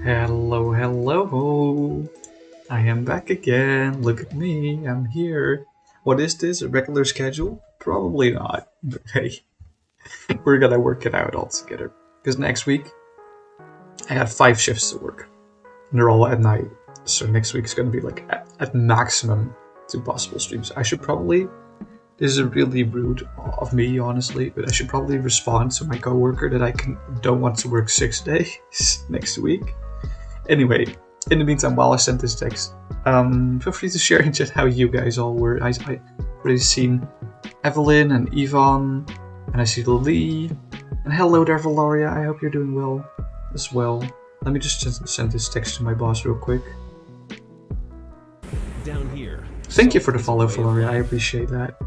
Hello, hello. I am back again. Look at me. I'm here. What is this? A regular schedule? Probably not. But hey, we're gonna work it out all together. Because next week, I got 5 shifts to work. And they're all at night. So next week's gonna be like at maximum 2 possible streams. I should probably. This is really rude of me, honestly, but I should probably respond to my coworker that I don't want to work 6 days next week. Anyway, in the meantime, while I sent this text, feel free to share in chat how you guys all were. I already seen Evelyn and Yvonne, and I see Lee. And hello there, Valoria. I hope you're doing well as well. Let me just send this text to my boss real quick. Down here. Thank you for the follow, Valoria. I appreciate that.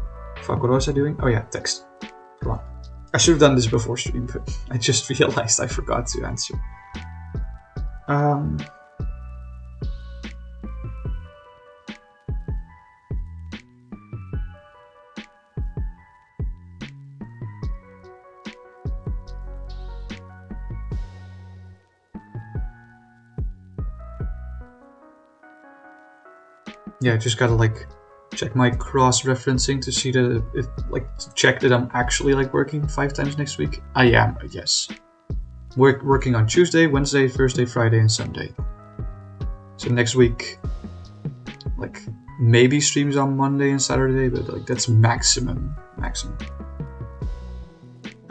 Fuck, what was I doing? Oh yeah, text. Come on. I should have done this before stream, but I just realized I forgot to answer. Yeah, just gotta like check my cross-referencing to see that to check that I'm actually like working 5 times next week. I am, yes. Working on Tuesday, Wednesday, Thursday, Friday, and Sunday. So next week, like maybe streams on Monday and Saturday, but like that's maximum.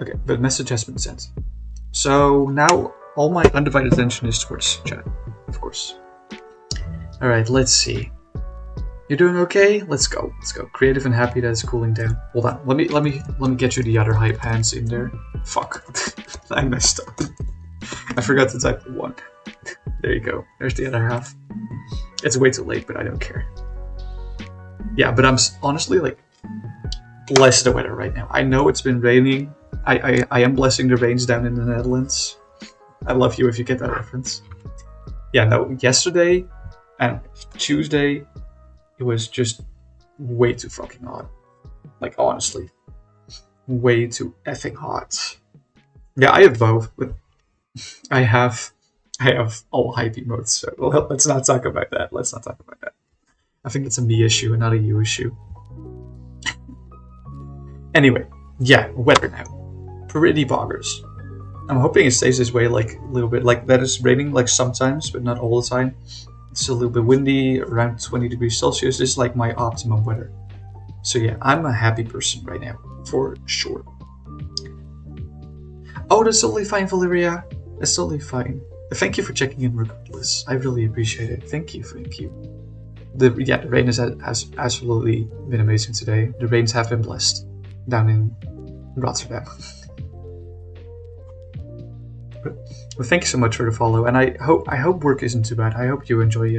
Okay, but message has been sent. So now all my undivided attention is towards chat, of course. All right, let's see. You're doing okay? Let's go. Creative and happy that it's cooling down. Hold on. Let me get you the other hype hands in there. Fuck. I messed up. I forgot to type the 1. There you go. There's the other half. It's way too late, but I don't care. Yeah, but I'm honestly like bless the weather right now. I know it's been raining. I am blessing the rains down in the Netherlands. I love you if you get that reference. Yeah, no, yesterday and Tuesday it was just way too fucking hot. Like, honestly. Way too effing hot. Yeah, I have both, but I have all hype emotes, so let's not talk about that. I think it's a me issue and not a you issue. Anyway, yeah, weather now. Pretty boggers. I'm hoping it stays this way like a little bit. Like, that is raining like sometimes, but not all the time. It's a little bit windy, around 20 degrees Celsius. This is like my optimum weather. So yeah, I'm a happy person right now, for sure. Oh, that's totally fine, Valeria. That's totally fine. Thank you for checking in regardless. I really appreciate it. Thank you. The rain has absolutely been amazing today. The rains have been blessed down in Rotterdam. Well, thank you so much for the follow, and I hope work isn't too bad. I hope you enjoy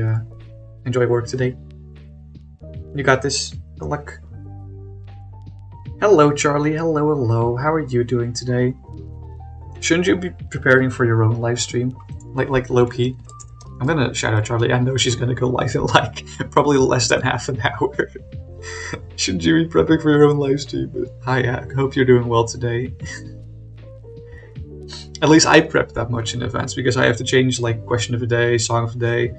work today. You got this. Good luck. Hello, Charlie. Hello. How are you doing today? Shouldn't you be preparing for your own live stream, like low key? I'm gonna shout out Charlie. I know she's gonna go live in like probably less than half an hour. Shouldn't you be prepping for your own live stream? But hi, I hope you're doing well today. At least I prep that much in advance because I have to change like question of the day, song of the day,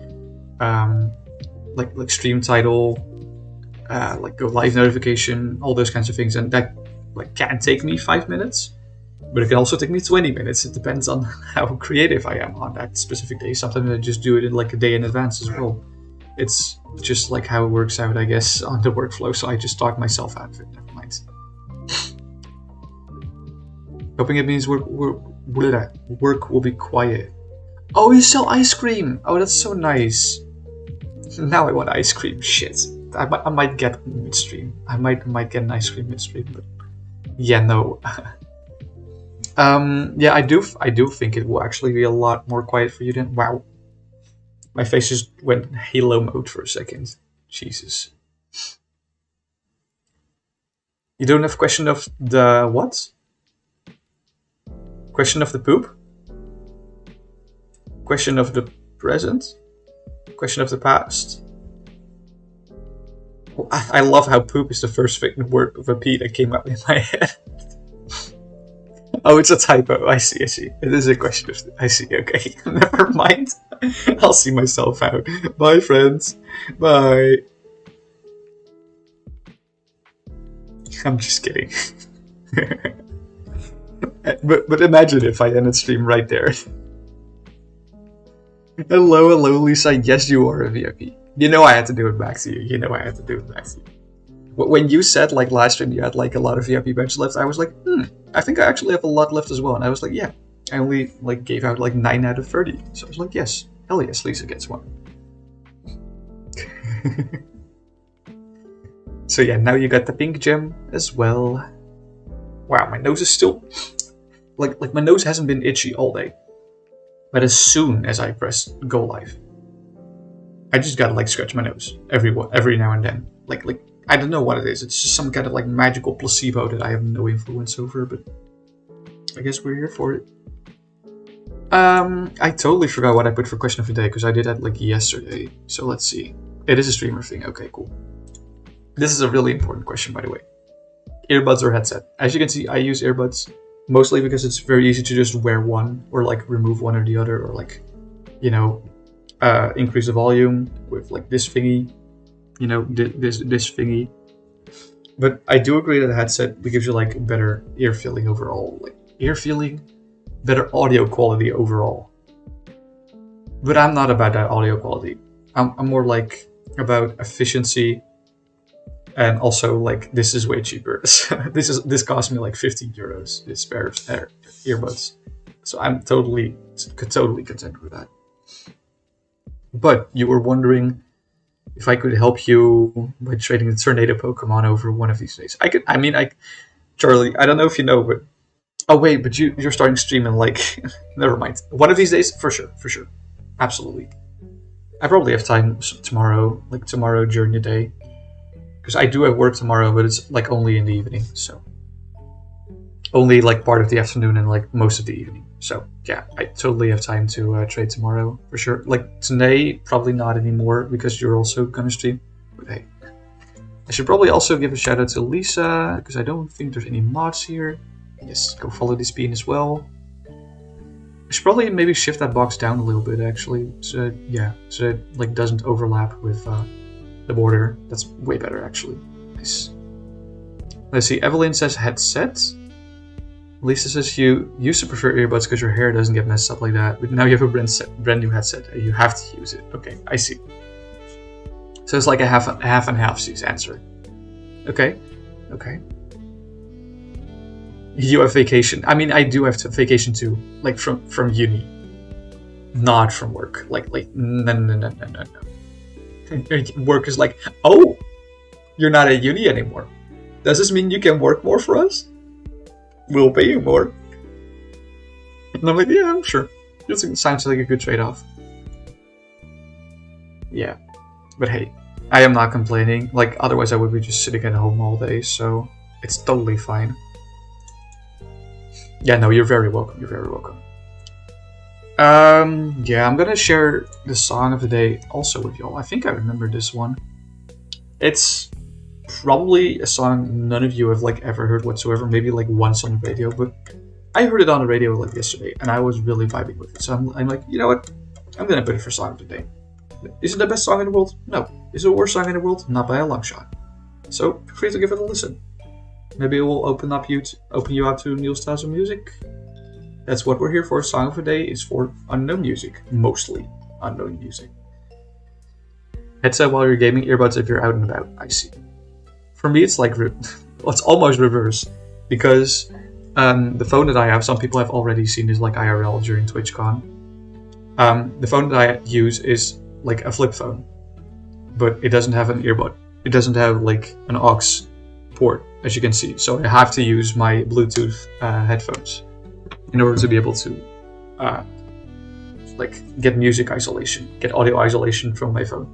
like stream title, like go live notification, all those kinds of things, and that like can take me 5 minutes, but it can also take me 20 minutes. It depends on how creative I am on that specific day. Sometimes I just do it in like a day in advance as well. It's just like how it works out, I guess, on the workflow. So I just talk myself out of it. Never mind. Hoping it means work will be quiet. Oh, you sell ice cream! Oh, that's so nice. Now I want ice cream. Shit. I might get midstream. I might get an ice cream midstream, but yeah, no. Yeah, I do think it will actually be a lot more quiet for you then. Wow. My face just went Halo mode for a second. Jesus. You don't have question of the what? Question of the poop? Question of the present? Question of the past? Well, I love how poop is the first word of a P that came up in my head. Oh, it's a typo. I see. It is a question of... I see, okay. Never mind. I'll see myself out. Bye, friends. Bye. I'm just kidding. but imagine if I ended stream right there. Hello, Lisa. Yes, you are a VIP. You know I had to do it back to you. When you said, like, last stream you had, like, a lot of VIP bench left, I was like, I think I actually have a lot left as well. And I was like, yeah. I only, like, gave out, like, 9 out of 30. So I was like, yes. Hell yes, Lisa gets one. So yeah, now you got the pink gem as well. Wow, my nose is still... Like my nose hasn't been itchy all day. But as soon as I press go live, I just gotta, like, scratch my nose every now and then. Like I don't know what it is. It's just some kind of, like, magical placebo that I have no influence over, but I guess we're here for it. I totally forgot what I put for question of the day, because I did that, like, yesterday. So let's see. It is a streamer thing. Okay, cool. This is a really important question, by the way. Earbuds or headset? As you can see, I use earbuds mostly because it's very easy to just wear one, or, like, remove one or the other, or, like, you know, increase the volume with, like, this thingy. You know, this thingy. But I do agree that a headset gives you, like, better ear feeling overall. Like, ear feeling, better audio quality overall. But I'm not about that audio quality. I'm more, like, about efficiency. And also, like, this is way cheaper. This cost me, like, 15 euros. This pair of earbuds. So I'm totally content with that. But you were wondering if I could help you by trading the tornado Pokemon over one of these days. Charlie, I don't know if you know, but... Oh, wait, but you're starting streaming, like... Never mind. One of these days? For sure. Absolutely. I probably have time tomorrow, like, tomorrow during the day. Because I do have work tomorrow, but it's, like, only in the evening, so... Only, like, part of the afternoon and, like, most of the evening. So, yeah, I totally have time to trade tomorrow, for sure. Like, today, probably not anymore, because you're also gonna stream. But hey. I should probably also give a shout out to Lisa, because I don't think there's any mods here. Yes, go follow this bean as well. I should probably maybe shift that box down a little bit, actually. So it, like, doesn't overlap with the border. That's way better, actually. Nice. Let's see, Evelyn says headset. Lisa says you used to prefer earbuds because your hair doesn't get messed up like that, but now you have a brand new headset and you have to use it. Okay, I see. So it's like a half and half she's answering. Okay. You have vacation. I mean, I do have vacation too, like from uni, not from work. Like no. Work is like, oh, you're not at uni anymore. Does this mean you can work more for us? We'll pay you more. And I'm like, yeah, I'm sure. It sounds like a good trade-off. Yeah. But hey, I am not complaining. Like, otherwise I would be just sitting at home all day, so it's totally fine. Yeah, no, you're very welcome. Yeah, I'm gonna share the song of the day also with y'all. I think I remember this one. It's probably a song none of you have, like, ever heard whatsoever, maybe, like, once on the radio, but I heard it on the radio, like, yesterday, and I was really vibing with it, so I'm like, you know what, I'm gonna put it for song of the day. Is it the best song in the world? No. Is it the worst song in the world? Not by a long shot. So, feel free to give it a listen. Maybe it will open you up to new styles of music. That's what we're here for. Song of the day is for unknown music, mostly unknown music. Headset while you're gaming, earbuds if you're out and about. I see. For me, it's like, it's almost reverse, because the phone that I have, some people have already seen this, like, IRL during TwitchCon. The phone that I use is like a flip phone, but it doesn't have an earbud. It doesn't have, like, an aux port, as you can see. So I have to use my Bluetooth headphones in order to be able to like, get music isolation, get audio isolation from my phone.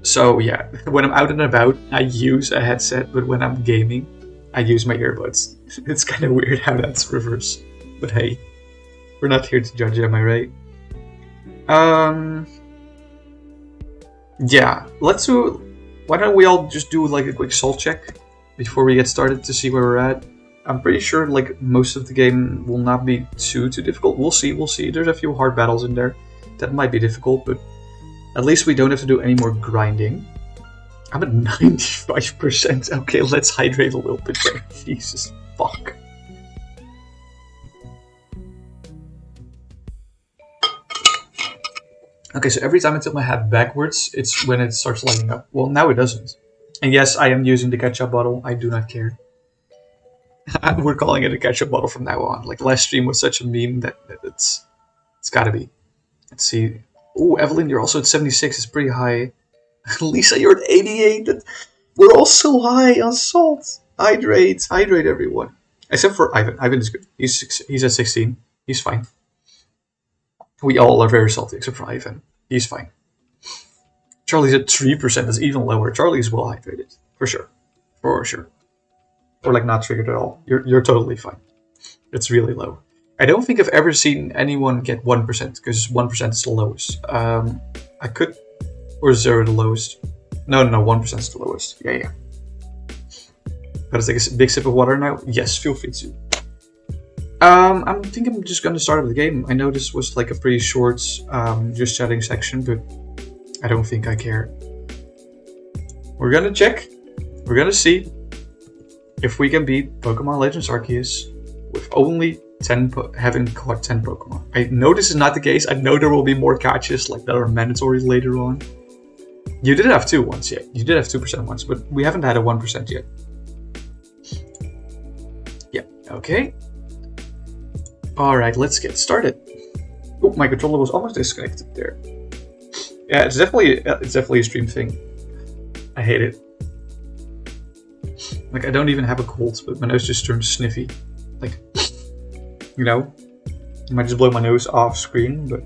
So yeah, when I'm out and about, I use a headset, but when I'm gaming, I use my earbuds. It's kind of weird how that's reversed, but hey, we're not here to judge, am I right? Yeah, why don't we all just do, like, a quick soul check before we get started to see where we're at? I'm pretty sure like most of the game will not be too difficult. We'll see. There's a few hard battles in there that might be difficult, but at least we don't have to do any more grinding. I'm at 95%. Okay, let's hydrate a little bit there. Jesus fuck. Okay, so every time I tilt my hat backwards, it's when it starts lighting up. Well, now it doesn't. And yes, I am using the ketchup bottle. I do not care. We're calling it a ketchup bottle from now on. Like, last stream was such a meme that it's gotta be. Let's see. Oh, Evelyn, you're also at 76. It's pretty high. Lisa, you're at 88. We're all so high on salt. Hydrate, everyone. Except for Ivan. Ivan is good. He's at 16. He's fine. We all are very salty, except for Ivan. He's fine. Charlie's at 3%. That's even lower. Charlie is well hydrated. For sure. For sure. Or like not triggered at all. You're totally fine. It's really low. I don't think I've ever seen anyone get 1%, because 1% is the lowest. I could... Or 0 the lowest. No, 1% is the lowest. Yeah. Gotta take a big sip of water now? Yes, feel free to. I think I'm just gonna start with the game. I know this was like a pretty short just chatting section, but I don't think I care. We're gonna check. We're gonna see if we can beat Pokemon Legends Arceus with only having caught 10 Pokemon. I know this is not the case. I know there will be more catches like that are mandatory later on. You did have 2 once, yeah. You did have 2% once, but we haven't had a 1% yet. Yeah, okay. Alright, let's get started. Oh, my controller was almost disconnected there. Yeah, it's definitely a stream thing. I hate it. Like, I don't even have a cold, but my nose just turned sniffy. Like, you know? I might just blow my nose off screen, but...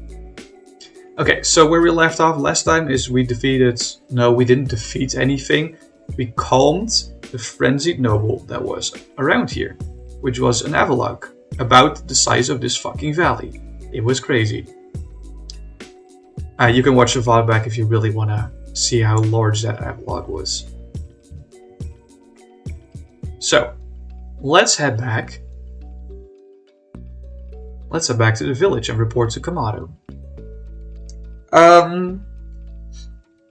Okay, so where we left off last time is we defeated... No, we didn't defeat anything. We calmed the frenzied noble that was around here, which was an Avalok, about the size of this fucking valley. It was crazy. You can watch the VOD back if you really want to see how large that Avalok was. So, let's head back. Let's head back to the village and report to Kamado.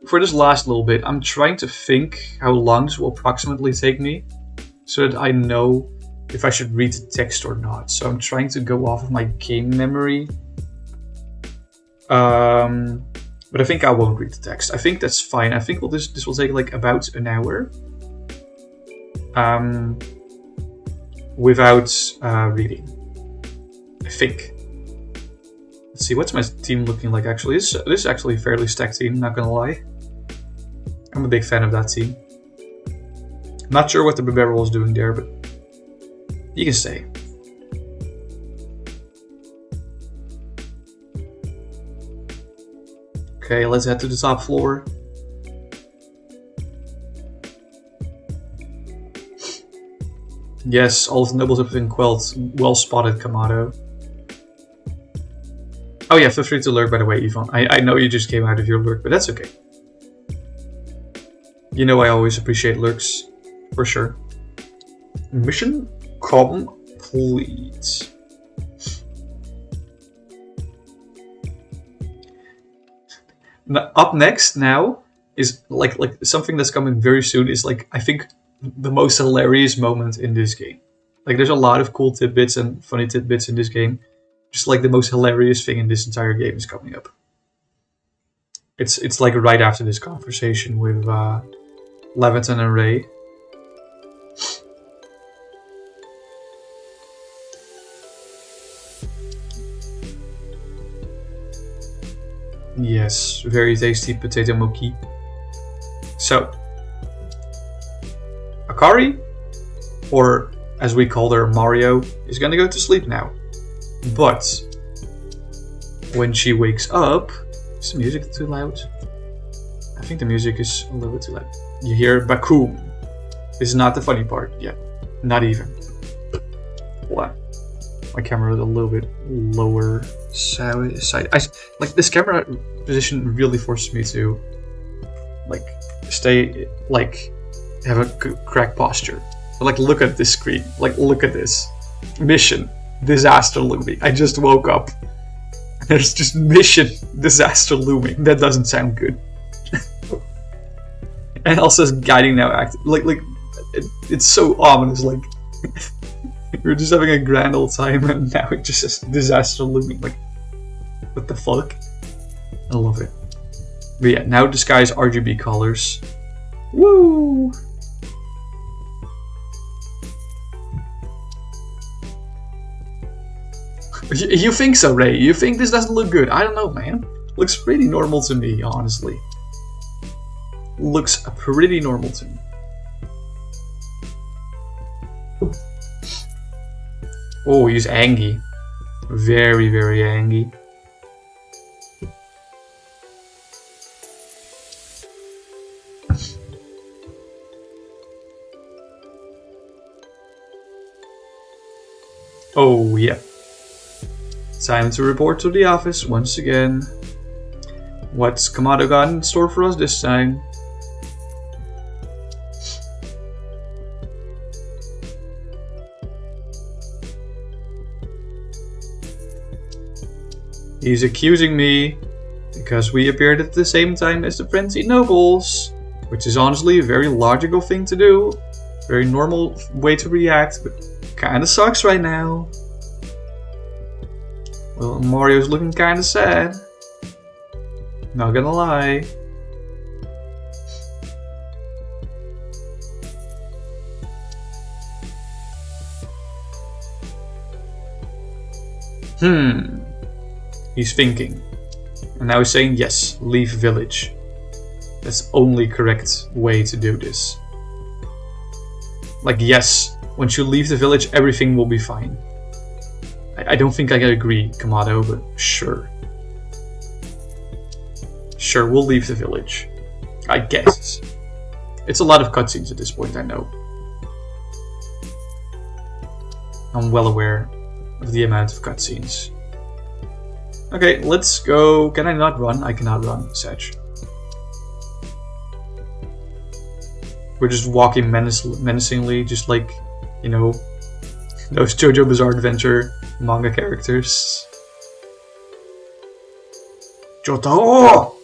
For this last little bit, I'm trying to think how long this will approximately take me, so that I know if I should read the text or not. So I'm trying to go off of my game memory. But I think I won't read the text. I think that's fine. I think this will take like about an hour. Without reading. I think. Let's see, what's my team looking like actually? This is actually a fairly stacked team, not gonna lie. I'm a big fan of that team. Not sure what the Barrel is doing there, but you can stay. Okay, let's head to the top floor. Yes, all of the nobles have been quelled. Well spotted, Kamado. Oh yeah, feel free to lurk by the way, Yvonne. I know you just came out of your lurk, but that's okay. You know I always appreciate lurks, for sure. Mission complete. Now, up next now is like something that's coming very soon is like I think the most hilarious moment in this game. Like there's a lot of cool tidbits and funny tidbits in this game. Just like the most hilarious thing in this entire game is coming up. It's like right after this conversation with Leviton and Ray. Yes, very tasty potato mochi. So, Akari, or as we call her Mario, is gonna go to sleep now. But when she wakes up, is the music too loud? I think the music is a little bit too loud. You hear Bakum. This is not the funny part yet. Not even. What? My camera is a little bit lower side. Like this camera position really forces me to like stay like have a correct posture. But like, look at this screen. Like, look at this. Mission. Disaster looming. I just woke up. There's just mission. Disaster looming. That doesn't sound good. And also guiding now active. Like, it's so ominous. Like, we're just having a grand old time and now it just says disaster looming. Like, what the fuck? I love it. But yeah, now disguise RGB colors. Woo! You think so, Ray? You think this doesn't look good? I don't know, man. Looks pretty normal to me, honestly. Looks pretty normal to me. Oh, he's angry. Very, very angry. Oh, yeah. Time to report to the office once again. What's Kamado got in store for us this time? He's accusing me because we appeared at the same time as the Frenzy Nobles, which is honestly a very logical thing to do. Very normal way to react, but kinda sucks right now. Well, Mario's looking kinda sad. Not gonna lie. He's thinking. And now he's saying yes, leave village. That's the only correct way to do this. Like, yes, once you leave the village, everything will be fine. I don't think I can agree, Kamado, but sure. Sure, we'll leave the village. I guess. It's a lot of cutscenes at this point, I know. I'm well aware of the amount of cutscenes. Okay, let's go. Can I not run? I cannot run, Sedge. We're just walking menacingly, just like, you know, those JoJo Bizarre Adventure manga characters. Johto!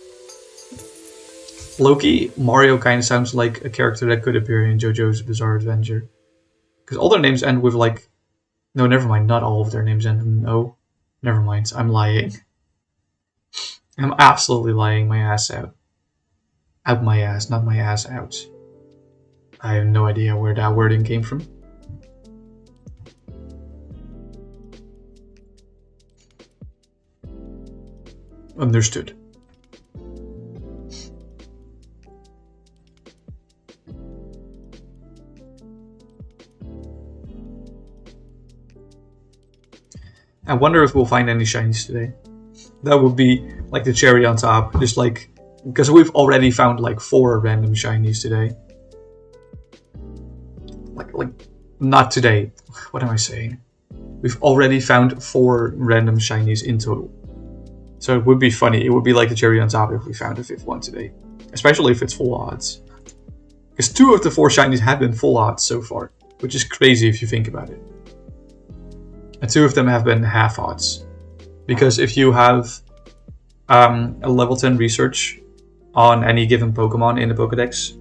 Loki, Mario kind of sounds like a character that could appear in JoJo's Bizarre Adventure. Because all their names end with like... No, never mind. Not all of their names end with no. Never mind. I'm lying. I'm absolutely lying my ass out. Out my ass, not my ass out. I have no idea where that wording came from. Understood. I wonder if we'll find any shinies today. That would be like the cherry on top. Just like, because we've already found like 4 random shinies today. Like, not today. What am I saying? We've already found 4 random shinies in total. So it would be funny. It would be like the cherry on top if we found a 5th one today. Especially if it's full odds. Because 2 of the 4 shinies have been full odds so far. Which is crazy if you think about it. And 2 of them have been half odds. Because if you have a level 10 research on any given Pokemon in the Pokedex,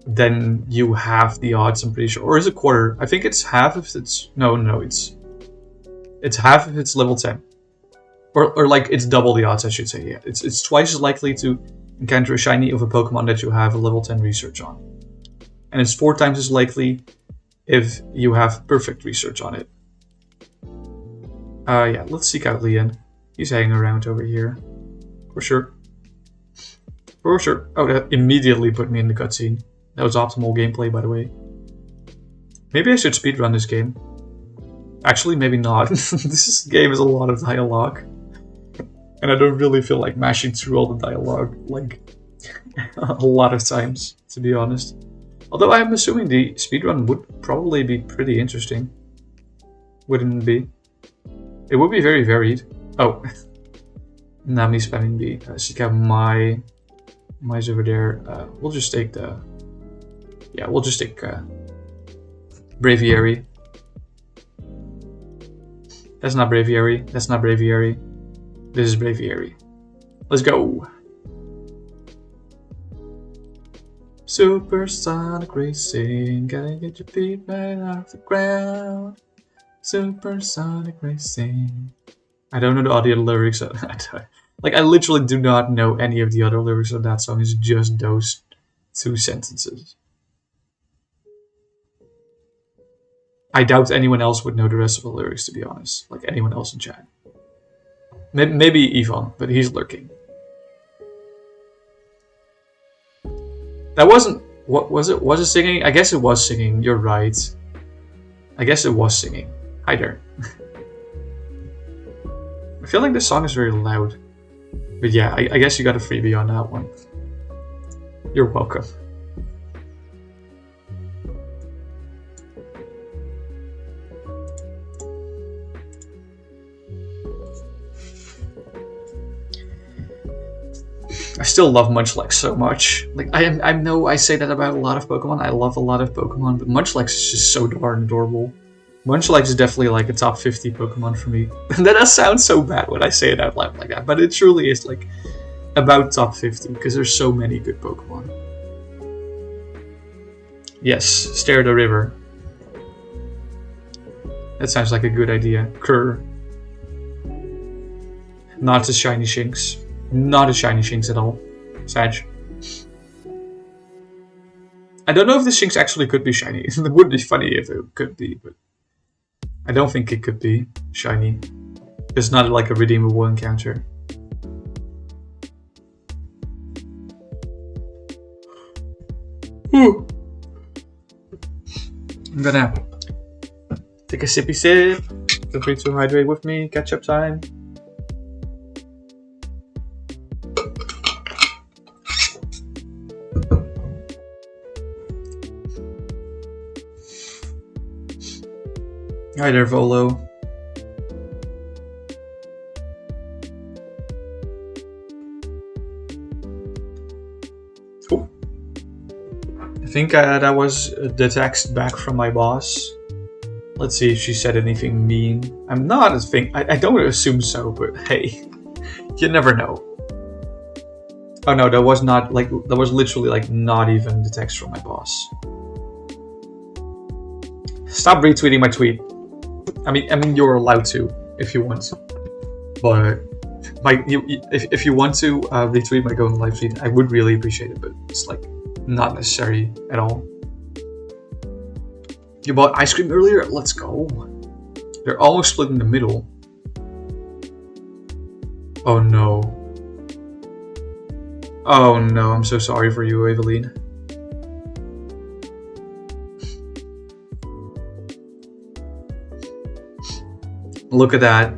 then you have the odds, I'm pretty sure. Or is it quarter? I think it's half if it's... No, it's half if it's level 10. Or like, it's double the odds, I should say, yeah. It's twice as likely to encounter a shiny of a Pokemon that you have a level 10 research on. And it's 4 times as likely if you have perfect research on it. Yeah, let's seek out Leon. He's hanging around over here. For sure. For sure. Oh, that immediately put me in the cutscene. That was optimal gameplay, by the way. Maybe I should speedrun this game. Actually, maybe not. This game is a lot of dialogue. And I don't really feel like mashing through all the dialogue, like, a lot of times, to be honest. Although I'm assuming the speedrun would probably be pretty interesting. Wouldn't it be? It would be very varied. Oh. Nami spamming B. Seek out Mai's over there. We'll just take the... Yeah, we'll just take Braviary. That's not Braviary. That's not Braviary. This is Braviary. Let's go. Supersonic racing, gotta get your feet right off the ground. Supersonic racing. I don't know the audio lyrics. Like, I literally do not know any of the other lyrics of that song. It's just those 2 sentences. I doubt anyone else would know the rest of the lyrics, to be honest. Like anyone else in chat. Maybe Yvonne, but he's lurking. That wasn't... What was it? Was it singing? I guess it was singing. You're right. I guess it was singing. Hi there. I feel like this song is very loud. But yeah, I guess you got a freebie on that one. You're welcome. I still love Munchlax so much. Like I know I say that about a lot of Pokemon. I love a lot of Pokemon, but Munchlax is just so darn adorable. Munchlax is definitely like a top 50 Pokemon for me. That does sound so bad when I say it out loud like that, but it truly is like about top 50 because there's so many good Pokemon. Yes, stare at the river. That sounds like a good idea. Krr. Not a shiny Shinx. Not a shiny Shinx at all. Sag. I don't know if this Shinx actually could be shiny. It would be funny if it could be, but I don't think it could be shiny. It's not like a redeemable encounter. Whew. I'm gonna take a sippy sip. Feel free to hydrate with me. Catch up time. Hi there, Volo. Cool. I think that was the text back from my boss. Let's see if she said anything mean. I'm not a thing. I don't assume so, but hey, you never know. Oh no, that was not like that was literally like not even the text from my boss. Stop retweeting my tweet. I mean, you're allowed to if you want, but if you want to retweet my going live feed, I would really appreciate it. But it's like not necessary at all. You bought ice cream earlier? Let's go. They're almost split in the middle. Oh no. Oh no, I'm so sorry for you, Eveline. Look at that.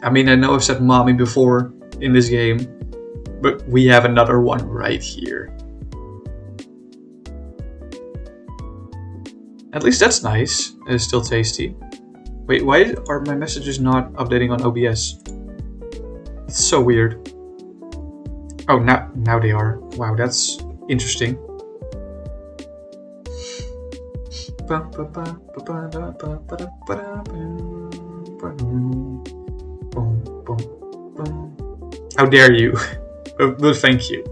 I mean, I know I've said mommy before in this game, but we have another one right here. At least that's nice. It's still tasty. Wait, why are my messages not updating on OBS? It's so weird. Oh, now they are. Wow, that's interesting. How dare you? But thank you.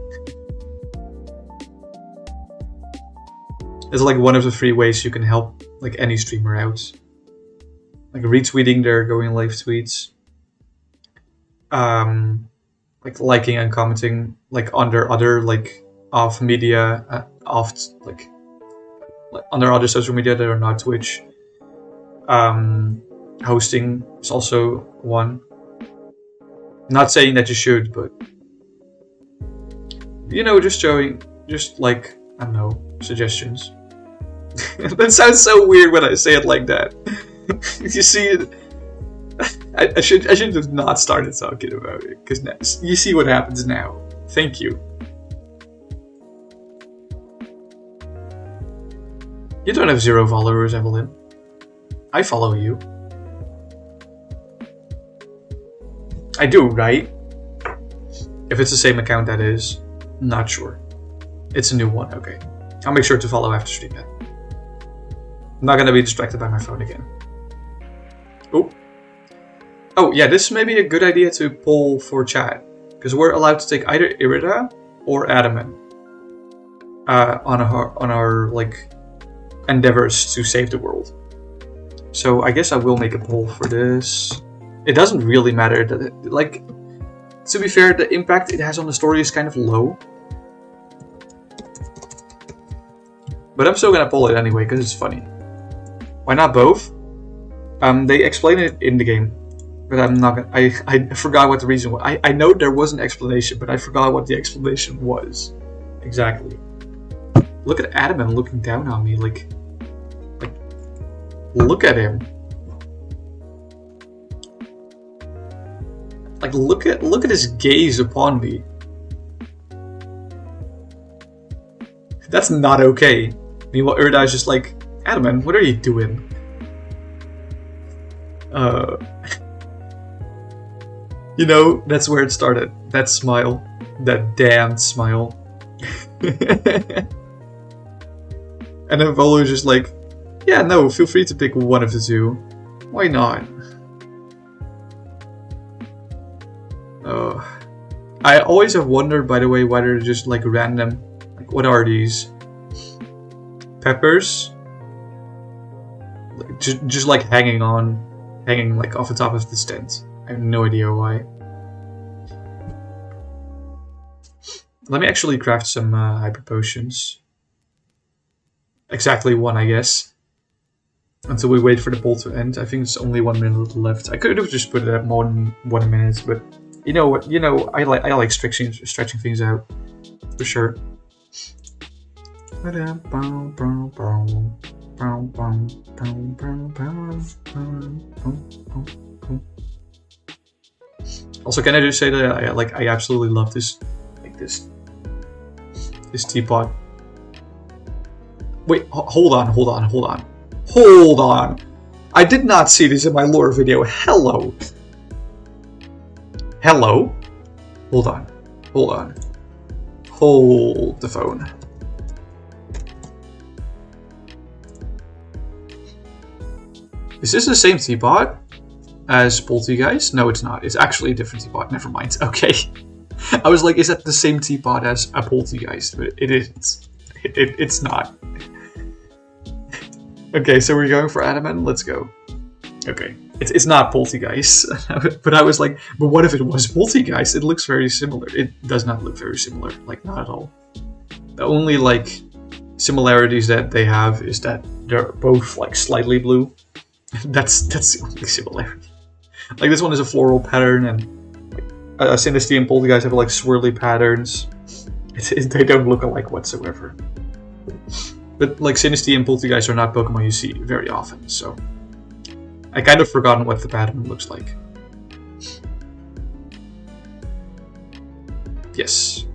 It's like one of the 3 ways you can help like any streamer out. Like retweeting their going live tweets. Like liking and commenting like under other like off media like under other social media that are not Twitch. Hosting is also one. Not saying that you should, but you know, just showing, just like, I don't know, suggestions. That sounds so weird when I say it like that. You see it. I should have not started talking about it, because you see what happens now. Thank you. You don't have 0 followers, Evelyn. I follow you. I do, right? If it's the same account, that is. Not sure. It's a new one, okay. I'll make sure to follow after stream then. I'm not gonna be distracted by my phone again. Oh. Oh, yeah, this may be a good idea to poll for chat. Because we're allowed to take either Irida or Adamant. On our like endeavors to save the world. So I guess I will make a poll for this. It doesn't really matter that like, to be fair, the impact it has on the story is kind of low. But I'm still gonna poll it anyway because it's funny. Why not both? They explain it in the game, but I'm not gonna. I forgot what the reason was. I know there was an explanation, but I forgot what the explanation was exactly. Look at Adamant looking down on me, like look at him. Like look at his gaze upon me. That's not okay. Meanwhile, Irida is just like, Adamant, what are you doing? You know, that's where it started. That smile. That damned smile. And then Volo is just like, yeah, no, feel free to pick one of the two. Why not? I always have wondered, by the way, why they're just like random. Like, what are these? Peppers? Like, just like hanging like off the top of this tent. I have no idea why. Let me actually craft some hyper potions. Exactly one, I guess. Until we wait for the poll to end. I think it's only 1 minute left. I could have just put it at more than 1 minute, but you know what? You know, I like stretching things out for sure. Also, can I just say that I absolutely love this teapot. Wait, hold on. I did not see this in my lore video. Hello. Hold on. Hold the phone. Is this the same teapot as Poltergeist? No, it's not. It's actually a different teapot. Never mind. Okay. I was like, is that the same teapot as a Poltergeist? But it isn't. It's not. Okay, so we're going for Adamant? Let's go. Okay. It's not Poltergeist. But I was like, but what if it was Poltergeist? It looks very similar. It does not look very similar. Like, not at all. The only, like, similarities that they have is that they're both, like, slightly blue. That's the only similarity. Like, this one is a floral pattern, and like, Synesty and Poltergeist have, like, swirly patterns. They don't look alike whatsoever. But, like, Synesty and Poltergeist are not Pokemon you see very often, so I kind of forgotten what the pattern looks like. Yes.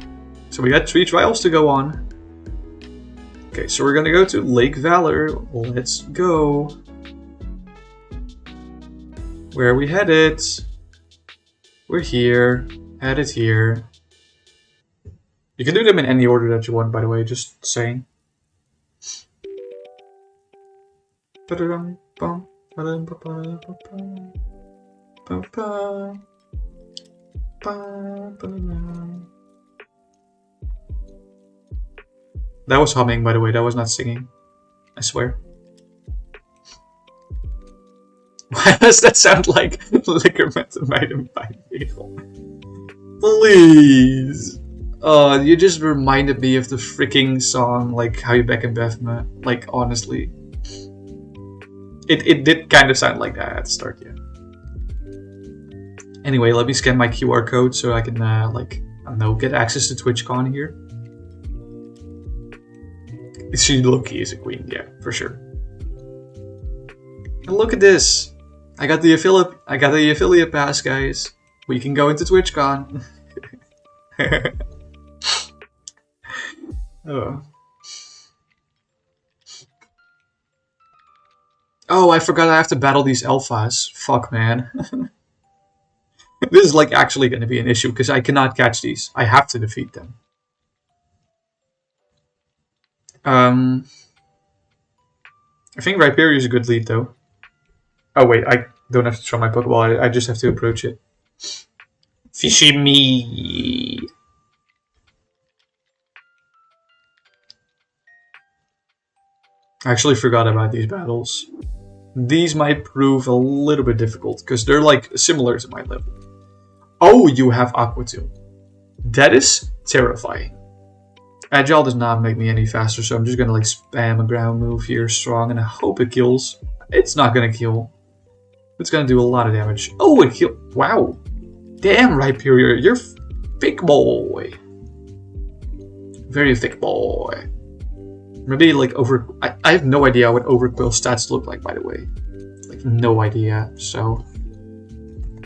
So we got 3 trials to go on. Okay, so we're gonna go to Lake Valor. Let's go. Where are we headed? We're here. Headed here. You can do them in any order that you want, by the way, just saying. That was humming, by the way, that was not singing. I swear. Why does that sound like liquor meant to buy people? Please! You just reminded me of the freaking song, like, How You Back in Bethma. Like, honestly. It did kind of sound like that at the start, yeah. Anyway, let me scan my QR code so I can, like, I don't know, get access to TwitchCon here. She low-key is a queen, yeah, for sure. And look at this! I got the affiliate pass, guys. We can go into TwitchCon. Oh, I forgot I have to battle these alphas. Fuck, man. This is like actually going to be an issue because I cannot catch these. I have to defeat them. I think Rhyperior is a good lead, though. Oh, wait, I don't have to throw my Pokeball. I just have to approach it. Fishy me! I actually forgot about these battles. These might prove a little bit difficult, because they're, like, similar to my level. Oh, you have Aqua Tail. That is terrifying. Agile does not make me any faster, so I'm just gonna, like, spam a ground move here strong, and I hope it kills. It's not gonna kill. It's gonna do a lot of damage. Oh, it killed. Wow. Damn, Rhyperior, you're thick boy. Very thick boy. Maybe like I have no idea what Overquill stats look like, by the way. Like, no idea. So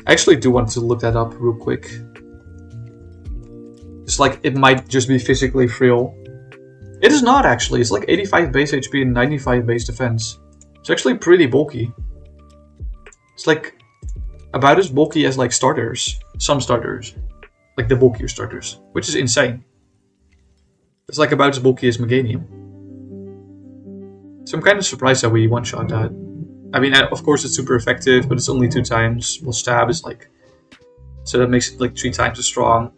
I actually do want to look that up real quick. It's like, it might just be physically frail. It is not, actually. It's like 85 base HP and 95 base defense. It's actually pretty bulky. It's like about as bulky as like starters. Some starters. Like the bulkier starters. Which is insane. It's like about as bulky as Meganium. So I'm kind of surprised that we one-shot that. I mean, of course it's super effective, but it's only 2 times. Well, stab is like... So that makes it like 3 times as strong.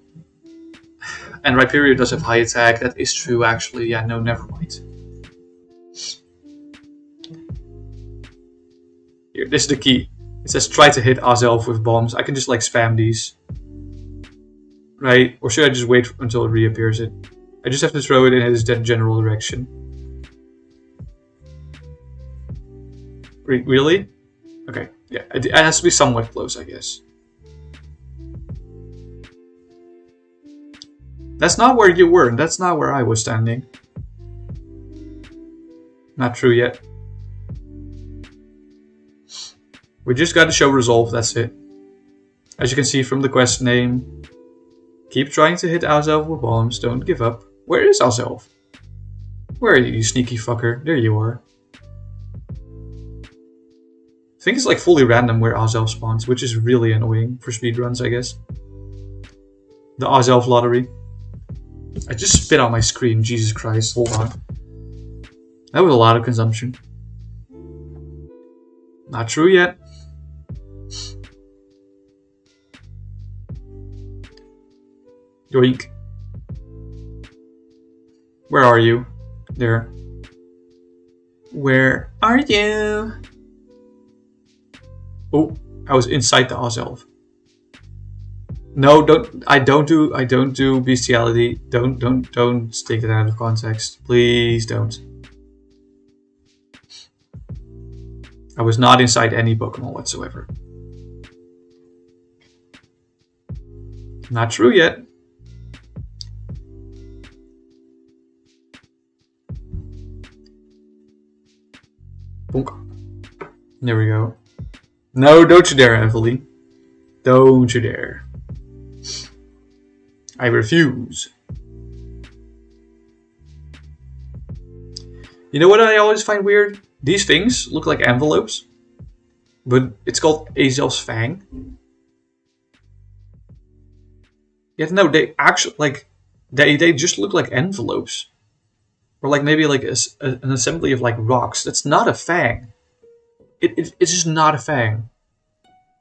And Rhyperior does have high attack. That is true, actually. Yeah, no, never mind. Here, this is the key. It says try to hit Azelf with bombs. I can just like spam these. Right? Or should I just wait until it reappears it? I just have to throw it in his general direction. Really? Okay, yeah, it has to be somewhat close, I guess. That's not where you were, and that's not where I was standing. Not true yet. We just gotta show resolve, that's it. As you can see from the quest name, keep trying to hit Azelf with bombs, don't give up. Where is Azelf? Where are you, you sneaky fucker? There you are. I think it's like fully random where Azelf spawns, which is really annoying for speedruns, I guess. The Azelf lottery. I just spit on my screen, Jesus Christ, hold on. That was a lot of consumption. Not true yet. Yoink. Where are you? There. Where are you? Oh, I was inside the Azelf. No, don't. I don't do bestiality. Don't take that out of context. Please don't. I was not inside any Pokemon whatsoever. Not true yet. Bonk. There we go. No, don't you dare, Evely. Don't you dare. I refuse. You know what I always find weird? These things look like envelopes, but it's called Azelf's Fang. Yet no, they actually like they just look like envelopes, or like maybe like an assembly of like rocks. That's not a fang. It's just not a fang.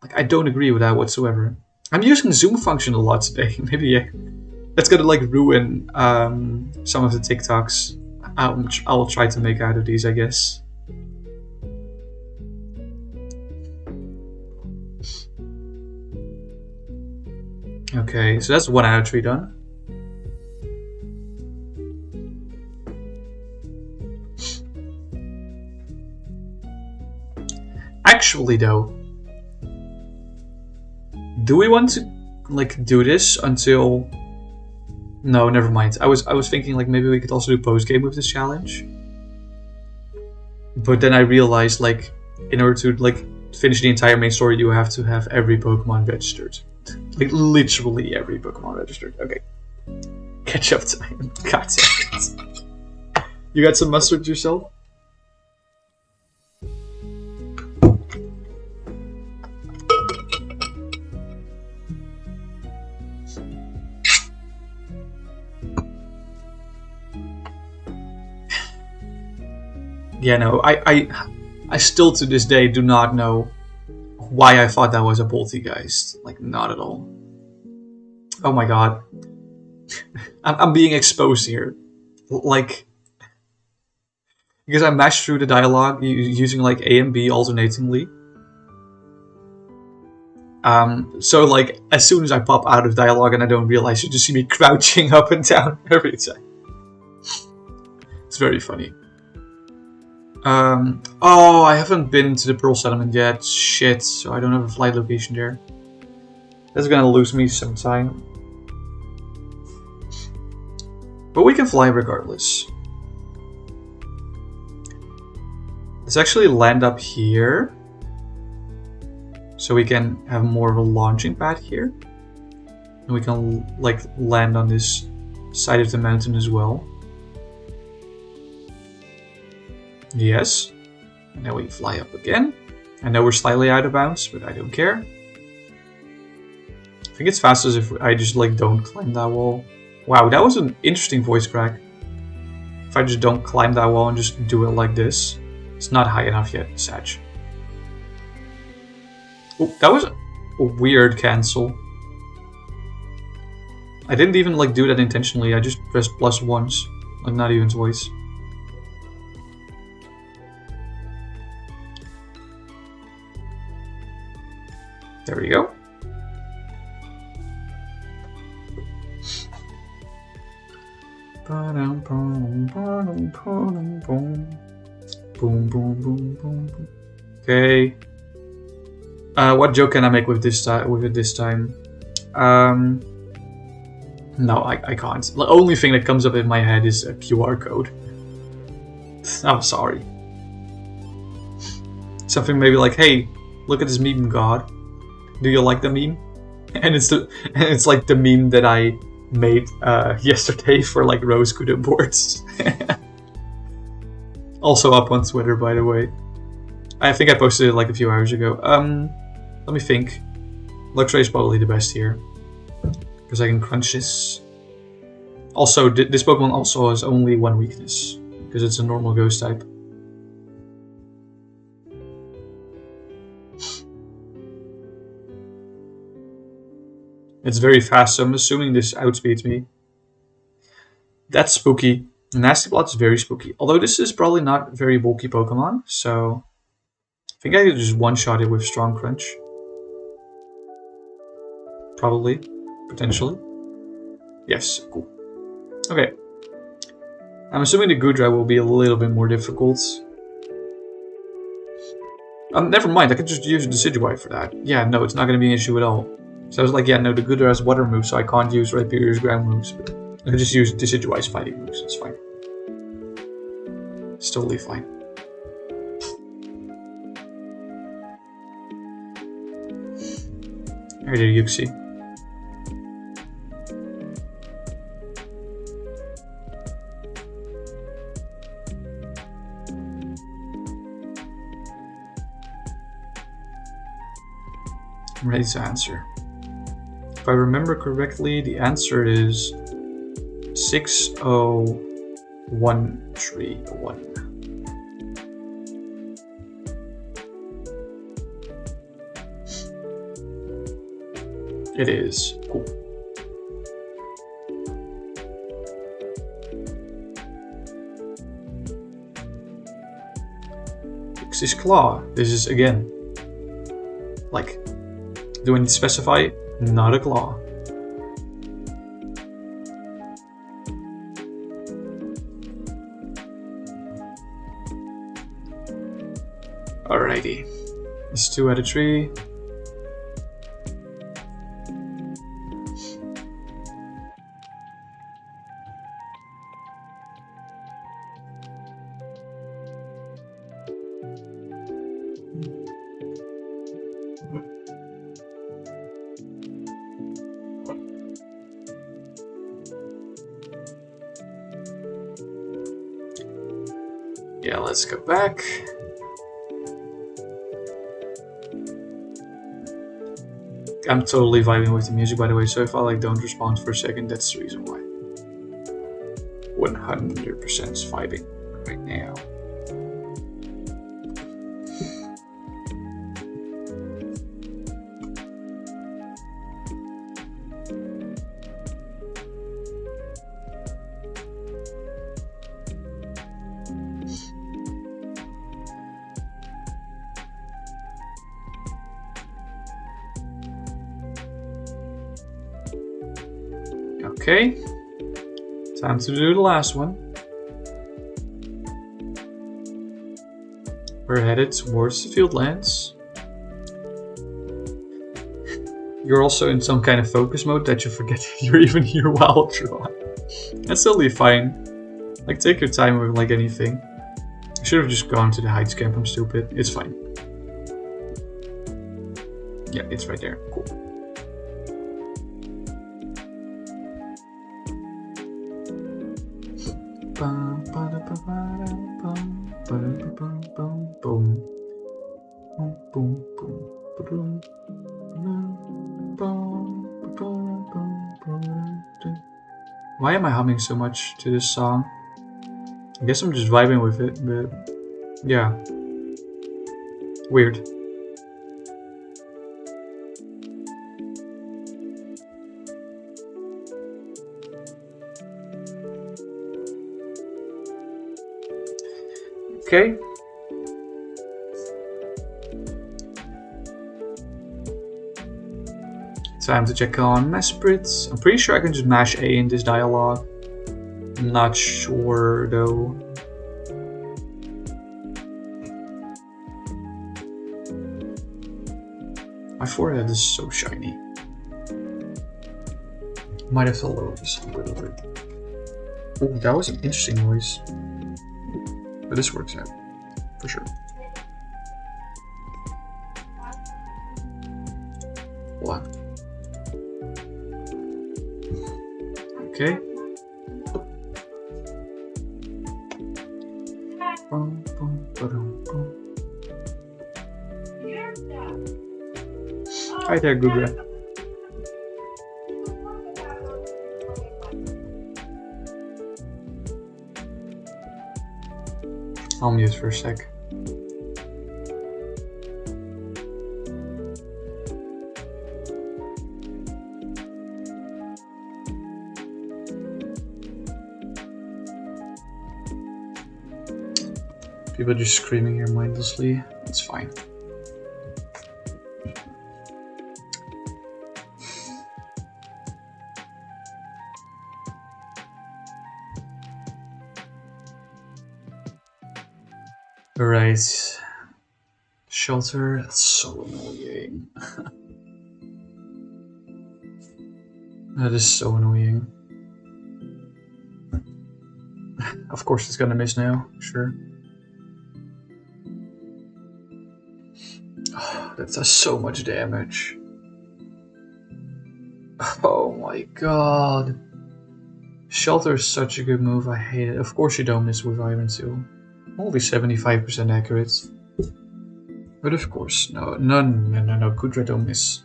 Like, I don't agree with that whatsoever. I'm using zoom function a lot today. Maybe yeah, that's gonna like ruin some of the TikToks I'll try to make out of these, I guess. Okay, so that's 1 out of 3 done. Actually, though, do we want to like do this until? No, never mind. I was thinking like maybe we could also do post game with this challenge, but then I realized like in order to like finish the entire main story, you have to have every Pokemon registered, like literally every Pokemon registered. Okay, catch up time. God damn it! You got some mustard yourself? Yeah, no, I still to this day do not know why I thought that was a poltergeist. Like, not at all. Oh my god. I'm being exposed here. Like, because I mashed through the dialogue using like A and B alternatingly. So like, as soon as I pop out of dialogue and I don't realize, you just see me crouching up and down every time. It's very funny. Oh, I haven't been to the Pearl Settlement yet. Shit, so I don't have a flight location there. That's gonna lose me some time. But we can fly regardless. Let's actually land up here. So we can have more of a launching pad here. And we can like land on this side of the mountain as well. Yes. And then we fly up again. I know we're slightly out of bounds, but I don't care. I think it's fastest if I just like don't climb that wall. Wow, that was an interesting voice crack. If I just don't climb that wall and just do it like this. It's not high enough yet, Sag. Oh, that was a weird cancel. I didn't even like do that intentionally, I just pressed plus once. Like not even twice. There we go. Boom, boom, boom, boom. Okay. What joke can I make with this time? No, I can't. The only thing that comes up in my head is a QR code. I'm sorry. Something maybe like, "Hey, look at this meme, God. Do you like the meme?" And it's like the meme that I made yesterday for like Rose Kudo boards. Also up on Twitter, by the way. I think I posted it like a few hours ago. Let me think. Luxray is probably the best here. Because I can crunch this. Also, this Pokemon also has only one weakness. Because it's a normal ghost type. It's very fast, so I'm assuming this outspeeds me. That's spooky. Nasty Plot is very spooky. Although this is probably not very bulky Pokemon, so I think I could just one-shot it with Strong Crunch. Probably. Potentially. Yes, cool. Okay. I'm assuming the Goodra will be a little bit more difficult. Never mind, I could just use Decidueye for that. Yeah, no, it's not going to be an issue at all. So I was like, yeah, no, the Goodra has water moves, so I can't use Rhyperior's ground moves. But I can just use Decidueye's fighting moves, it's fine. It's totally fine. Right there, Yuxi. I'm ready to answer. If I remember correctly, the answer is 60131. It is. Cool. X's Claw. This is again. Like, do I need to specify? Not a claw. Alrighty. It's 2 out of 3. Yeah, let's go back. I'm totally vibing with the music, by the way, so if I like don't respond for a second, that's the reason why. 100% vibing right now. Okay. Time to do the last one. We're headed towards the field lands. You're also in some kind of focus mode that you forget you're even here while drawing. That's totally fine. Like, take your time with like anything. I should have just gone to the heights camp, I'm stupid. It's fine. Yeah, it's right there. Cool. Why am I humming so much to this song? I guess I'm just vibing with it, but yeah. Weird. Okay. Time to check on Mesprits. I'm pretty sure I can just mash A in this dialogue. I'm not sure though. My forehead is so shiny. Might have to lower this a little bit. Oh, that was an interesting noise. But this works out, for sure. One. Okay. Hi there, Gudra. I'll mute for a sec. People just screaming here mindlessly. It's fine. Alright. Shelter. That's so annoying. That is so annoying. Of course it's gonna miss now, sure. Oh, that does so much damage. Oh my god. Shelter is such a good move, I hate it. Of course you don't miss with Iron Seal. Only 75% accurate. But of course, no, Gudra don't miss.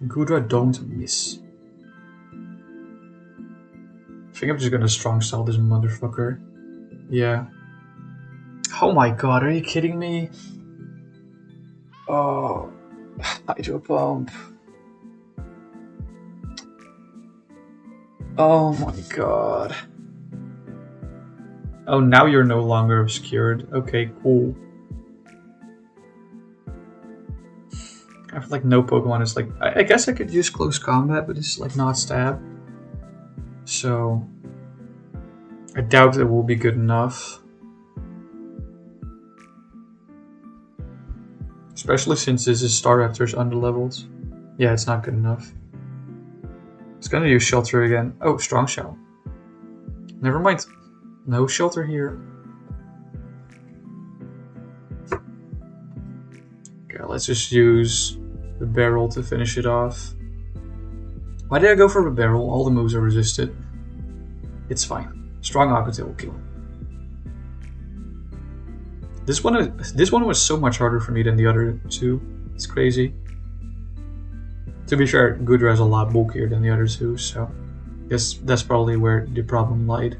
Gudra don't miss. I think I'm just gonna strong style this motherfucker. Yeah. Oh my god, are you kidding me? Oh, Hydro Pump. Oh my god. Oh, now you're no longer obscured. Okay, cool. I have like no Pokemon is like... I guess I could use close combat, but it's like not stab. So... I doubt it will be good enough. Especially since this is Staraptor's underleveled. Yeah, it's not good enough. It's gonna use Shelter again. Oh, Strong Shell. Never mind. No Shelter here. Okay, let's just use the barrel to finish it off. Why did I go for the barrel? All the moves are resisted. It's fine. Strong Aquatail will kill. This one was so much harder for me than the other two. It's crazy. To be fair, Gudra is a lot bulkier than the other two, so I guess that's probably where the problem lied.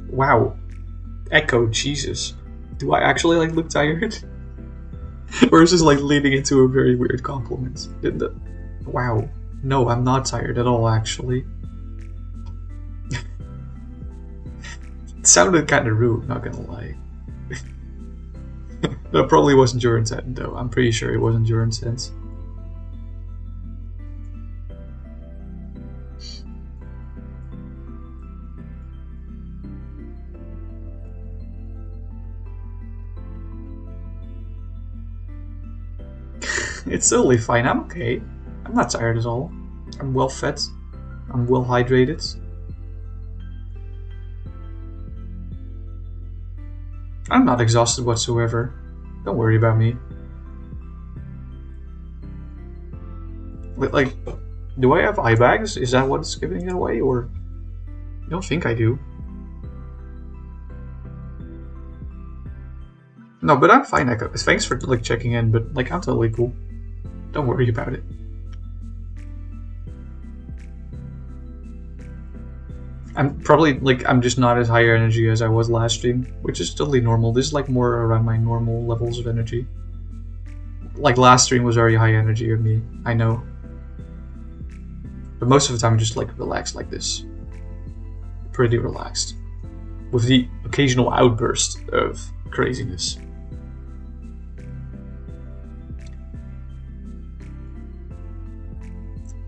Wow. Echo, Jesus. Do I actually like look tired? Or is this like leading into a very weird compliment? Wow. No, I'm not tired at all, actually. It sounded kind of rude, not gonna lie. That probably wasn't your intent, though. I'm pretty sure it wasn't your intent. It's totally fine. I'm okay. I'm not tired at all. I'm well fed. I'm well hydrated. I'm not exhausted whatsoever. Don't worry about me. Like, do I have eye bags? Is that what's giving it away, or? I don't think I do. No, but I'm fine, Echo. Thanks for like checking in, but like I'm totally cool. Don't worry about it. I'm probably like I'm just not as higher energy as I was last stream, which is totally normal. This is like more around my normal levels of energy. Like last stream was very high energy of me, I know. But most of the time I'm just like relaxed like this. Pretty relaxed. With the occasional outburst of craziness.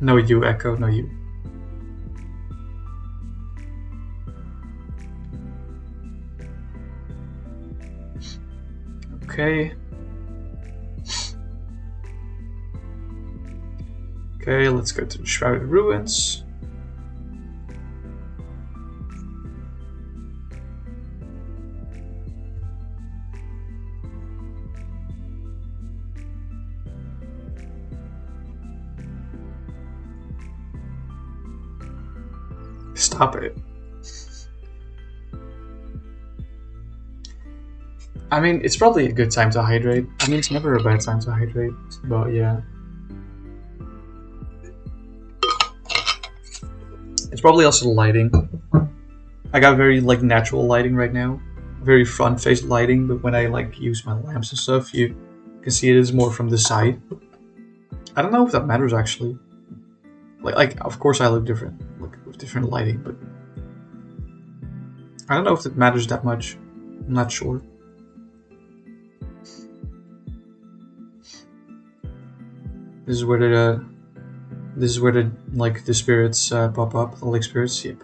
No you, Echo, no you. Okay. Okay, let's go to the Shrouded Ruins. Stop it. I mean, it's probably a good time to hydrate. I mean, it's never a bad time to hydrate, but yeah. It's probably also the lighting. I got very like natural lighting right now. Very front-faced lighting, but when I like use my lamps and stuff, you can see it is more from the side. I don't know if that matters actually. Like of course I look different, like with different lighting, but I don't know if it matters that much. I'm not sure. This is where the like the spirits pop up, the lake spirits. Yep.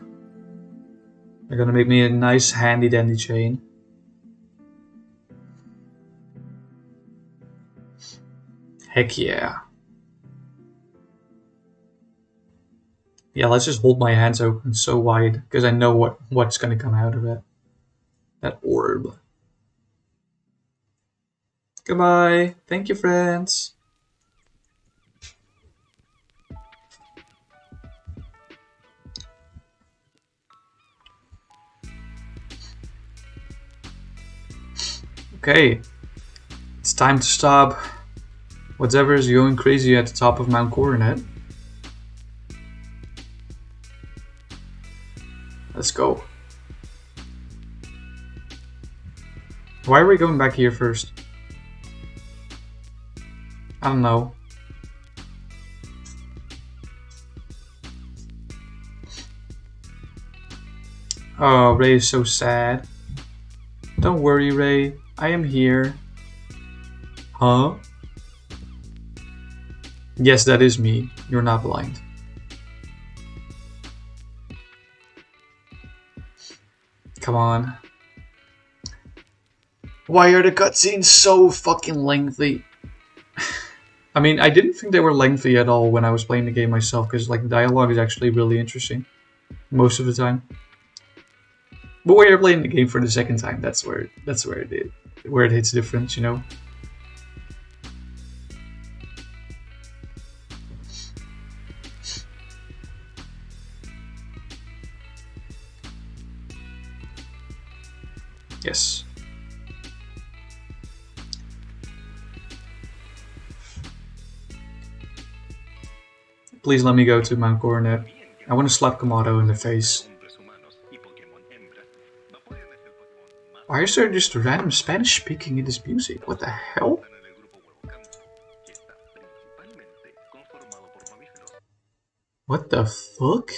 They're gonna make me a nice handy dandy chain. Heck yeah. Yeah, let's just hold my hands open so wide, because I know what's gonna come out of it. That orb. Goodbye. Thank you, friends. Okay. It's time to stop whatever is going crazy at the top of Mount Coronet. Let's go. Why are we going back here first? I don't know. Oh, Ray is so sad. Don't worry, Ray. I am here. Huh? Yes, that is me. You're not blind. Come on. Why are the cutscenes so fucking lengthy? I mean, I didn't think they were lengthy at all when I was playing the game myself, because like the dialogue is actually really interesting most of the time. But when you're playing the game for the second time, that's where it hits different, you know. Yes. Please let me go to Mount Coronet. I want to slap Komodo in the face. Why is there just random Spanish speaking in this music? What the hell? What the fuck?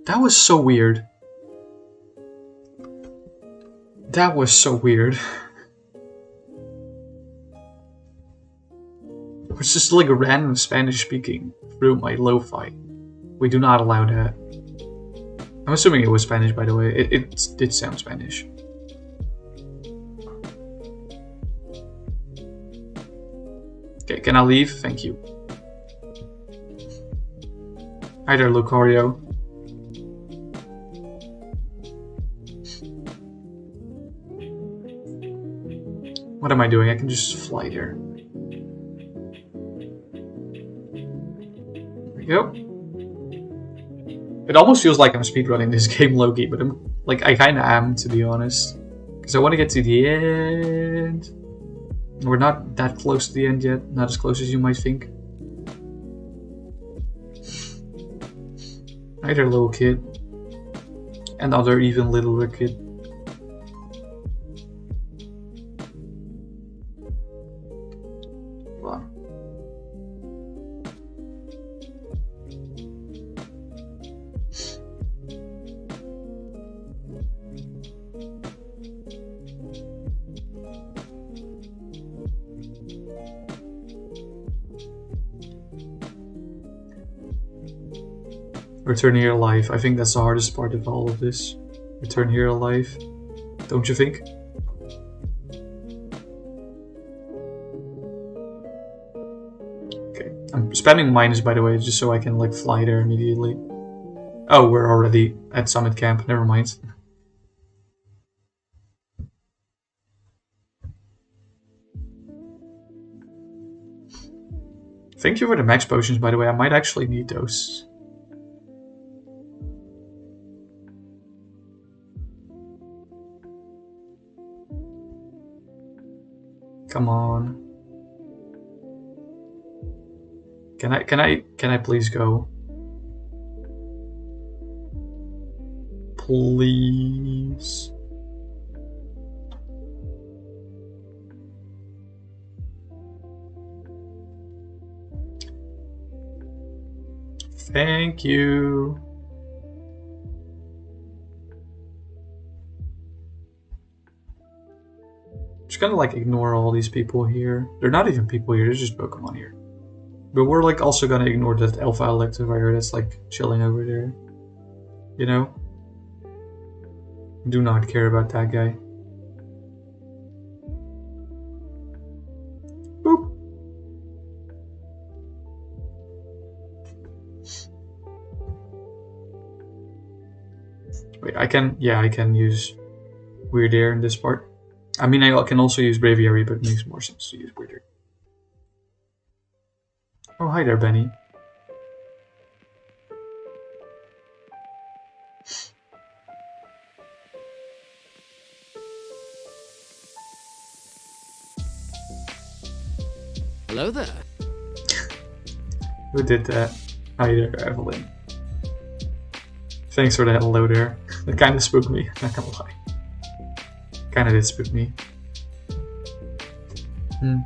That was so weird. That was so weird. It's just like a random Spanish speaking through my lo-fi. We do not allow that. I'm assuming it was Spanish, by the way. It did sound Spanish. Okay, can I leave? Thank you. Hi there, Lucario. What am I doing? I can just fly there. There we go. It almost feels like I'm speedrunning this game, Loki, but I kind of am, to be honest. Because I want to get to the end. We're not that close to the end yet. Not as close as you might think. Hi there, little kid. Another even littler kid. Wow. Return here alive. I think that's the hardest part of all of this. Return here alive. Don't you think? Okay. I'm spamming minus, by the way, just so I can like fly there immediately. Oh, we're already at Summit Camp. Never mind. Thank you for the max potions, by the way. I might actually need those. Come on. Can I please go? Please. Thank you. Just gonna like ignore all these people here. They're not even people here, there's just Pokemon here. But we're like also gonna ignore that Alpha Electivire that's like chilling over there. You know? Do not care about that guy. Boop. Wait, I can use Weird Air in this part. I mean, I can also use Braviary, but it makes more sense to use Weird Air. Oh, hi there, Benny. Hello there. Who did that? Hi there, Evelyn. Thanks for that hello there. That kind of spooked me, not gonna lie. Kinda did spook me. Can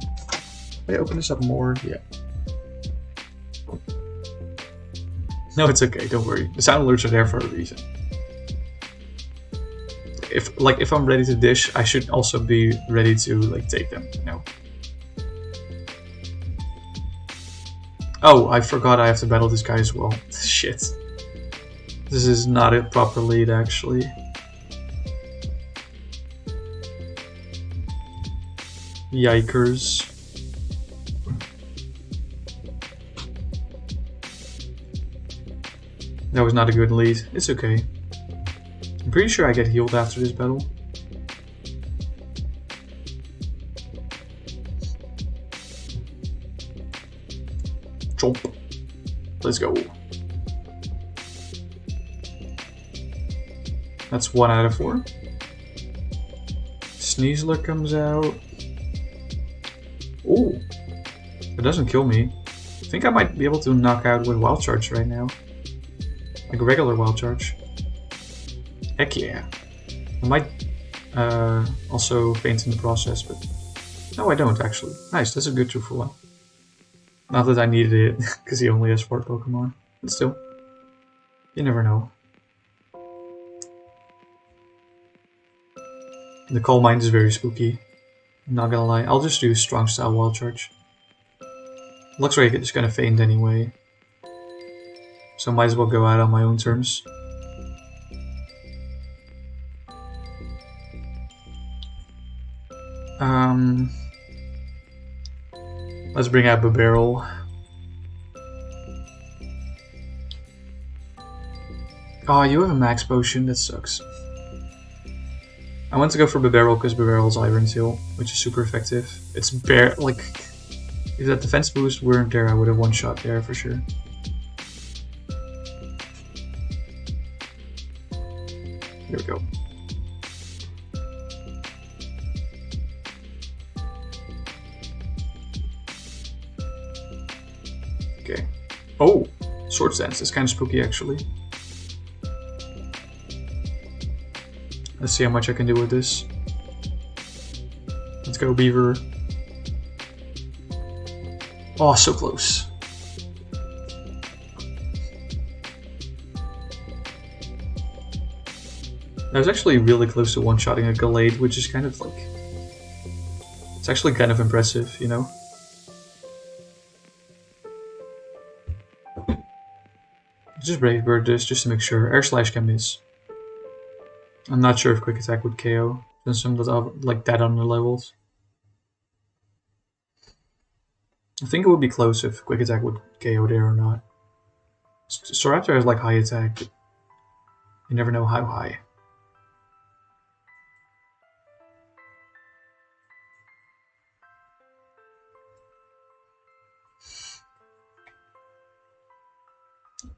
I open this up more? Yeah. No, it's okay, don't worry. The sound alerts are there for a reason. If I'm ready to dish, I should also be ready to like take them, you know. Oh, I forgot I have to battle this guy as well. Shit. This is not a proper lead, actually. Yikers. That was not a good lead. It's okay. I'm pretty sure I get healed after this battle. Chomp. Let's go. That's 1 out of 4. Sneasler comes out. Ooh. It doesn't kill me. I think I might be able to knock out with Wild Charge right now. Like a regular Wild Charge. Heck yeah. I might also faint in the process, but... No, I don't actually. Nice, that's a good 2 for 1. Not that I needed it, because he only has 4 Pokemon. But still. You never know. The Coal Mine is very spooky. I'm not gonna lie. I'll just do Strong Style Wild Charge. Looks like it's gonna faint anyway. So I might as well go out on my own terms. Let's bring out Barrel. Oh, you have a max potion, that sucks. I want to go for Barrel because Barrel's Iron Tail, which is super effective. It's like, if that defense boost weren't there, I would have one shot there for sure. Here we go. Okay. Oh! Sword Stance is kind of spooky actually. Let's see how much I can do with this. Let's go, Beaver. Oh, so close. I was actually really close to one-shotting a Gallade, which is kind of like... It's actually kind of impressive, you know? Just Brave Bird this, just to make sure. Air Slash can miss. I'm not sure if Quick Attack would KO, since I'm like that on the levels. I think it would be close if Quick Attack would KO there or not. Staraptor has like high attack, but you never know how high.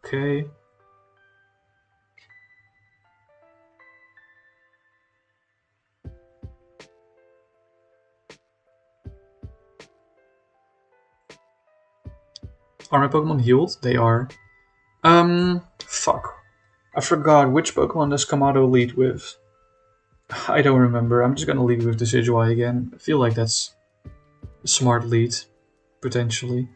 Okay. Are my Pokemon healed? They are. Fuck. I forgot, which Pokemon does Kamado lead with? I don't remember. I'm just gonna lead with Decidueye again. I feel like that's a smart lead, potentially.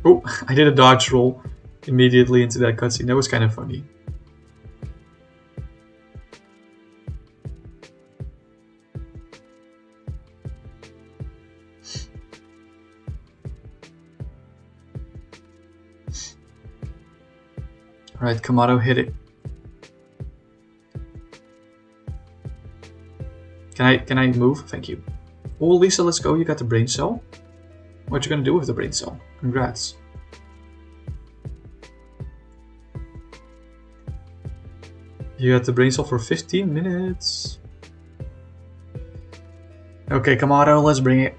Oh, I did a dodge roll immediately into that cutscene. That was kind of funny. Alright, Kamado, hit it. Can I move? Thank you. Oh, Lisa, let's go. You got the brain cell. What you gonna do with the brain cell? Congrats. You got the brain cell for 15 minutes. Okay, Kamado, let's bring it.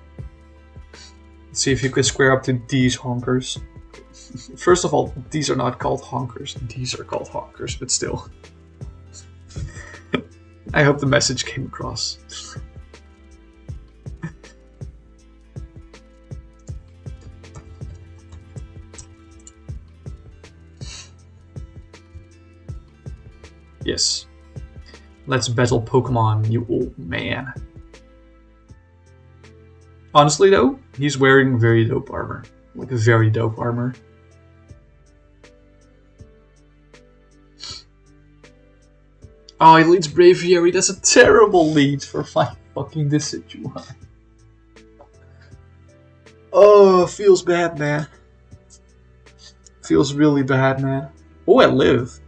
Let's see if you can square up to these honkers. First of all, these are not called honkers. These are called honkers, but still. I hope the message came across. Yes. Let's battle Pokemon, you old man. Honestly though, he's wearing very dope armor. Like a very dope armor. Oh, he leads Braviary. That's a terrible lead for fucking Decidueye. Oh, feels bad, man. Feels really bad, man. Oh, I live.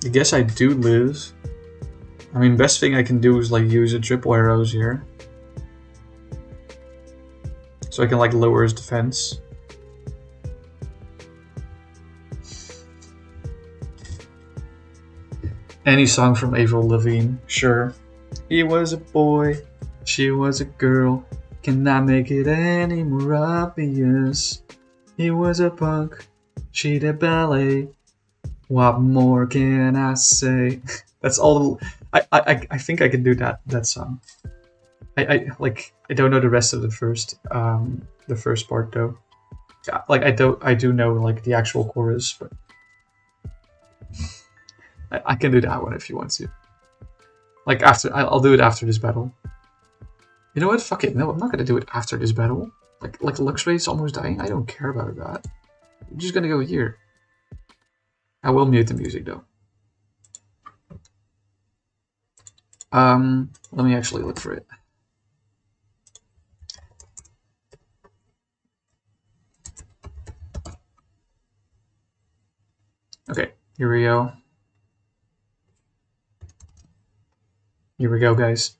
I guess I do live. I mean, best thing I can do is like use a triple arrows here. So I can like lower his defense. Any song from Avril Lavigne, sure. He was a boy, she was a girl. Can I make it any more obvious? He was a punk, she did ballet. What more can I say? That's all. I think I can do that song. I don't know the rest of the first part though. Yeah, like I do know like the actual chorus, but I can do that one if you want to. Like after, I'll do it after this battle. You know what? Fuck it. No, I'm not gonna do it after this battle. Like Luxray's almost dying. I don't care about that. I'm just gonna go here. I will mute the music though. Let me actually look for it. Okay, here we go. Here we go, guys.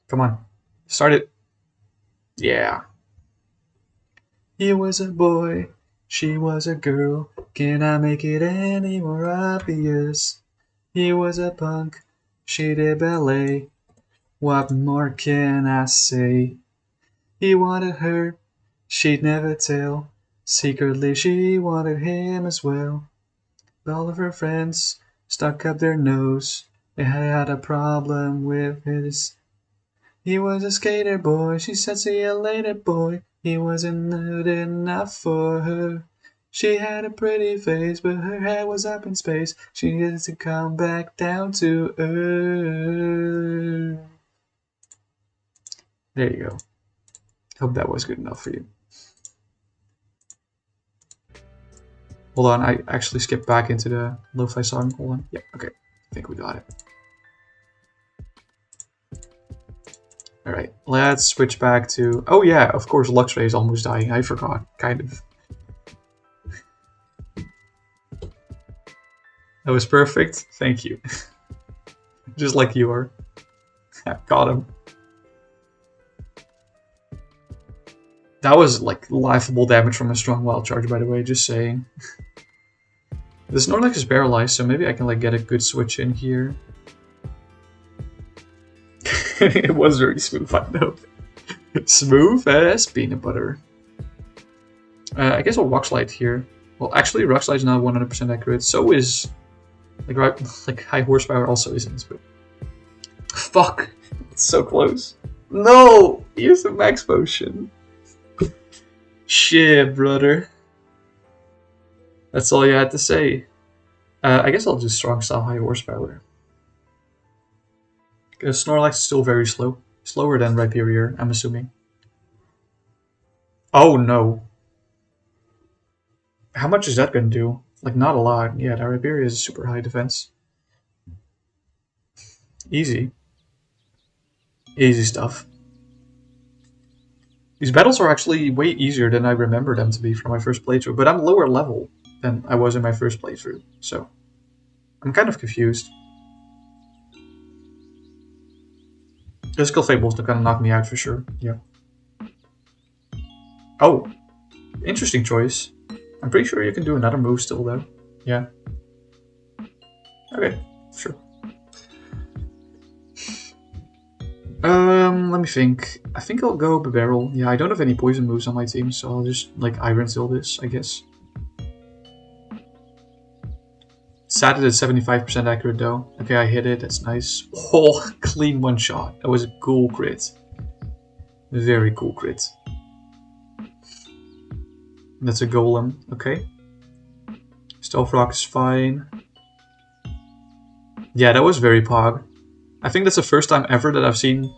Come on. Start it. Yeah. He was a boy, she was a girl. Can I make it any more obvious? He was a punk, she did ballet. What more can I say? He wanted her, she'd never tell. Secretly she wanted him as well. All of her friends stuck up their nose. They had a problem with his. He was a skater boy, she said see you later boy. He wasn't good enough for her. She had a pretty face, but her head was up in space. She needed to come back down to earth. There you go. Hope that was good enough for you. Hold on, I actually skipped back into the lo-fi song. Hold on. Yeah, okay. I think we got it. Alright, let's switch back to... Oh yeah, of course Luxray is almost dying. I forgot, kind of. That was perfect. Thank you. Just like you are. Got him. That was like laughable damage from a strong wild charge, by the way, just saying. The Snorlax is paralyzed, so maybe I can like get a good switch in here. It was very smooth, I know. Smooth as peanut butter. I guess I'll Rock Slide here. Well, actually, Rock Slide is not 100% accurate. So is like high horsepower also isn't. But fuck, it's so close. No, use the max potion. Shit, brother. That's all you had to say. I guess I'll just strong style high horsepower. Because Snorlax is still very slow. Slower than Rhyperior, I'm assuming. Oh no. How much is that gonna do? Like, not a lot. Yeah, the Rhyperior is super high defense. Easy. Easy stuff. These battles are actually way easier than I remember them to be from my first playthrough, but I'm lower level than I was in my first playthrough, so I'm kind of confused. Physical Fable is gonna knock me out for sure, yeah. Oh, interesting choice. I'm pretty sure you can do another move still though. Yeah. Okay, sure. Let me think. I think I'll go Barrel. Yeah, I don't have any poison moves on my team, so I'll just like Iron Seal this, I guess. Sad it is 75% accurate though. Okay, I hit it, that's nice. Oh, clean one shot. That was a cool crit. Very cool crit. That's a Golem, okay. Stealth Rock is fine. Yeah, that was very pog. I think that's the first time ever that I've seen,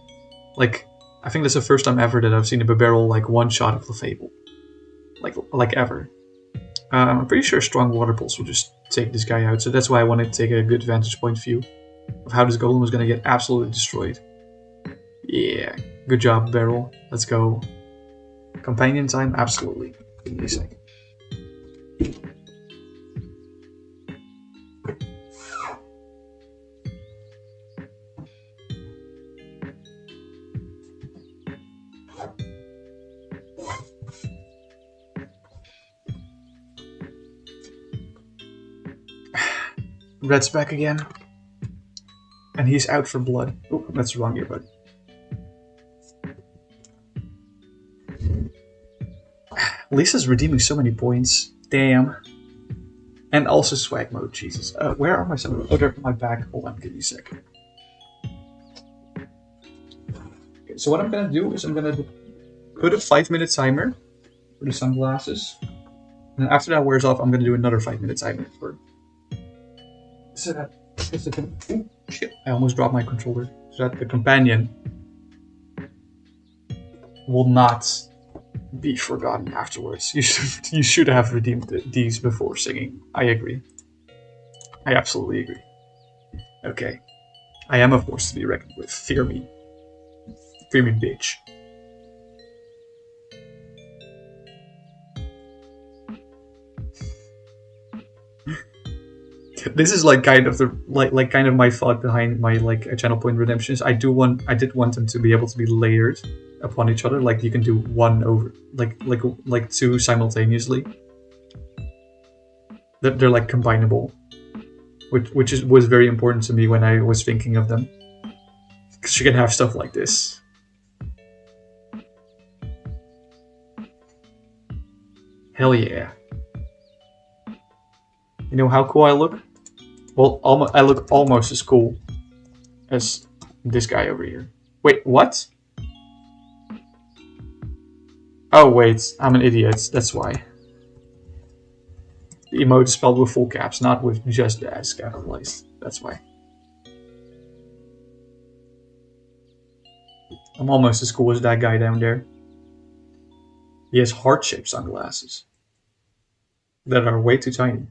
like, a Barrel like one shot of Clefable. Like ever. I'm pretty sure strong Water Pulse will just take this guy out, so that's why I wanted to take a good vantage point view of how this Golem was gonna get absolutely destroyed. Yeah, good job, Barrel. Let's go. Companion time? Absolutely. Give me a second. Red's back again. And he's out for blood. Oh, that's the wrong earbud. Lisa's redeeming so many points. Damn. And also swag mode, Jesus. Where are my summons? Oh, they're my back. Hold on, give me a second. Okay, so what I'm gonna do is I'm gonna put a 5-minute timer for the sunglasses. And then after that wears off, I'm gonna do another 5-minute timer for... So that... Oh, shit. I almost dropped my controller. So that the companion will not be forgotten afterwards. You should have redeemed these before singing. I agree. I absolutely agree. Okay. I am a force to be reckoned with. Fear me. Fear me, bitch. This is like kind of the kind of my thought behind my like channel point redemptions. I did want them to be able to be layered upon each other. Like you can do one over like two simultaneously. That they're like combinable, which was very important to me when I was thinking of them. Because you can have stuff like this. Hell yeah. You know how cool I look? Well, I look almost as cool as this guy over here. Wait, what? Oh wait, I'm an idiot, that's why. The emote is spelled with full caps, not with just the S capitalized. That's why. I'm almost as cool as that guy down there. He has heart-shaped sunglasses that are way too tiny.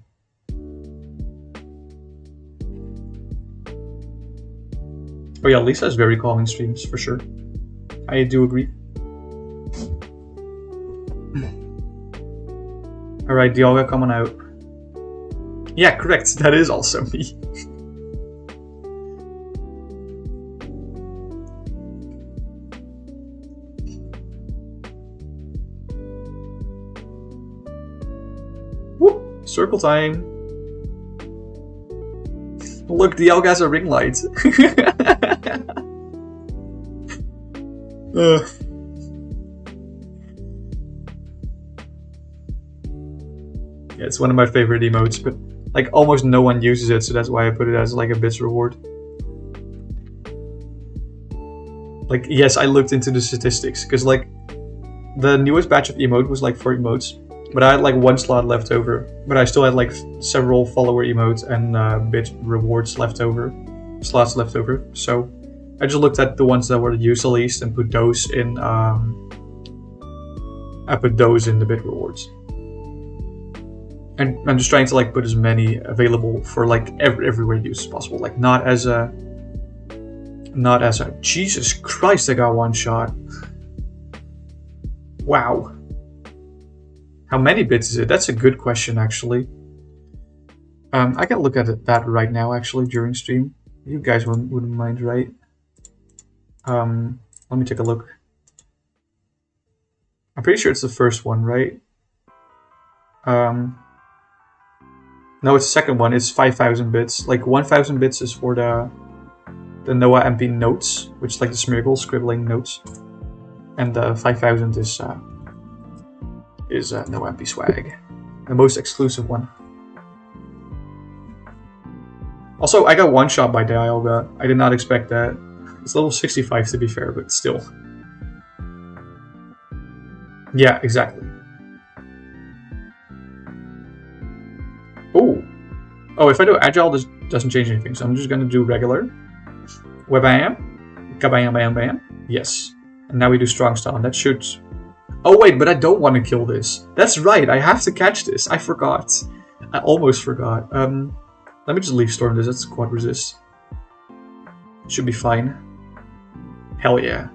Oh yeah, Lisa has very calming streams, for sure. I do agree. Alright, Dialga, come on out. Yeah, correct, that is also me. Whoop! Circle time! Look, Dialga has a ring light. Yeah, it's one of my favorite emotes, but like almost no one uses it, so that's why I put it as like a bits reward. Like, yes, I looked into the statistics, because like the newest batch of emote was like 4 emotes, but I had like 1 slot left over, but I still had like several follower emotes and bit rewards left over, slots left over, so I just looked at the ones that were used the least and put those in, I put those in the bit rewards. And I'm just trying to like put as many available for like everywhere use as possible. Like not as a Jesus Christ, I got 1 shot. Wow. How many bits is it? That's a good question actually. I can look at that right now actually during stream. You guys wouldn't mind, right? Let me take a look. I'm pretty sure it's the first one, right? No, it's the second one. It's 5,000 bits. Like 1,000 bits is for the Noah MP notes, which is like the Smeargle scribbling notes, and 5,000 is Noah MP swag, the most exclusive one. Also, I got 1 shot by Dialga. I did not expect that. It's level 65 to be fair, but still. Yeah, exactly. Oh, if I do agile, this doesn't change anything, so I'm just gonna do regular. Webam, kabam, bam, bam. Yes. And now we do strong style, and that shoots. Oh wait, but I don't want to kill this. That's right, I have to catch this. I forgot. I almost forgot. Let me just leaf storm this. That's quad resist. Should be fine. Hell yeah.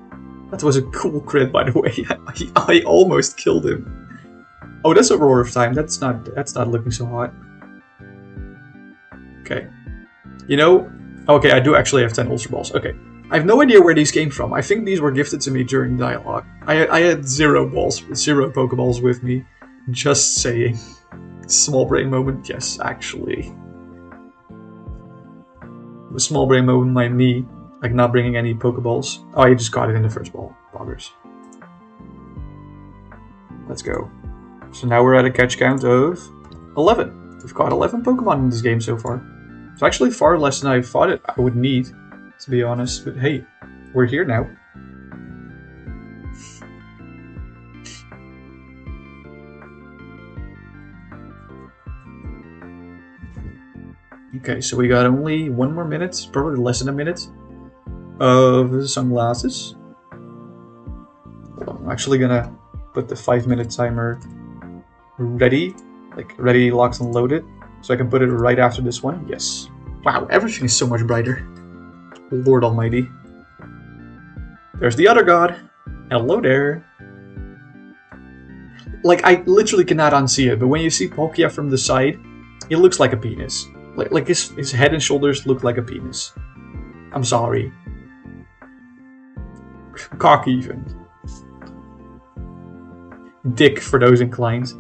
That was a cool crit, by the way. I almost killed him. Oh, that's a roar of time. That's not looking so hot. Okay. You know, okay, I do actually have 10 Ultra Balls. Okay. I have no idea where these came from. I think these were gifted to me during dialogue. I had 0 Pokeballs with me. Just saying. Small brain moment, yes, actually. A small brain moment by me, like not bringing any Pokeballs. Oh, I just got it in the first ball. Boggers. Let's go. So now we're at a catch count of 11. We've caught 11 Pokemon in this game so far. It's actually far less than I thought I would need, to be honest. But hey, we're here now. Okay, so we got only 1 more minute, probably less than a minute, of sunglasses. I'm actually gonna put the 5-minute timer ready, like ready, locked and loaded, so I can put it right after this one. Yes. Wow, everything is so much brighter. Lord Almighty. There's the other god. Hello there. Like, I literally cannot unsee it, but when you see Palkia from the side, it looks like a penis. Like his head and shoulders look like a penis. I'm sorry. Cock even. Dick for those inclined.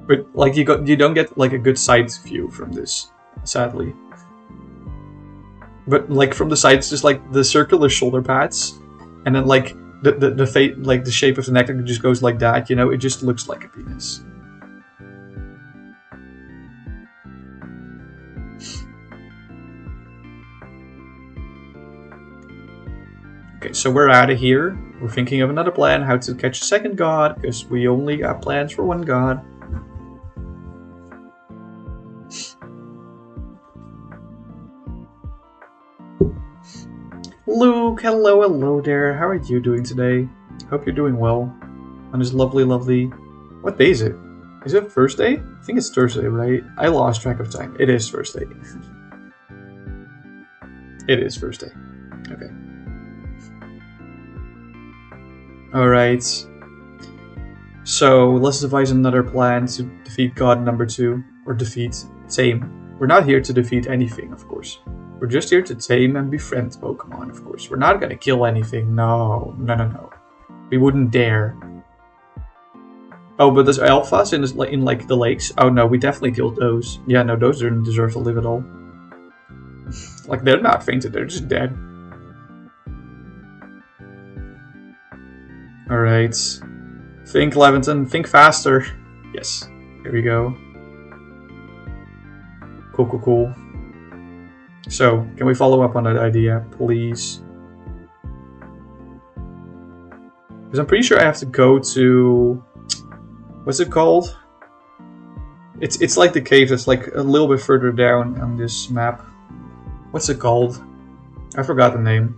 But like you don't get like a good side view from this, sadly. But like from the side, it's just like the circular shoulder pads, and then like the face, like the shape of the neck, just goes like that. You know, it just looks like a penis. Okay, so we're out of here. We're thinking of another plan, how to catch a second god, because we only got plans for one god. Luke, hello there. How are you doing today? Hope you're doing well on this lovely. What day is it? Is it Thursday? I think it's Thursday, right? I lost track of time. It is Thursday. It is Thursday. Okay. Alright. So, let's devise another plan to defeat God number 2. Or defeat, tame. We're not here to defeat anything, of course. We're just here to tame and befriend Pokemon, of course. We're not gonna kill anything. No. We wouldn't dare. Oh, but there's alphas in like the lakes. Oh no, we definitely killed those. Yeah, no, those don't deserve to live at all. Like, they're not fainted, they're just dead. Alright. Think, Levinton, think faster. Yes, here we go. Cool. So, can we follow up on that idea, please? Because I'm pretty sure I have to go to... What's it called? It's like the cave that's like a little bit further down on this map. What's it called? I forgot the name.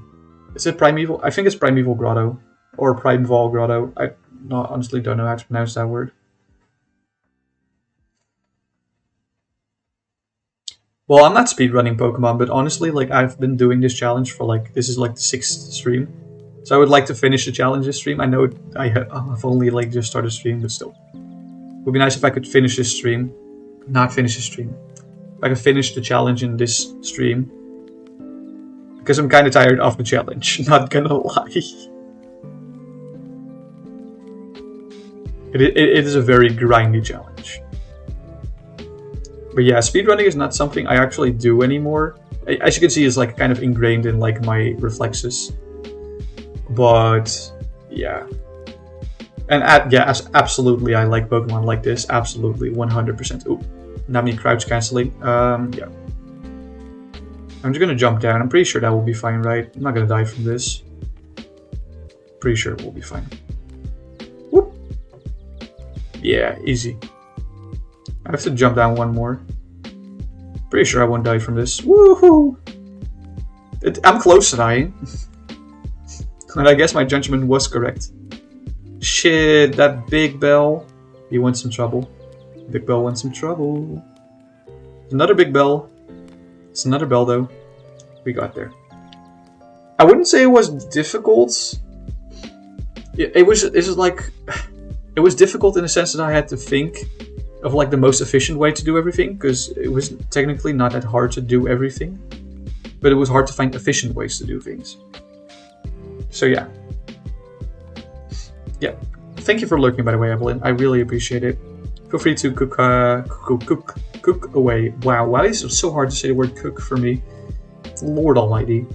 Is it Primeval? I think it's Primeval Grotto. Or Primeval Grotto. I honestly don't know how to pronounce that word. Well, I'm not speedrunning Pokemon, but honestly, like, I've been doing this challenge for like, this is like the 6th stream. So I would like to finish the challenge this stream. I know I've only like just started stream, but still. It would be nice if I could finish this stream. Not finish the stream. If I could finish the challenge in this stream. Because I'm kind of tired of the challenge, not gonna lie. It is a very grindy challenge. But yeah, speedrunning is not something I actually do anymore. As you can see, it's like kind of ingrained in like my reflexes. But yeah. And absolutely, I like Pokemon like this. Absolutely, 100%. Ooh, Nami crouch cancelling. Yeah. I'm just gonna jump down. I'm pretty sure that will be fine, right? I'm not gonna die from this. Pretty sure it will be fine. Whoop. Yeah, easy. I have to jump down one more. Pretty sure I won't die from this. Woohoo! I'm close to dying. And I guess my judgment was correct. Shit, that Big Bell. He wants some trouble. Big Bell wants some trouble. Another Big Bell. It's another bell though. We got there. I wouldn't say it was difficult. It was difficult in the sense that I had to think of like the most efficient way to do everything, because it was technically not that hard to do everything, but it was hard to find efficient ways to do things. So yeah. Thank you for lurking, by the way, Evelyn. I really appreciate it. Feel free to cook away. Wow, why is it so hard to say the word cook for me? Lord Almighty.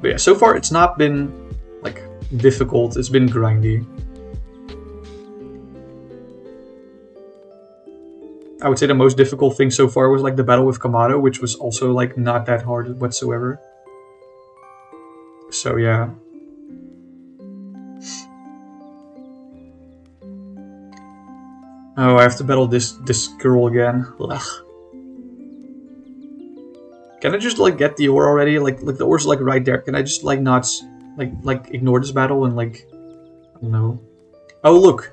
But yeah, so far it's not been like difficult. It's been grindy. I would say the most difficult thing so far was like the battle with Kamado, which was also like not that hard whatsoever. So yeah. Oh, I have to battle this girl again. Ugh. Can I just like get the ore already? Like the ore's like right there. Can I just like not like ignore this battle and like, I don't know. Oh look,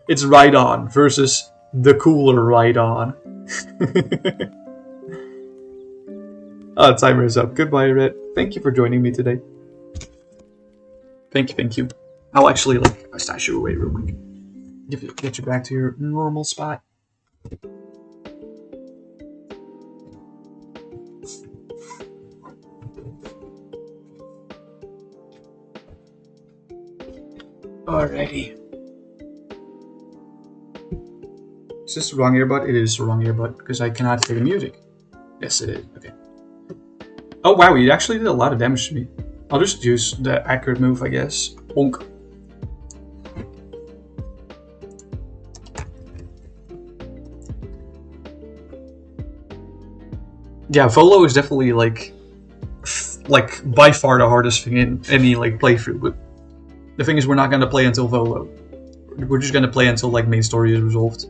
it's Rhydon versus the cooler Rhydon. Oh, timer is up. Goodbye, Red. Thank you for joining me today. Thank you. I'll actually like stash you away real quick. Get you back to your normal spot. Alrighty. Is this the wrong earbud? It is the wrong earbud because I cannot hear the music. Yes, it is. Okay. Oh wow, you actually did a lot of damage to me. I'll just use the accurate move, I guess. Bonk. Yeah, Volo is definitely like by far the hardest thing in any like playthrough. But the thing is, we're not gonna play until Volo. We're just gonna play until like main story is resolved,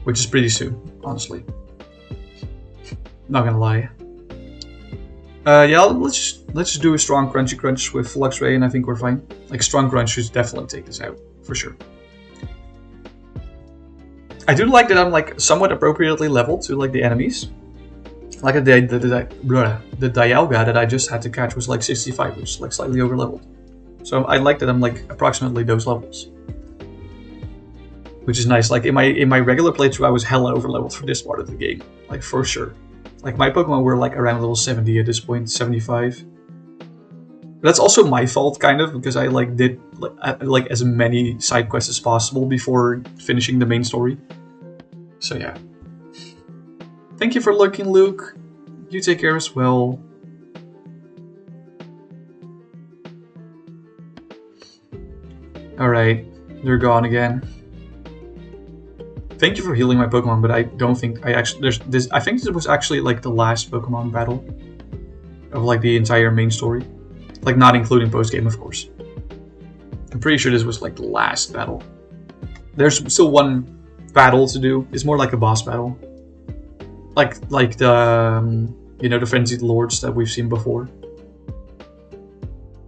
which is pretty soon, honestly. Not gonna lie. Yeah, let's just do a strong crunchy crunch with Flux Ray, and I think we're fine. Like strong crunch should definitely take this out for sure. I do like that I'm like somewhat appropriately leveled to like the enemies. Like the Dialga that I just had to catch was like 65, which is like slightly over leveled. So I like that I'm like approximately those levels, which is nice. Like in my regular playthrough, I was hella over leveled for this part of the game, like for sure. Like my Pokemon were like around level 70 at this point, 75. But that's also my fault, kind of, because I like did like as many side quests as possible before finishing the main story. So yeah. Thank you for looking, Luke. You take care as well. Alright, they're gone again. Thank you for healing my Pokemon, but I don't think I actually I think this was actually like the last Pokemon battle of like the entire main story. Like not including post-game, of course. I'm pretty sure this was like the last battle. There's still one battle to do. It's more like a boss battle. Like the you know, the Frenzied Lords that we've seen before.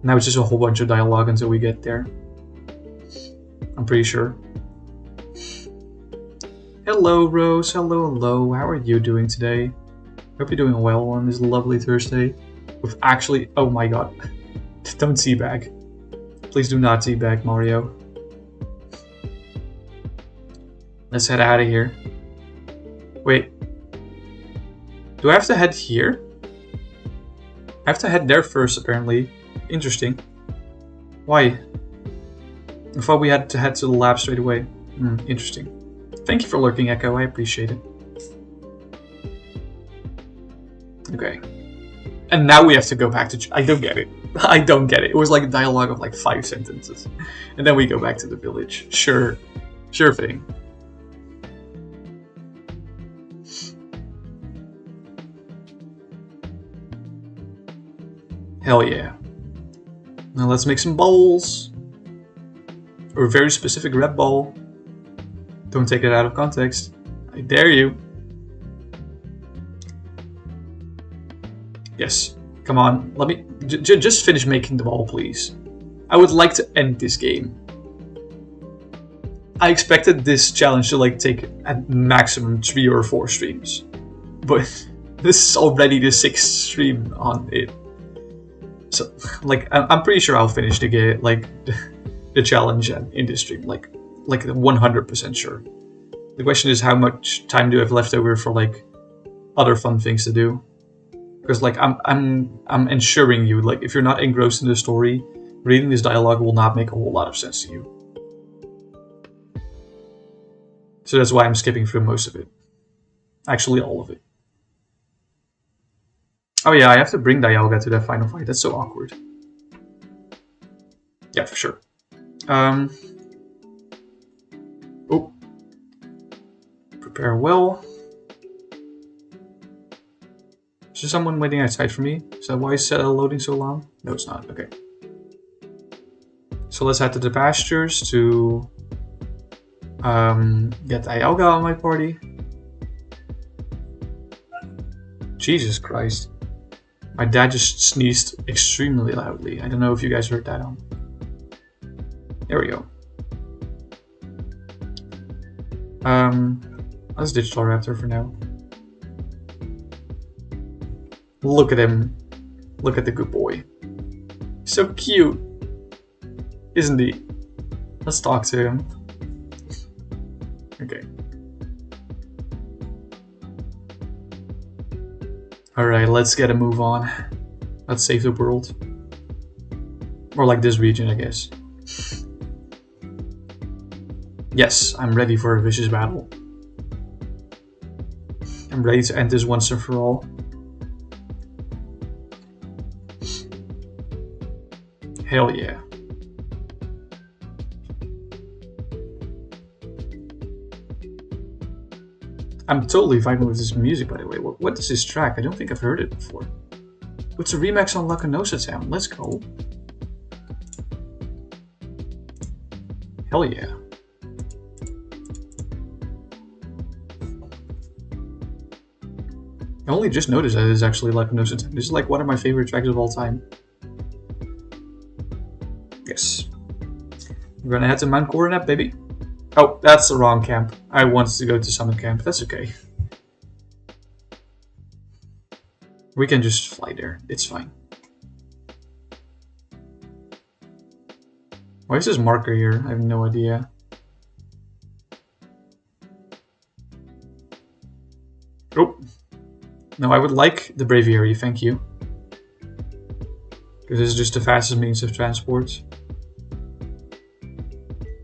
Now it's just a whole bunch of dialogue until we get there. I'm pretty sure. Hello, Rose. Hello, hello. How are you doing today? Hope you're doing well on this lovely Thursday. With actually, oh my god. Don't teabag. Please do not teabag, Mario. Let's head out of here. Wait. Do I have to head here? I have to head there first, apparently. Interesting. Why? I thought we had to head to the lab straight away. Interesting. Thank you for lurking, Echo. I appreciate it. Okay. And now we have to go back to... I don't get it. I don't get it. It was like a dialogue of like 5 sentences. And then we go back to the village. Sure. Sure thing. Hell yeah. Now let's make some bowls. Or a very specific red bowl. Don't take it out of context. I dare you. Yes. Come on. Let me just finish making the ball, please. I would like to end this game. I expected this challenge to like take at maximum 3 or 4 streams. But this is already the 6th stream on it. So, like, I'm pretty sure I'll finish the game, like, the challenge in this stream, like 100% sure. The question is, how much time do I have left over for like other fun things to do? Because like I'm ensuring you, like, if you're not engrossed in the story, reading this dialogue will not make a whole lot of sense to you. So that's why I'm skipping through most of it. Actually, all of it. Oh yeah, I have to bring Dialga to that final fight. That's so awkward. Yeah, for sure. Oh. Prepare well. Is there someone waiting outside for me? Is that why it's loading so long? No, it's not. Okay. So let's head to the pastures to get Dialga on my party. Jesus Christ. My dad just sneezed extremely loudly. I don't know if you guys heard that on. There we go. Let's ditch Raptor for now. Look at him. Look at the good boy. So cute. Isn't he? Let's talk to him. Okay. Alright, let's get a move on. Let's save the world. Or like this region, I guess. Yes, I'm ready for a vicious battle. I'm ready to end this once and for all. Hell yeah. I'm totally vibing with this music, by the way. What is this track? I don't think I've heard it before. It's a remix on Lacanosa Town. Let's go. Hell yeah. I only just noticed that it's actually Lacanosa Town. This is like one of my favorite tracks of all time. Yes. We're gonna head to Mount Coronat, baby. Oh, that's the wrong camp. I wanted to go to Summit Camp. That's okay. We can just fly there. It's fine. Why is this marker here? I have no idea. Oh. No, I would like the Braviary, thank you. Because this is just the fastest means of transport.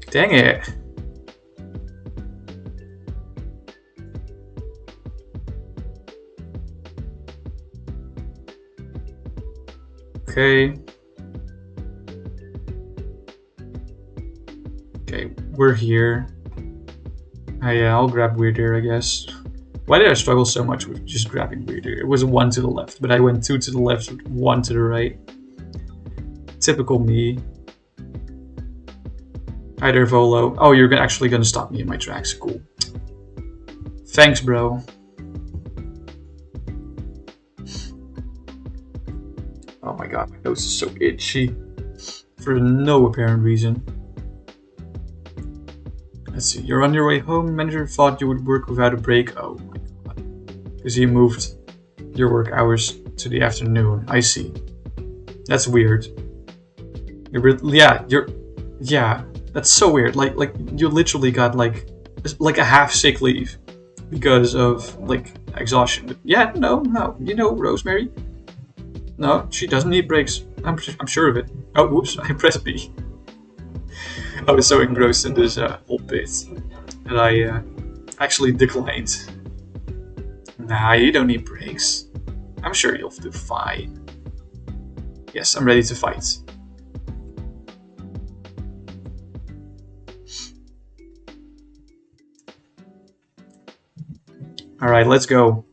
Dang it. Okay. Okay, we're here. Yeah, I'll grab Weird Ear, I guess. Why did I struggle so much with just grabbing Weird Ear? It was 1 to the left, but I went 2 to the left, 1 to the right. Typical me. Hi there, Volo. Oh, you're actually gonna stop me in my tracks. Cool. Thanks, bro. Oh my god, my nose is so itchy. For no apparent reason. Let's see, you're on your way home. Manager thought you would work without a break. Oh my god. Because he moved your work hours to the afternoon. I see. That's weird. Yeah, that's so weird. Like you literally got like a half sick leave because of like exhaustion. But yeah, no, you know, Rosemary. No, she doesn't need breaks. I'm sure of it. Oh, whoops! I pressed B. I was so engrossed in this whole bit that I actually declined. Nah, you don't need breaks. I'm sure you'll do fine. Yes, I'm ready to fight. Alright, let's go.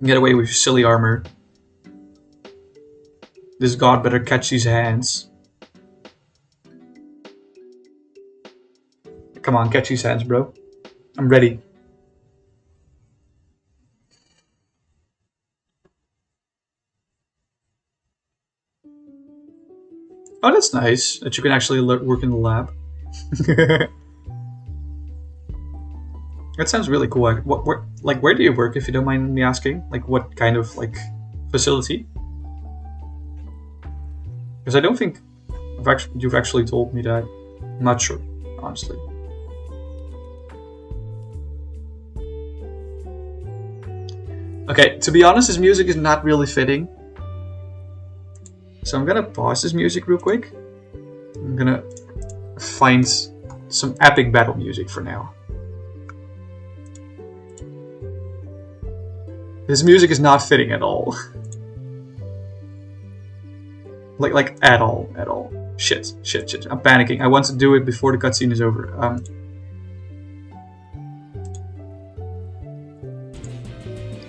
Get away with your silly armor. This god better catch these hands. Come on, catch these hands, bro. I'm ready. Oh, that's nice that you can actually work in the lab. That sounds really cool. Where do you work, if you don't mind me asking? Like, what kind of facility? Because I don't think you've actually told me that. I'm not sure, honestly. Okay, to be honest, this music is not really fitting. So I'm gonna pause this music real quick. I'm gonna find some epic battle music for now. This music is not fitting at all. like at all. Shit. I'm panicking. I want to do it before the cutscene is over.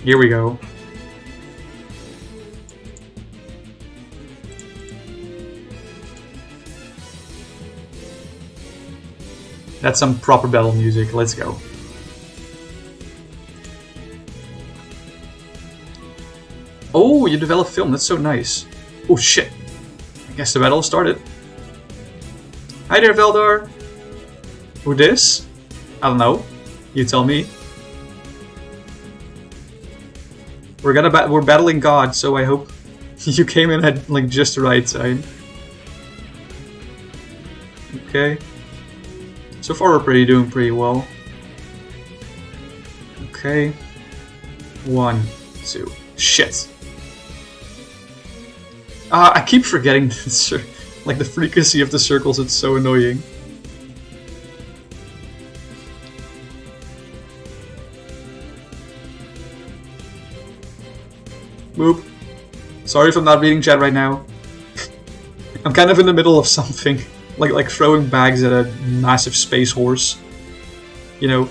Here we go. That's some proper battle music. Let's go. Oh, you developed film. That's so nice. Oh shit. I guess the battle started. Hi there, Veldar. Who this? I don't know. You tell me. We're battling God, so I hope you came in at just the right time. Okay. So far we're doing pretty well. Okay. 1, 2. Shit. I keep forgetting like the frequency of the circles, it's so annoying. Boop. Sorry if I'm not reading chat right now. I'm kind of in the middle of something. Like throwing bags at a massive space horse. You know.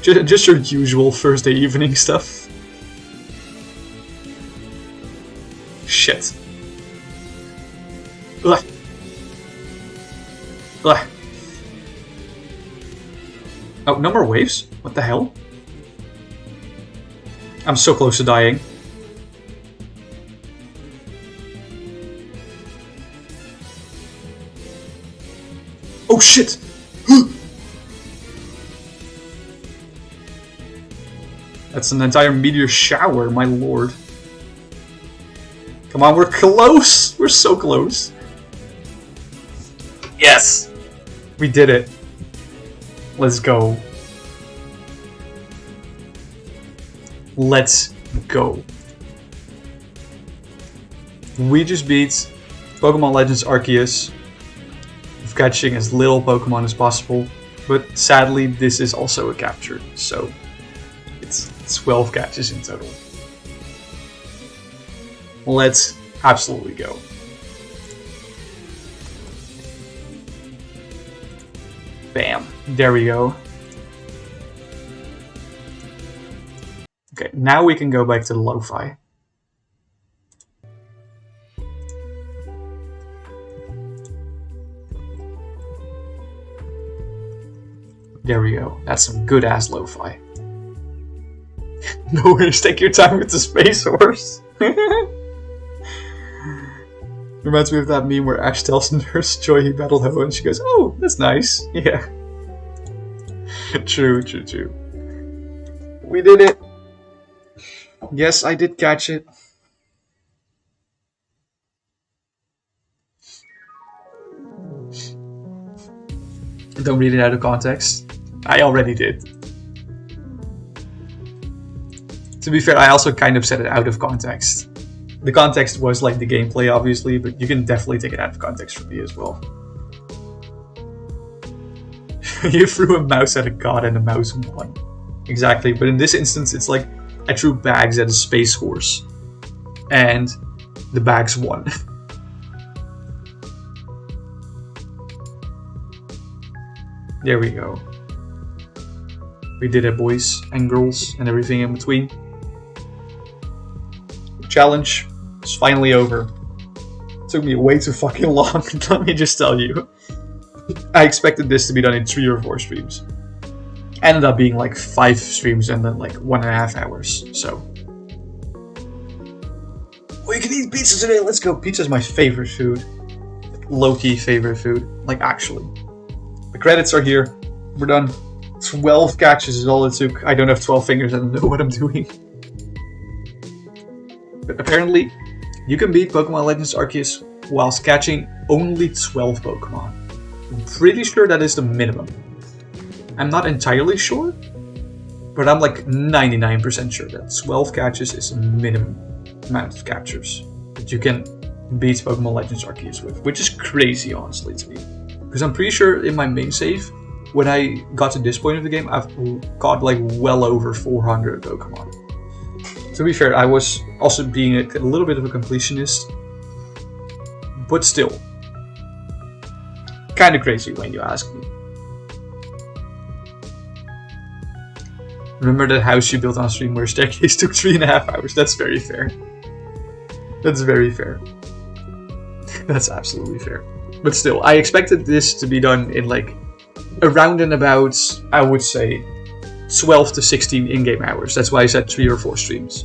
Just your usual Thursday evening stuff. Shit. Ugh. Ugh. Oh, no more waves? What the hell? I'm so close to dying. Oh shit! That's an entire meteor shower, my lord. Come on, we're close! We're so close. Yes! We did it. Let's go. Let's go. We just beat Pokemon Legends Arceus with catching as little Pokemon as possible, but sadly this is also a capture, so it's 12 catches in total. Let's absolutely go. Bam. There we go. Okay, now we can go back to the lo-fi. There we go. That's some good ass lo-fi. No worries, take your time with the space horse. Reminds me of that meme where Ash tells Nurse Joy he battled Ho and she goes, "Oh, that's nice." Yeah. True. We did it. Yes, I did catch it. Don't read it out of context. I already did. To be fair, I also kind of said it out of context. The context was like the gameplay, obviously, but you can definitely take it out of context from me as well. You threw a mouse at a god and a mouse won. Exactly, but in this instance, it's like I threw bags at a space horse, and the bags won. There we go. We did it, boys and girls and everything in between. Challenge is finally over. It took me way too fucking long, let me just tell you. I expected this to be done in 3 or 4 streams. Ended up being like 5 streams and then like 1.5 hours, so. Oh, you can eat pizza today, let's go. Pizza's my favorite food. Low-key favorite food, like actually. The credits are here, we're done. 12 catches is all it took. I don't have 12 fingers, I don't know what I'm doing. But apparently, you can beat Pokemon Legends Arceus whilst catching only 12 Pokemon. I'm pretty sure that is the minimum. I'm not entirely sure, but I'm like 99% sure that 12 catches is the minimum amount of captures that you can beat Pokemon Legends Arceus with, which is crazy, honestly, to me. Because I'm pretty sure in my main save, when I got to this point of the game, I've got like well over 400 Pokemon. To be fair, I was also being a little bit of a completionist, but still, kind of crazy when you ask me. Remember that house you built on stream where staircase took 3.5 hours? That's very fair. That's very fair. That's absolutely fair. But still, I expected this to be done in like around and about, I would say, 12 to 16 in-game hours. That's why I said 3 or 4 streams.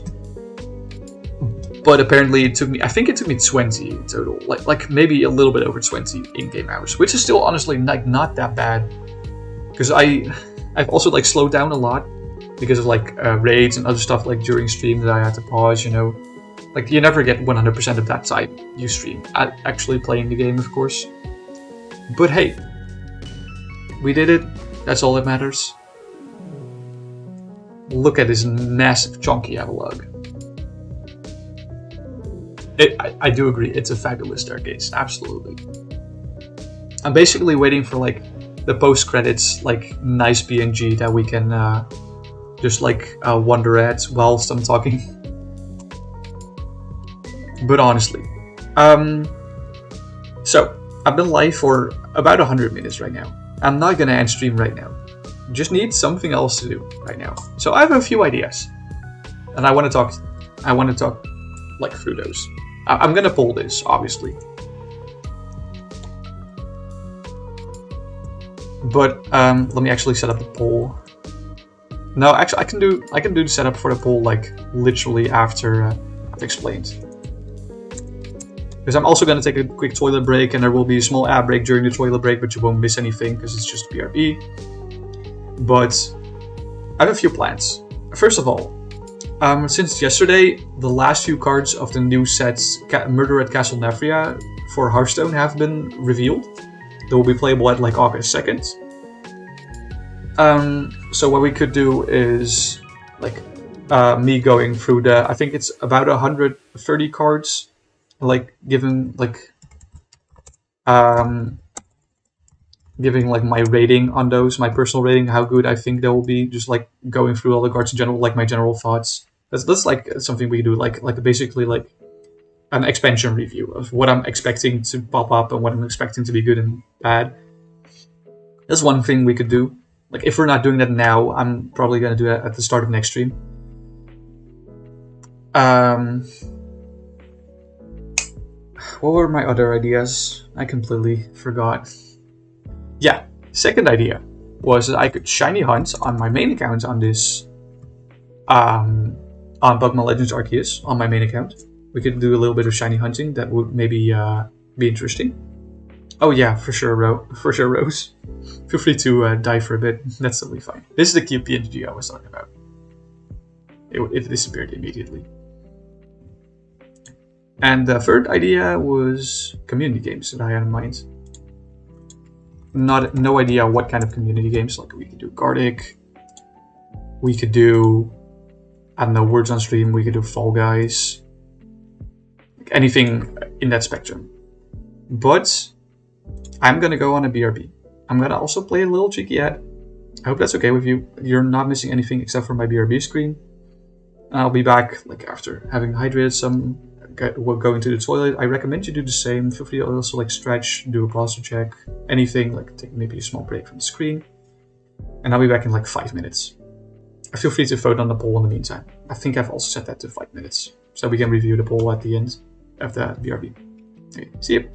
But apparently it took me, I think it took me 20 in total. Like maybe a little bit over 20 in-game hours, which is still honestly like not that bad. Because I've also like slowed down a lot because of like raids and other stuff like during stream that I had to pause, you know. Like you never get 100% of that time you stream. Actually playing the game, of course. But hey, We did it. That's all that matters. Look at this massive chunky Avalugg. I do agree, it's a fabulous staircase, absolutely. I'm basically waiting for like the post-credits, like nice PNG that we can just like wonder at whilst I'm talking. But honestly, so I've been live for about 100 minutes right now. I'm not gonna end stream right now. Just need something else to do right now. So I have a few ideas, and I want to talk like through those. I'm gonna pull this, obviously, but let me actually set up the poll. No, actually, I can do the setup for the poll like literally after I've explained. Because I'm also gonna take a quick toilet break, and there will be a small ad break during the toilet break, but you won't miss anything because it's just BRB. But I have a few plans. First of all, since yesterday, the last few cards of the new sets Murder at Castle Nathria for Hearthstone have been revealed. They will be playable at like August 2nd. So what we could do is like me going through I think it's about 130 cards, like giving like my rating on those, my personal rating, how good I think they will be, just like going through all the cards in general, like my general thoughts. That's like something we do, like basically like an expansion review of what I'm expecting to pop up and what I'm expecting to be good and bad. That's one thing we could do. Like if we're not doing that now, I'm probably gonna do that at the start of next stream. What were my other ideas? I completely forgot. Yeah, second idea was that I could shiny hunt on my main account on this, on Pokémon Legends Arceus on my main account. We could do a little bit of shiny hunting. That would maybe be interesting. Oh yeah, for sure, Rose. Feel free to die for a bit. That's totally fine. This is the cute PNG I was talking about. It disappeared immediately. And the third idea was community games that I had in mind. No idea what kind of community games. Like we could do Gartic. We could do, I don't know, Words on Stream. We could do Fall Guys. Like anything in that spectrum. But I'm gonna go on a BRB. I'm gonna also play a little cheeky ad. I hope that's okay with you. You're not missing anything except for my BRB screen. I'll be back like after having hydrated some. Going to the toilet. I recommend you do the same. Feel free to also like stretch, do a posture check, anything, like take maybe a small break from the screen. And I'll be back in like 5 minutes. Feel free to vote on the poll in the meantime. I think I've also set that to 5 minutes, so we can review the poll at the end of the BRB. Okay, see you.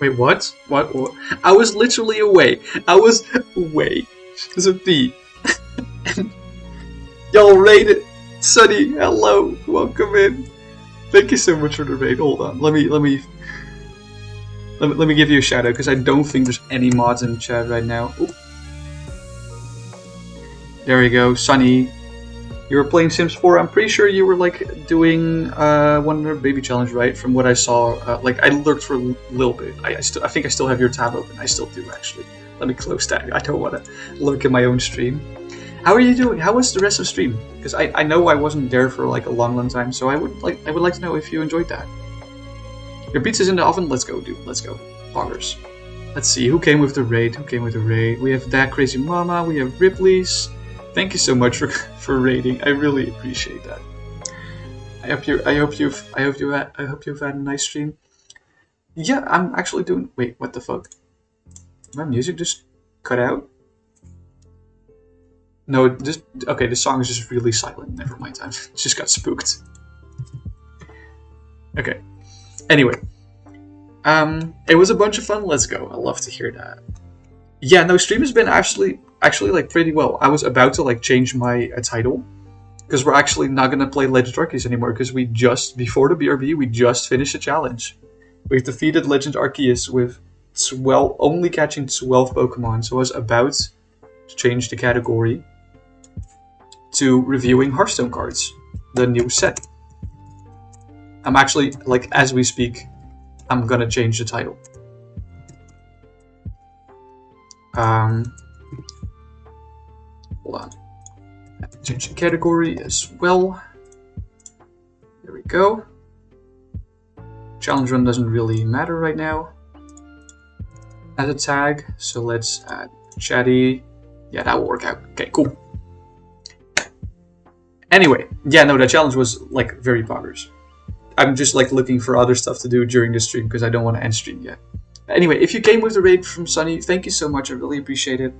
Wait, what? What? I was literally away. I was away. There's a bee. Y'all raided. Sunny, hello. Welcome in. Thank you so much for the raid. Hold on. Let me give you a shout out because I don't think there's any mods in the chat right now. Ooh. There we go, Sunny. You were playing Sims 4. I'm pretty sure you were like doing one baby challenge, right? From what I saw, like I lurked for a little bit. I think I still have your tab open. I still do actually. Let me close that. I don't want to look at my own stream. How are you doing? How was the rest of the stream? Because I know I wasn't there for like a long time, so I would like to know if you enjoyed that. Your pizza's in the oven. Let's go, dude. Let's go. Poggers. Let's see who came with the raid. We have that crazy mama. We have Ripley's. Thank you so much for raiding. I really appreciate that. I hope you've had a nice stream. Yeah, I'm actually doing. Wait, what the fuck? My music just cut out. No, okay. The song is just really silent. Never mind. I just got spooked. Okay. Anyway, it was a bunch of fun. Let's go. I love to hear that. Yeah, no, stream has been actually like pretty well. I was about to like change my title because we're actually not gonna play Legend Arceus anymore because before the BRB we just finished a challenge. We've defeated Legend Arceus with only catching 12 Pokemon. So I was about to change the category to reviewing Hearthstone cards, the new set. I'm actually, like, as we speak, I'm gonna change the title. Hold on. Change the category as well. There we go. Challenge run doesn't really matter right now. As a tag, so let's add chatty. Yeah, that will work out. Okay, cool. Anyway, yeah, no, that challenge was like very poggers. I'm just like looking for other stuff to do during the stream because I don't want to end stream yet. Anyway, if you came with the raid from Sunny, thank you so much. I really appreciate it.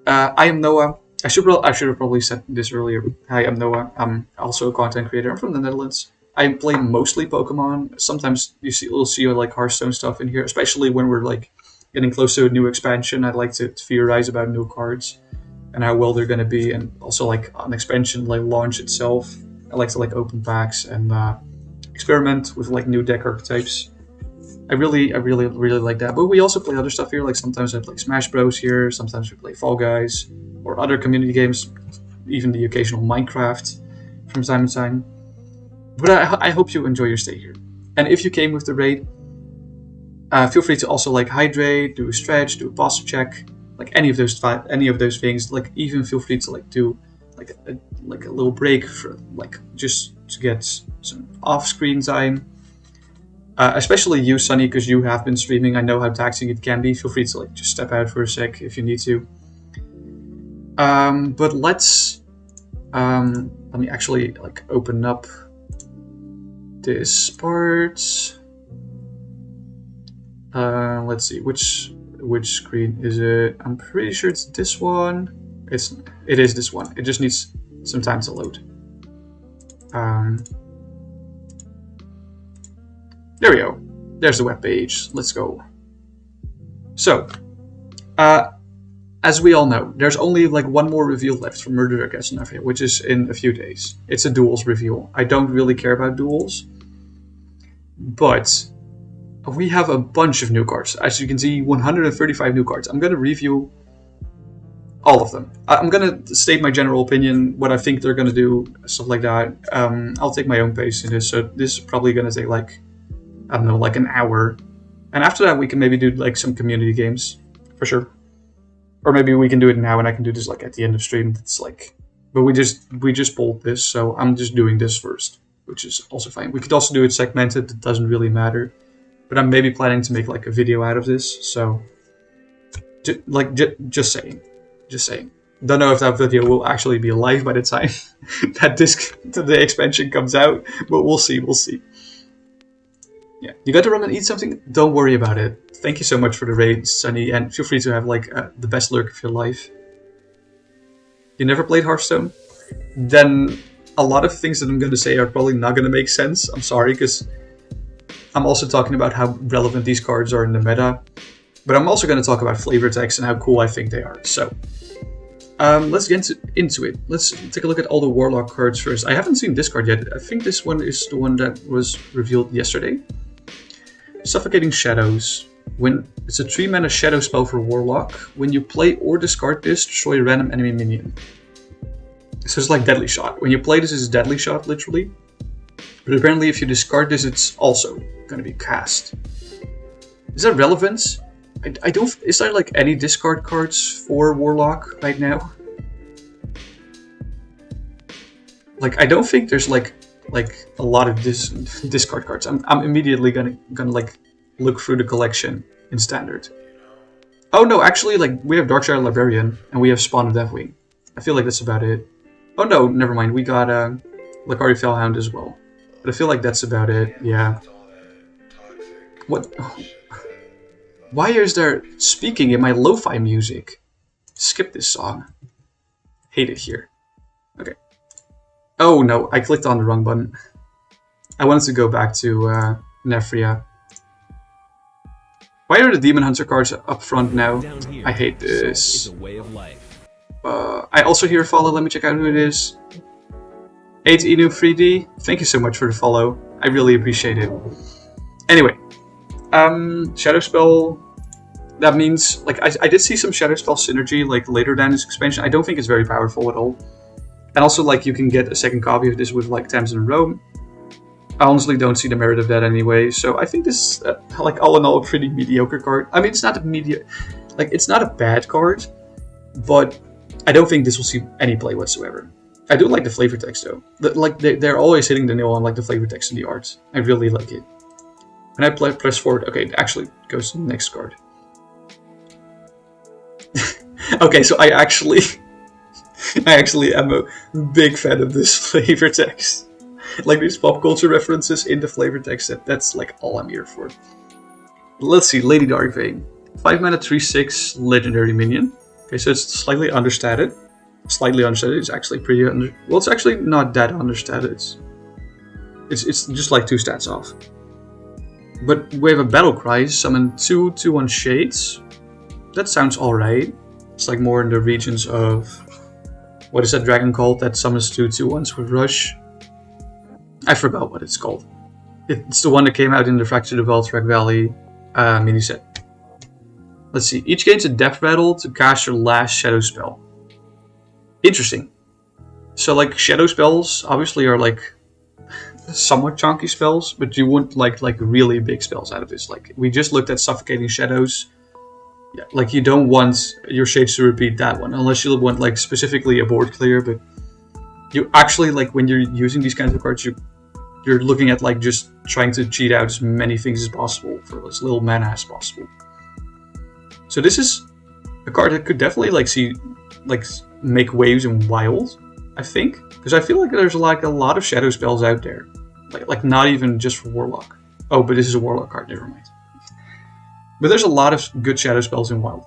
I am Noah. I should have probably said this earlier. Hi, I'm Noah. I'm also a content creator. I'm from the Netherlands. I play mostly Pokemon. Sometimes you'll see like Hearthstone stuff in here, especially when we're like getting close to a new expansion. I'd like to theorize about new cards and how well they're going to be, and also like on expansion like launch itself. I like to like open packs and experiment with like new deck archetypes. I really like that. But we also play other stuff here. Like sometimes I play Smash Bros here. Sometimes we play Fall Guys or other community games, even the occasional Minecraft from time to time. But I hope you enjoy your stay here. And if you came with the raid, feel free to also like hydrate, do a stretch, do a posture check, like any of those things. Like even feel free to like do like a little break for like just to get some off-screen time. Especially you, Sunny, because you have been streaming. I know how taxing it can be. Feel free to like just step out for a sec if you need to. But let me actually like open up this part. Let's see which screen is it. I'm pretty sure it's this one. It is this one. It just needs some time to load. There we go. There's the web page. Let's go. So, as we all know, there's only like one more reveal left for Murder Against Nathria, which is in a few days. It's a duels reveal. I don't really care about duels, but we have a bunch of new cards. As you can see, 135 new cards. I'm going to review all of them. I'm going to state my general opinion, what I think they're going to do, stuff like that. I'll take my own pace in this, so this is probably going to take like, I don't know, like an hour. And after that, we can maybe do like some community games, for sure. Or maybe we can do it now and I can do this like at the end of stream. It's like, but we just pulled this, so I'm just doing this first, which is also fine. We could also do it segmented, it doesn't really matter. But I'm maybe planning to make like a video out of this, so just saying. Don't know if that video will actually be live by the time that the expansion comes out, but we'll see. Yeah, you got to run and eat something? Don't worry about it. Thank you so much for the raid, Sunny, and feel free to have like the best lurk of your life. You never played Hearthstone? Then a lot of things that I'm going to say are probably not going to make sense. I'm sorry, because I'm also talking about how relevant these cards are in the meta, but I'm also going to talk about flavor text and how cool I think they are. So, let's get into it. Let's take a look at all the Warlock cards first. I haven't seen this card yet. I think this one is the one that was revealed yesterday. Suffocating Shadows. When it's a 3-mana shadow spell for Warlock. When you play or discard this, destroy a random enemy minion. So it's like Deadly Shot. When you play this, it's Deadly Shot, literally. But apparently if you discard this, it's also going to be cast. Is that relevant? I don't... Is there like any discard cards for Warlock right now? Like, I don't think there's like a lot of discard cards. I'm immediately gonna like look through the collection in Standard. Oh no, actually, like we have Darkshire Librarian and we have Spawn of Deathwing. I feel like that's about it. Oh no, never mind. We got Lakari Fellhound as well. But I feel like that's about it. Yeah. What? Why is there speaking in my lo-fi music? Skip this song. Hate it here. Okay. Oh no, I clicked on the wrong button. I wanted to go back to Nathria. Why are the Demon Hunter cards up front now? I hate this. I also hear a follow. Let me check out who it is. 8 Inu 3D. Thank you so much for the follow. I really appreciate it. Anyway. Shadow Spell, that means, like, I did see some Shadow Spell synergy, like, later down this expansion. I don't think it's very powerful at all. And also, like, you can get a second copy of this with, like, Tamsin Rome. I honestly don't see the merit of that anyway, so I think this is, like, all in all, a pretty mediocre card. I mean, it's not a it's not a bad card, but I don't think this will see any play whatsoever. I do like the flavor text, though. Like, they're always hitting the nail on, like, the flavor text and the art. I really like it. When I press forward, okay, it actually goes to the next card. Okay, so I actually am a big fan of this flavor text. Like these pop culture references in the flavor text, that's like all I'm here for. Let's see, Lady Darkvein. 5 mana 3/6 legendary minion. Okay, so it's slightly understated. Slightly understated, it's actually pretty well, it's actually not that understated. It's just like 2 stats off. But we have a Battle Cry, summon 2 2/1 Shades. That sounds alright. It's like more in the regions of... What is that dragon called that summons 2 2/1s with Rush? I forgot what it's called. It's the one that came out in the Fractured of Alterac Valley mini set. Let's see. Each gains a Death Rattle to cast your last Shadow Spell. Interesting. So like Shadow Spells obviously are like somewhat chunky spells, but you wouldn't like really big spells out of this. Like we just looked at Suffocating Shadows. Yeah, like you don't want your shades to repeat that one unless you want like specifically a board clear. But you actually like when you're using these kinds of cards, you're looking at like just trying to cheat out as many things as possible for as little mana as possible. So this is a card that could definitely make waves in Wild, I think, because I feel like there's like a lot of shadow spells out there, like not even just for Warlock. Oh, but this is a Warlock card. Never mind. But there's a lot of good shadow spells in Wild.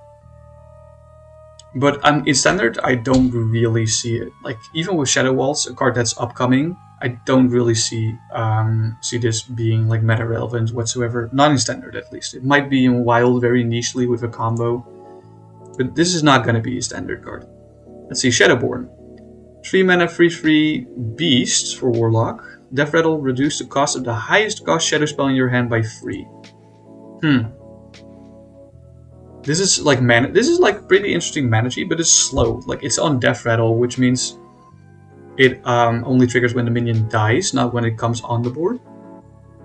But in Standard, I don't really see it. Like even with Shadow Waltz, a card that's upcoming, I don't really see this being like meta relevant whatsoever. Not in Standard, at least. It might be in Wild very nichely with a combo, but this is not going to be a Standard card. Let's see, Shadowborn. 3 mana 3/3 Beasts for Warlock. Death Rattle, reduce the cost of the highest cost shadow spell in your hand by 3. This is like This is like pretty interesting mana cheat, but it's slow. Like it's on Death Rattle, which means it only triggers when the minion dies, not when it comes on the board.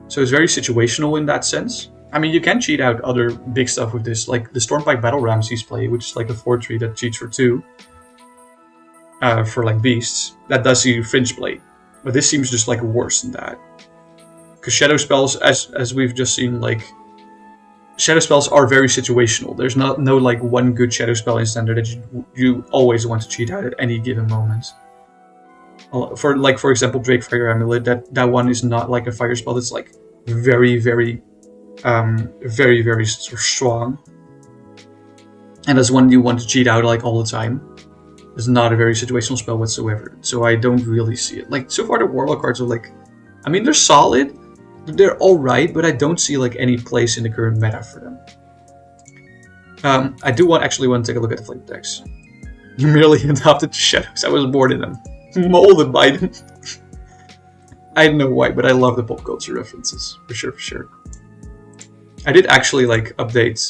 So it's very situational in that sense. I mean, you can cheat out other big stuff with this, like the Stormpike Battle Ram sees play, which is like a 4/3 that cheats for 2. For like beasts, that does see Fringe Blade, but this seems just like worse than that. Because shadow spells, as we've just seen, like shadow spells are very situational. There's no like one good shadow spell in Standard that you always want to cheat out at any given moment. For example, Drake Fire Amulet, that one is not like a fire spell that's like very strong, and that's one you want to cheat out like all the time. It's not a very situational spell whatsoever, so I don't really see it. Like, so far the Warlock cards are like, I mean, they're solid, they're alright, but I don't see like any place in the current meta for them. I do actually want to take a look at the flavor text. You merely adopted shadows. I was born in them. Molded by them. I don't know why, but I love the pop culture references. For sure. I did actually like update.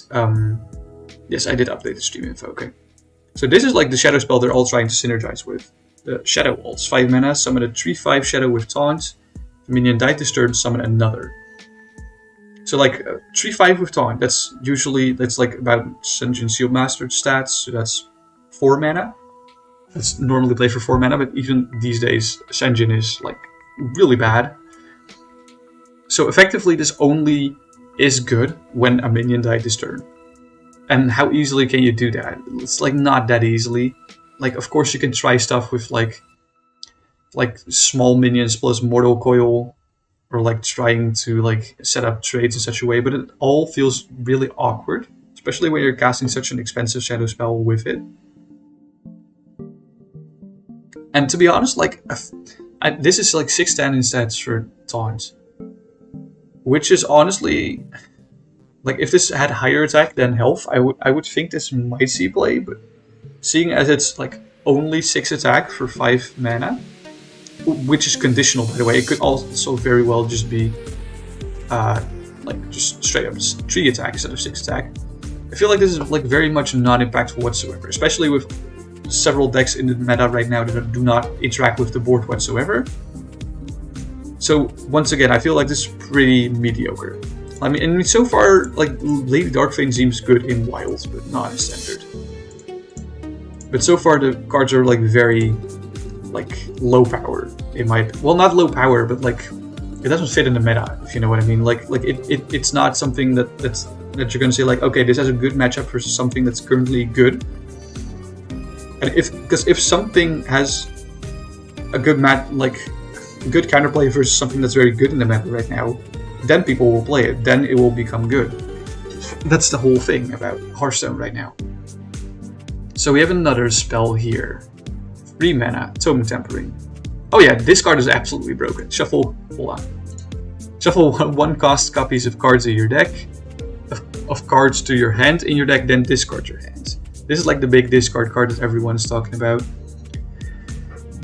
Yes, I did update the stream info. Okay. So this is like the shadow spell they're all trying to synergize with. The Shadow Waltz. 5 mana, summon a 3/5 shadow with taunt. The minion died this turn, summon another. So like 3/5 with taunt, that's like about Sungeon Seal Master stats, so that's 4 mana. That's normally played for 4 mana, but even these days, Sungeon is like really bad. So effectively, this only is good when a minion died this turn. And how easily can you do that? It's like not that easily. Like, of course, you can try stuff with like small minions plus Mortal Coil, or like trying to like set up trades in such a way, but it all feels really awkward, especially when you're casting such an expensive shadow spell with it. And to be honest, like this is like 6/10 in stats for taunt, which is honestly like if this had higher attack than health, I would think this might see play, but seeing as it's like only 6 attack for 5 mana, which is conditional by the way, it could also very well just be like just straight up 3 attack instead of 6 attack. I feel like this is like very much non-impactful whatsoever, especially with several decks in the meta right now that do not interact with the board whatsoever. So once again, I feel like this is pretty mediocre. I mean, so far, like Lady Darkfang seems good in Wild, but not in Standard. But so far the cards are like very like low power. Well, not low power, but like it doesn't fit in the meta, if you know what I mean. Like it's not something that you're gonna say like, okay, this has a good matchup for something that's currently good. And if something has a good good counterplay versus something that's very good in the meta right now, then people will play it. Then it will become good. That's the whole thing about Hearthstone right now. So we have another spell here. 3 mana, Tome Tempering. Oh yeah, this card is absolutely broken. Shuffle 1 cost copies of cards in your deck, of cards to your hand in your deck, then discard your hand. This is like the big discard card that everyone's talking about.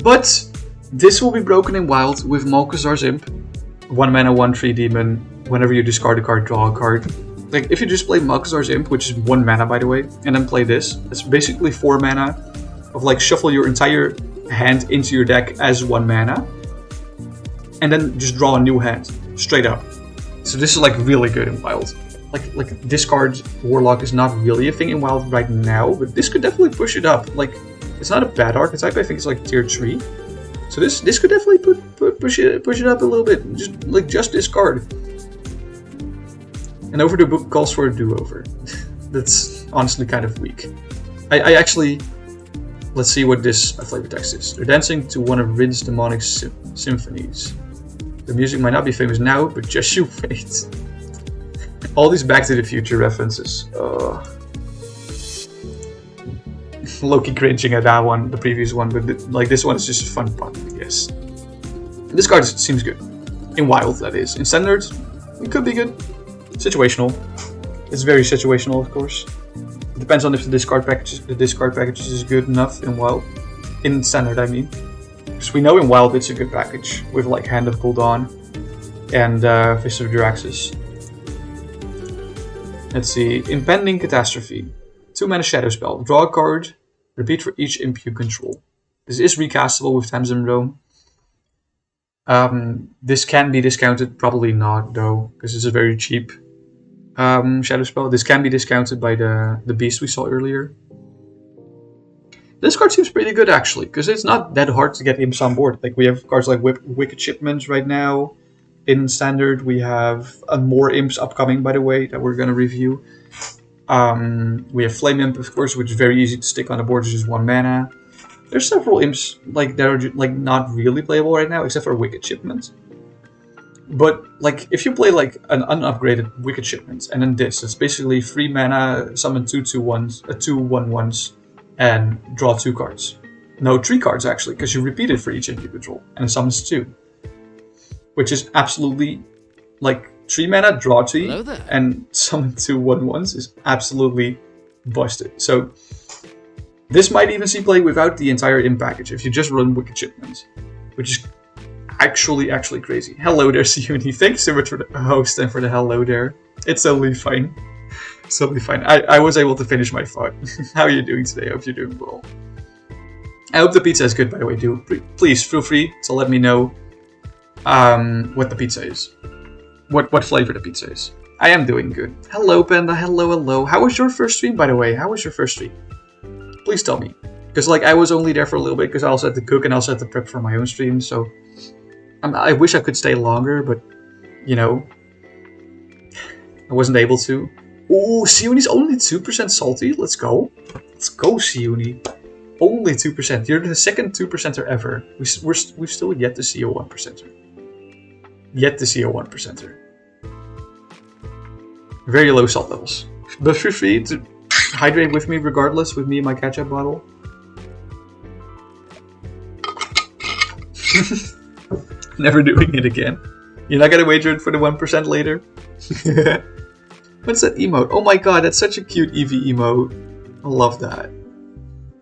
But this will be broken in Wild with Malkazar's Imp. 1 mana, 1/3 demon. Whenever you discard a card, draw a card. Like if you just play Malkazar's Imp, which is 1 mana by the way, and then play this, it's basically 4 mana of like shuffle your entire hand into your deck as 1 mana, and then just draw a new hand straight up. So this is like really good in Wild. Like discard Warlock is not really a thing in Wild right now, but this could definitely push it up. Like it's not a bad archetype. I think it's like tier 3. So this could definitely push it up a little bit. Just discard. And over the book calls for a do-over. That's honestly kind of weak. I actually, let's see what this flavor text is. They're dancing to one of Rin's demonic symphonies. The music might not be famous now, but just you wait. All these Back to the Future references. Low-key cringing at that one, the previous one, but like this one is just a fun pun, I guess. This card seems good. In Wild, that is. In Standard, it could be good. Situational. It's very situational, of course. It depends on if the discard package is good enough in Wild. In Standard, I mean. Because we know in Wild it's a good package, with like Hand of Gul'dan and Fist of Jaraxxus. Let's see. Impending Catastrophe. 2 mana shadow spell. Draw a card. Repeat for each imp you control. This is recastable with Tamsin Rome. This can be discounted. Probably not though, because it's a very cheap shadow spell. This can be discounted by the beast we saw earlier. This card seems pretty good actually, because it's not that hard to get imps on board. Like we have cards like Wicked Shipments right now. In Standard, we have more imps upcoming, by the way, that we're going to review. We have Flame Imp, of course, which is very easy to stick on the board, it's just 1 mana. There's several imps like that are like not really playable right now, except for Wicked Shipment. But like if you play like an unupgraded Wicked Shipment and then this, it's basically 3 mana, summon 2 1/1s, and draw 2 cards. No, 3 cards actually, because you repeat it for each imp you control, and it summons 2. Which is absolutely like 3 mana, draw 3, Hello there. and summon 2 1/1s is absolutely busted. So this might even see play without the entire imp package if you just run Wicked Shipment, which is actually crazy. Hello there, Siuni. Thanks so much for the host and for the hello there. It's totally fine. It's totally fine. I was able to finish my thought. How are you doing today? I hope you're doing well. I hope the pizza is good, by the way, too. Please feel free to let me know what the pizza is. What flavor the pizza is. I am doing good. Hello, Panda. Hello. How was your first stream, by the way? How was your first stream? Please tell me. Because, like, I was only there for a little bit because I also had to cook and also had to prep for my own stream, so... I wish I could stay longer, but, you know... I wasn't able to. Ooh, Siuni's only 2% salty. Let's go. Let's go, Siuni. Only 2%. You're the second 2%er ever. We've still yet to see a 1%er. Yet to see a 1%er. Very low salt levels. But feel free to hydrate with me regardless, with me and my ketchup bottle. Never doing it again. You're not gonna wager it for the 1% later? What's that emote? Oh my god, that's such a cute Eevee emote. I love that.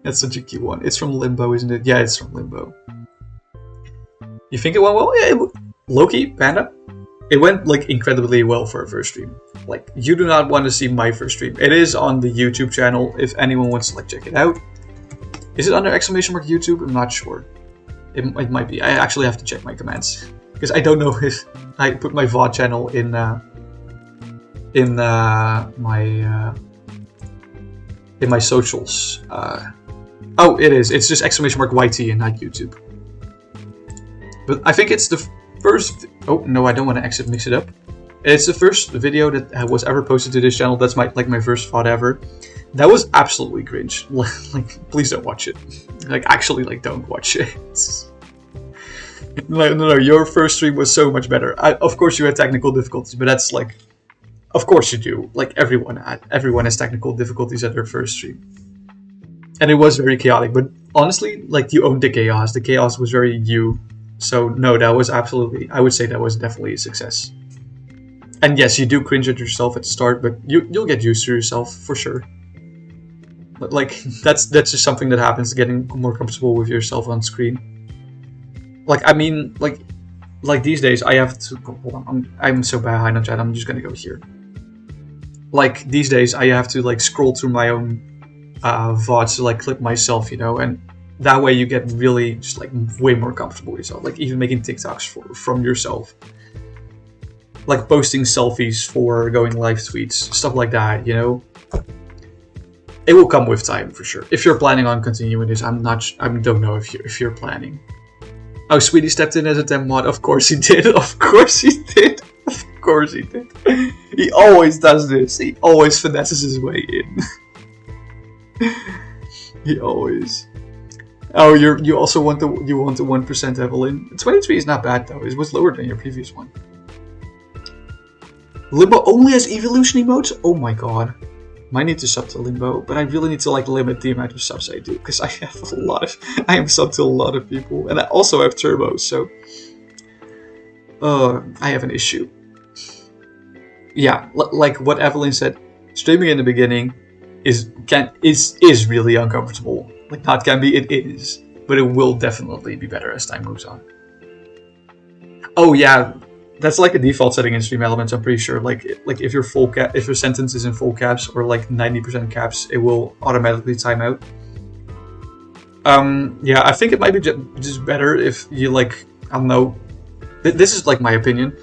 That's such a cute one. It's from Limbo, isn't it? Yeah, it's from Limbo. You think it went well? Yeah, Loki, Panda? It went, like, incredibly well for a first stream. Like, you do not want to see my first stream. It is on the YouTube channel if anyone wants to, like, check it out. Is it under exclamation mark YouTube? I'm not sure. It might be. I actually have to check my commands. Because I don't know if I put my VOD channel in my socials. Oh, it is. It's just exclamation mark YT and not YouTube. But I think it's the first... Oh, no, I don't want to mix it up. It's the first video that was ever posted to this channel. That's my first VOD ever. That was absolutely cringe. Like, please don't watch it. Like, actually, like, don't watch it. No, your first stream was so much better. Of course you had technical difficulties, but that's like... Of course you do. Like, everyone has technical difficulties at their first stream. And it was very chaotic, but honestly, like, you owned the chaos. The chaos was very you. So, no, that was absolutely... I would say that was definitely a success. And yes, you do cringe at yourself at the start, but you'll get used to yourself, for sure. But, like, that's just something that happens, getting more comfortable with yourself on screen. Like, I mean, like these days, I have to... Hold on, I'm so behind on chat, I'm just gonna go here. Like, these days, I have to, like, scroll through my own VODs to, like, clip myself, you know, and that way you get really just, like, way more comfortable with yourself. Like, even making TikToks from yourself. Like, posting selfies for going live tweets, stuff like that, you know? It will come with time, for sure. If you're planning on continuing this, I don't know if you're planning. Oh, Sweetie stepped in as a temp mod. Of course he did. Of course he did. Of course he did. He always does this. He always finesses his way in. He always. Oh, you also want the 1%, Evelyn. 23 is not bad though. It was lower than your previous one. Limbo only has evolution emotes? Oh my god. Might need to sub to Limbo, but I really need to, like, limit the amount of subs I do, because I have I am sub to a lot of people, and I also have turbos, so I have an issue. Yeah, like what Evelyn said, streaming in the beginning is really uncomfortable. Like, not can be, it is, but it will definitely be better as time moves on. Oh yeah. That's like a default setting in Stream Elements, I'm pretty sure. Like if your sentence is in full caps or like 90% caps, it will automatically time out. Yeah, I think it might be just better if you, like, I don't know. This is like my opinion.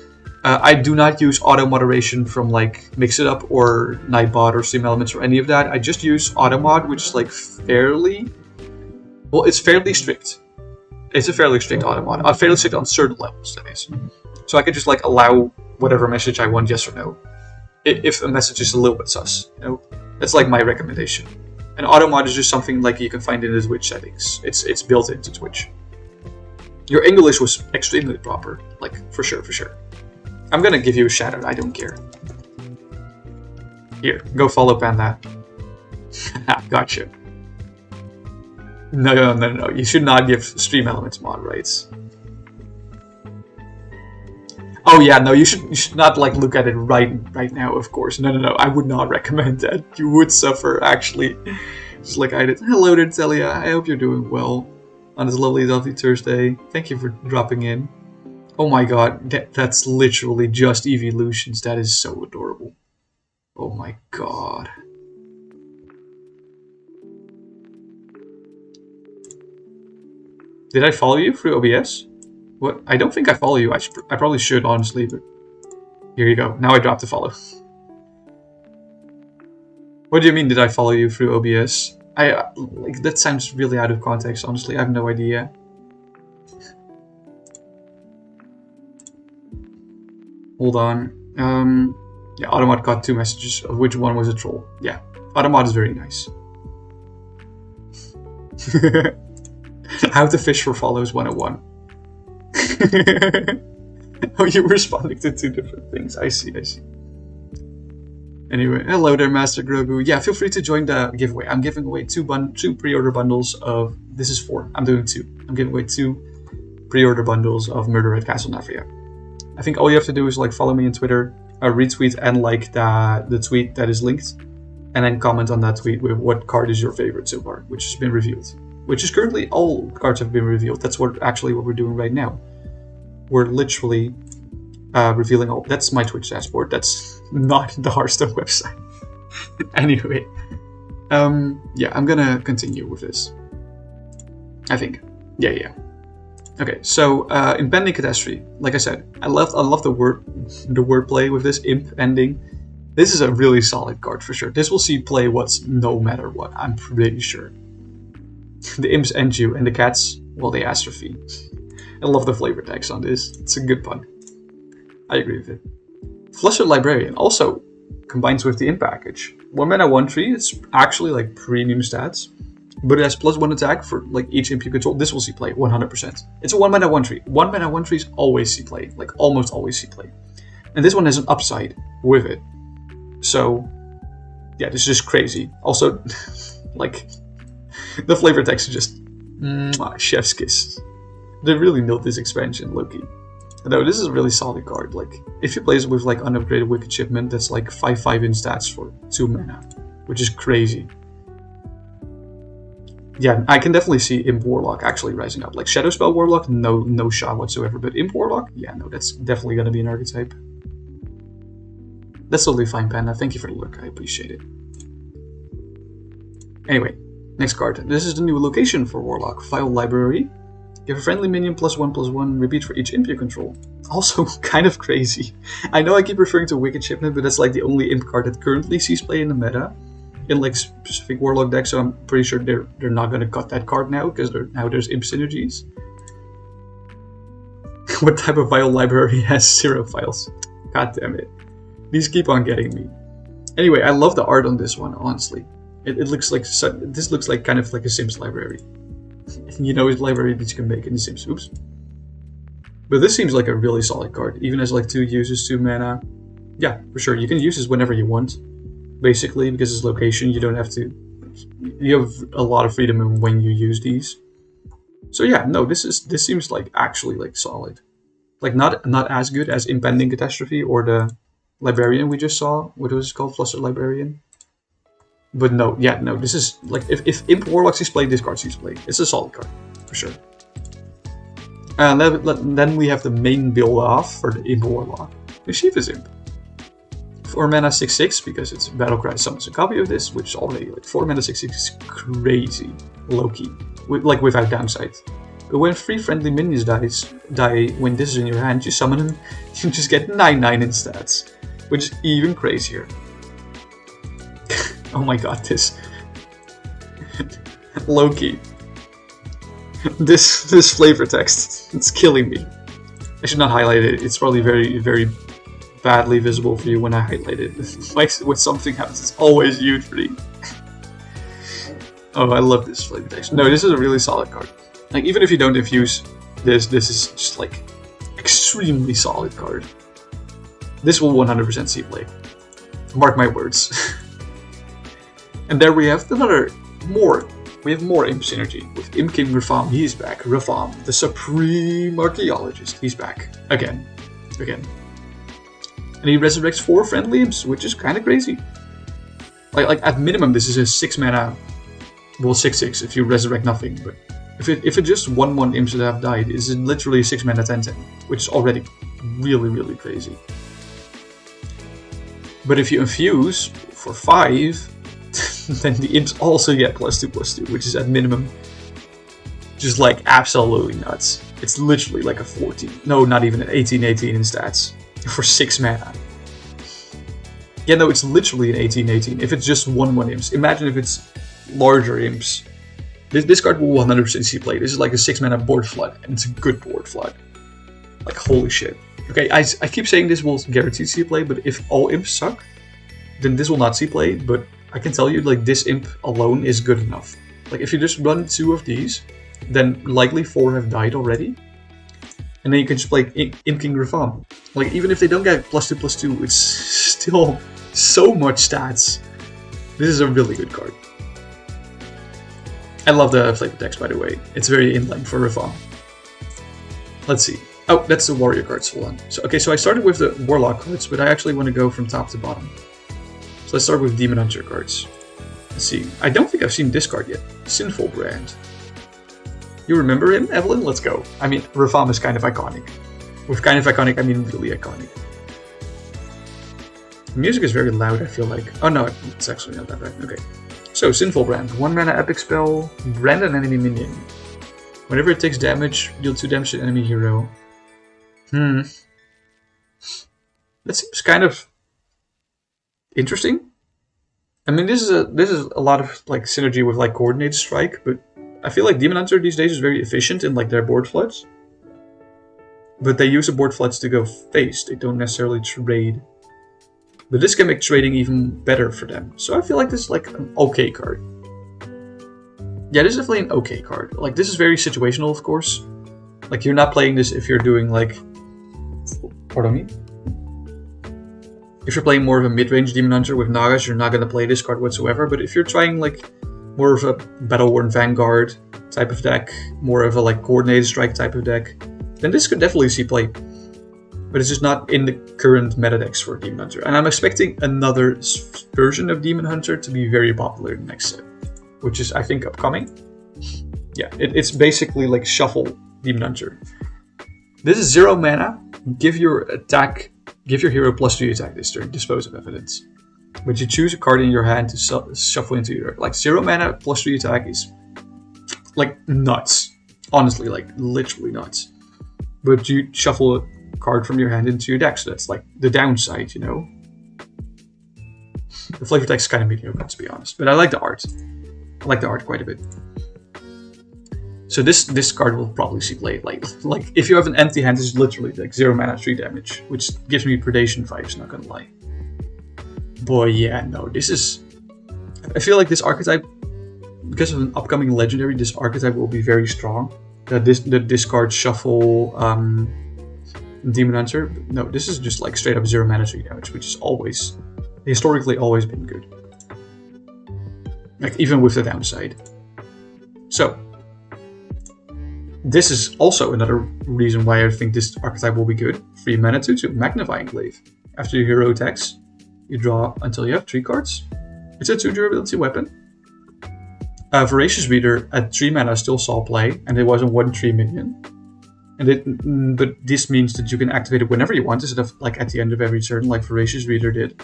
I do not use auto moderation from like Mix It Up or Nightbot or Stream Elements or any of that. I just use Automod, which is like fairly strict. It's a fairly strict Automod. Fairly strict on certain levels, that is. So I can just, like, allow whatever message I want, yes or no. If a message is a little bit sus, you know? That's, like, my recommendation. And Automod is just something, like, you can find in the Twitch settings. It's built into Twitch. Your English was extremely proper. Like, for sure. I'm gonna give you a shout out, I don't care. Here, go follow Panda. Gotcha. No. You should not give Stream Elements mod rights. Oh Oh yeah, no, you should not like look at it right now. Of course, no. I would not recommend that. You would suffer actually, just like I did. Hello there, Talia. I hope you're doing well on this lovely Thursday. Thank you for dropping in. Oh my god, that's literally just evolutions. That is so adorable. Oh my god. Did I follow you through OBS? What? I don't think I follow you. I probably should, honestly, but here you go. Now I dropped the follow. What do you mean, did I follow you through OBS? Like, that sounds really out of context, honestly. I have no idea. Hold on. Yeah, Automat got 2 messages, of which one was a troll. Yeah, Automat is very nice. How to fish for follows 101. Oh, you're responding to 2 different things. I see. Anyway, hello there, Master Grogu. Yeah, feel free to join the giveaway. I'm giving away 2 pre-order bundles of... This is 4. I'm doing 2. I'm giving away 2 pre-order bundles of Murder at Castle Nathria. I think all you have to do is like follow me on Twitter, retweet and like the tweet that is linked, and then comment on that tweet with what card is your favorite so far, which has been revealed. Which is currently all cards have been revealed. That's what we're doing right now. We're literally revealing all. That's my Twitch dashboard. That's not the Hearthstone website. Anyway, yeah, I'm gonna continue with this. I think. Yeah. Okay, so impending catastrophe. Like I said, I love the wordplay with this imp ending. This is a really solid card for sure. This will see play what's no matter what. I'm pretty sure. The imps end you, and the cats, well, they astrophe. I love the flavor text on this. It's a good pun. I agree with it. Flustered Librarian also combines with the imp package. 1 mana 1/3. It's actually like premium stats. But it has +1 attack for like each imp you control. This will see play 100%. It's a 1 mana 1/3. 1 mana 1/3s always see play, like almost always see play. And this one has an upside with it. So yeah, this is just crazy. Also, like the flavor text is just chef's kiss. They really nailed this expansion, Loki. No, this is a really solid card. Like if you play it with like unupgraded Wicked Shipment, that's like 5/5 in stats for 2 mana, which is crazy. Yeah, I can definitely see Imp Warlock actually rising up. Like Shadow Spell Warlock, no shot whatsoever. But Imp Warlock, yeah, no, that's definitely gonna be an archetype. That's totally fine, Panda. Thank you for the look. I appreciate it. Anyway, next card. This is the new location for Warlock. File Library. Give a friendly minion +1/+1. Repeat for each imp you control. Also, kind of crazy. I know I keep referring to Wicked Shipment, but that's like the only imp card that currently sees play in the meta. In like specific Warlock decks, so I'm pretty sure they're not gonna cut that card now because now there's imp synergies. What type of file library has 0 files? God damn it! These keep on getting me. Anyway, I love the art on this one. Honestly, it looks like this looks like kind of like a Sims library. You know, it's library that you can make in the Sims. Oops. But this seems like a really solid card. Even as like 2 uses, 2 mana. Yeah, for sure. You can use this whenever you want. Basically, because it's location, you don't have to. You have a lot of freedom in when you use these. So yeah, no, this seems like actually like solid, like not as good as Impending Catastrophe or the Librarian we just saw. What was it called, Flustered Librarian? But no, yeah, no, this is like if Imp Warlock sees play, this card sees play. It's a solid card for sure. And then we have the main build off for the Imp Warlock, Mischievous Imp. 4 mana 6/6 because it's Battlecry summons a copy of this, which is already like 4 mana 6/6 is crazy low key, like without downside. But when 3 friendly minions die when this is in your hand, you summon them, you just get 9/9 in stats, which is even crazier. Oh my god, this low key. This flavor text, it's killing me. I should not highlight it. It's probably very badly visible for you when I highlight it. Like when something happens, it's always huge for me. Oh, I love this flavor text. No, this is a really solid card. Like even if you don't infuse this is just like extremely solid card. This will 100% see play. Mark my words. And there we have we have more imp synergy with Imp King Rafam. He's back. Rafam, the supreme archaeologist. He's back again. And he resurrects 4 friendly imps, which is kind of crazy. Like at minimum, this is a 6 mana, well 6/6 if you resurrect nothing. But if it just 1/1 imps that have died, it's literally 6 mana 10/10, which is already really crazy. But if you infuse for 5, then the imps also get +2/+2, which is at minimum just like absolutely nuts. It's literally like a 14, no, not even an 18/18 in stats for 6 mana. Yeah, no, it's literally an 18/18 if it's just 1/1 imps. Imagine if it's larger imps. This card will 100% see play. This is like a 6 mana board flood, and it's a good board flood. Like, holy shit. Okay, I keep saying this will guarantee see play, but if all imps suck, then this will not see play. But I can tell you, like, this imp alone is good enough. Like, if you just run 2 of these, then likely 4 have died already. And then you can just play Imp King Rafam. Like, even if they don't get +2/+2, it's still so much stats. This is a really good card. I love the flavor text, by the way. It's very inline for Rafam. Let's see. Oh, that's the warrior cards. Hold on. So I started with the warlock cards, but I actually want to go from top to bottom. So let's start with Demon Hunter cards. Let's see. I don't think I've seen this card yet. Sinful Brand. You remember him, Evelyn? Let's go. I mean, Rafam is kind of iconic. With kind of iconic, I mean really iconic. The music is very loud, I feel like. Oh no, it's actually not that right. Okay. So, Sinful Brand. 1 mana epic spell. Brand an enemy minion. Whenever it takes damage, deal 2 damage to enemy hero. That seems kind of interesting. I mean, this is a lot of like synergy with like Coordinated Strike, but I feel like Demon Hunter these days is very efficient in like their board floods. But they use the board floods to go face. They don't necessarily trade. But this can make trading even better for them. So I feel like this is like an okay card. Yeah, this is definitely an okay card. Like, this is very situational, of course. Like, you're not playing this if you're doing like... Pardon me? If you're playing more of a mid-range Demon Hunter with Nagas, you're not going to play this card whatsoever. But if you're trying like more of a Battle-Worn Vanguard type of deck, more of a like Coordinated Strike type of deck, then this could definitely see play. But it's just not in the current meta decks for Demon Hunter. And I'm expecting another version of Demon Hunter to be very popular in the next set, which is, I think, upcoming. Yeah, it's basically like Shuffle Demon Hunter. This is 0 mana. Give your hero +3 attack this turn. Dispose of evidence. But you choose a card in your hand to shuffle into your... Like, 0 mana +3 attack is like nuts. Honestly, like literally nuts. But you shuffle a card from your hand into your deck, so that's like the downside, you know. The flavor text is kind of mediocre, to be honest, but I like the art. I like the art quite a bit. So this card will probably see play. Like if you have an empty hand, it's literally like 0 mana 3 damage, which gives me predation vibes, not gonna lie. Boy, yeah, no, this is... I feel like this archetype, because of an upcoming legendary, this archetype will be very strong. The discard shuffle Demon Hunter. No, this is just like straight up 0 mana 3 damage, which is always, historically always been good. Like, even with the downside. So, this is also another reason why I think this archetype will be good. 3 mana 2/2, Magnifying Glaive. After your hero attacks, you draw until you have 3 cards. It's a 2 durability weapon. Voracious Reader at 3 mana still saw play, and it was a 1/3 minion. But this means that you can activate it whenever you want, instead of like at the end of every turn, like Voracious Reader did.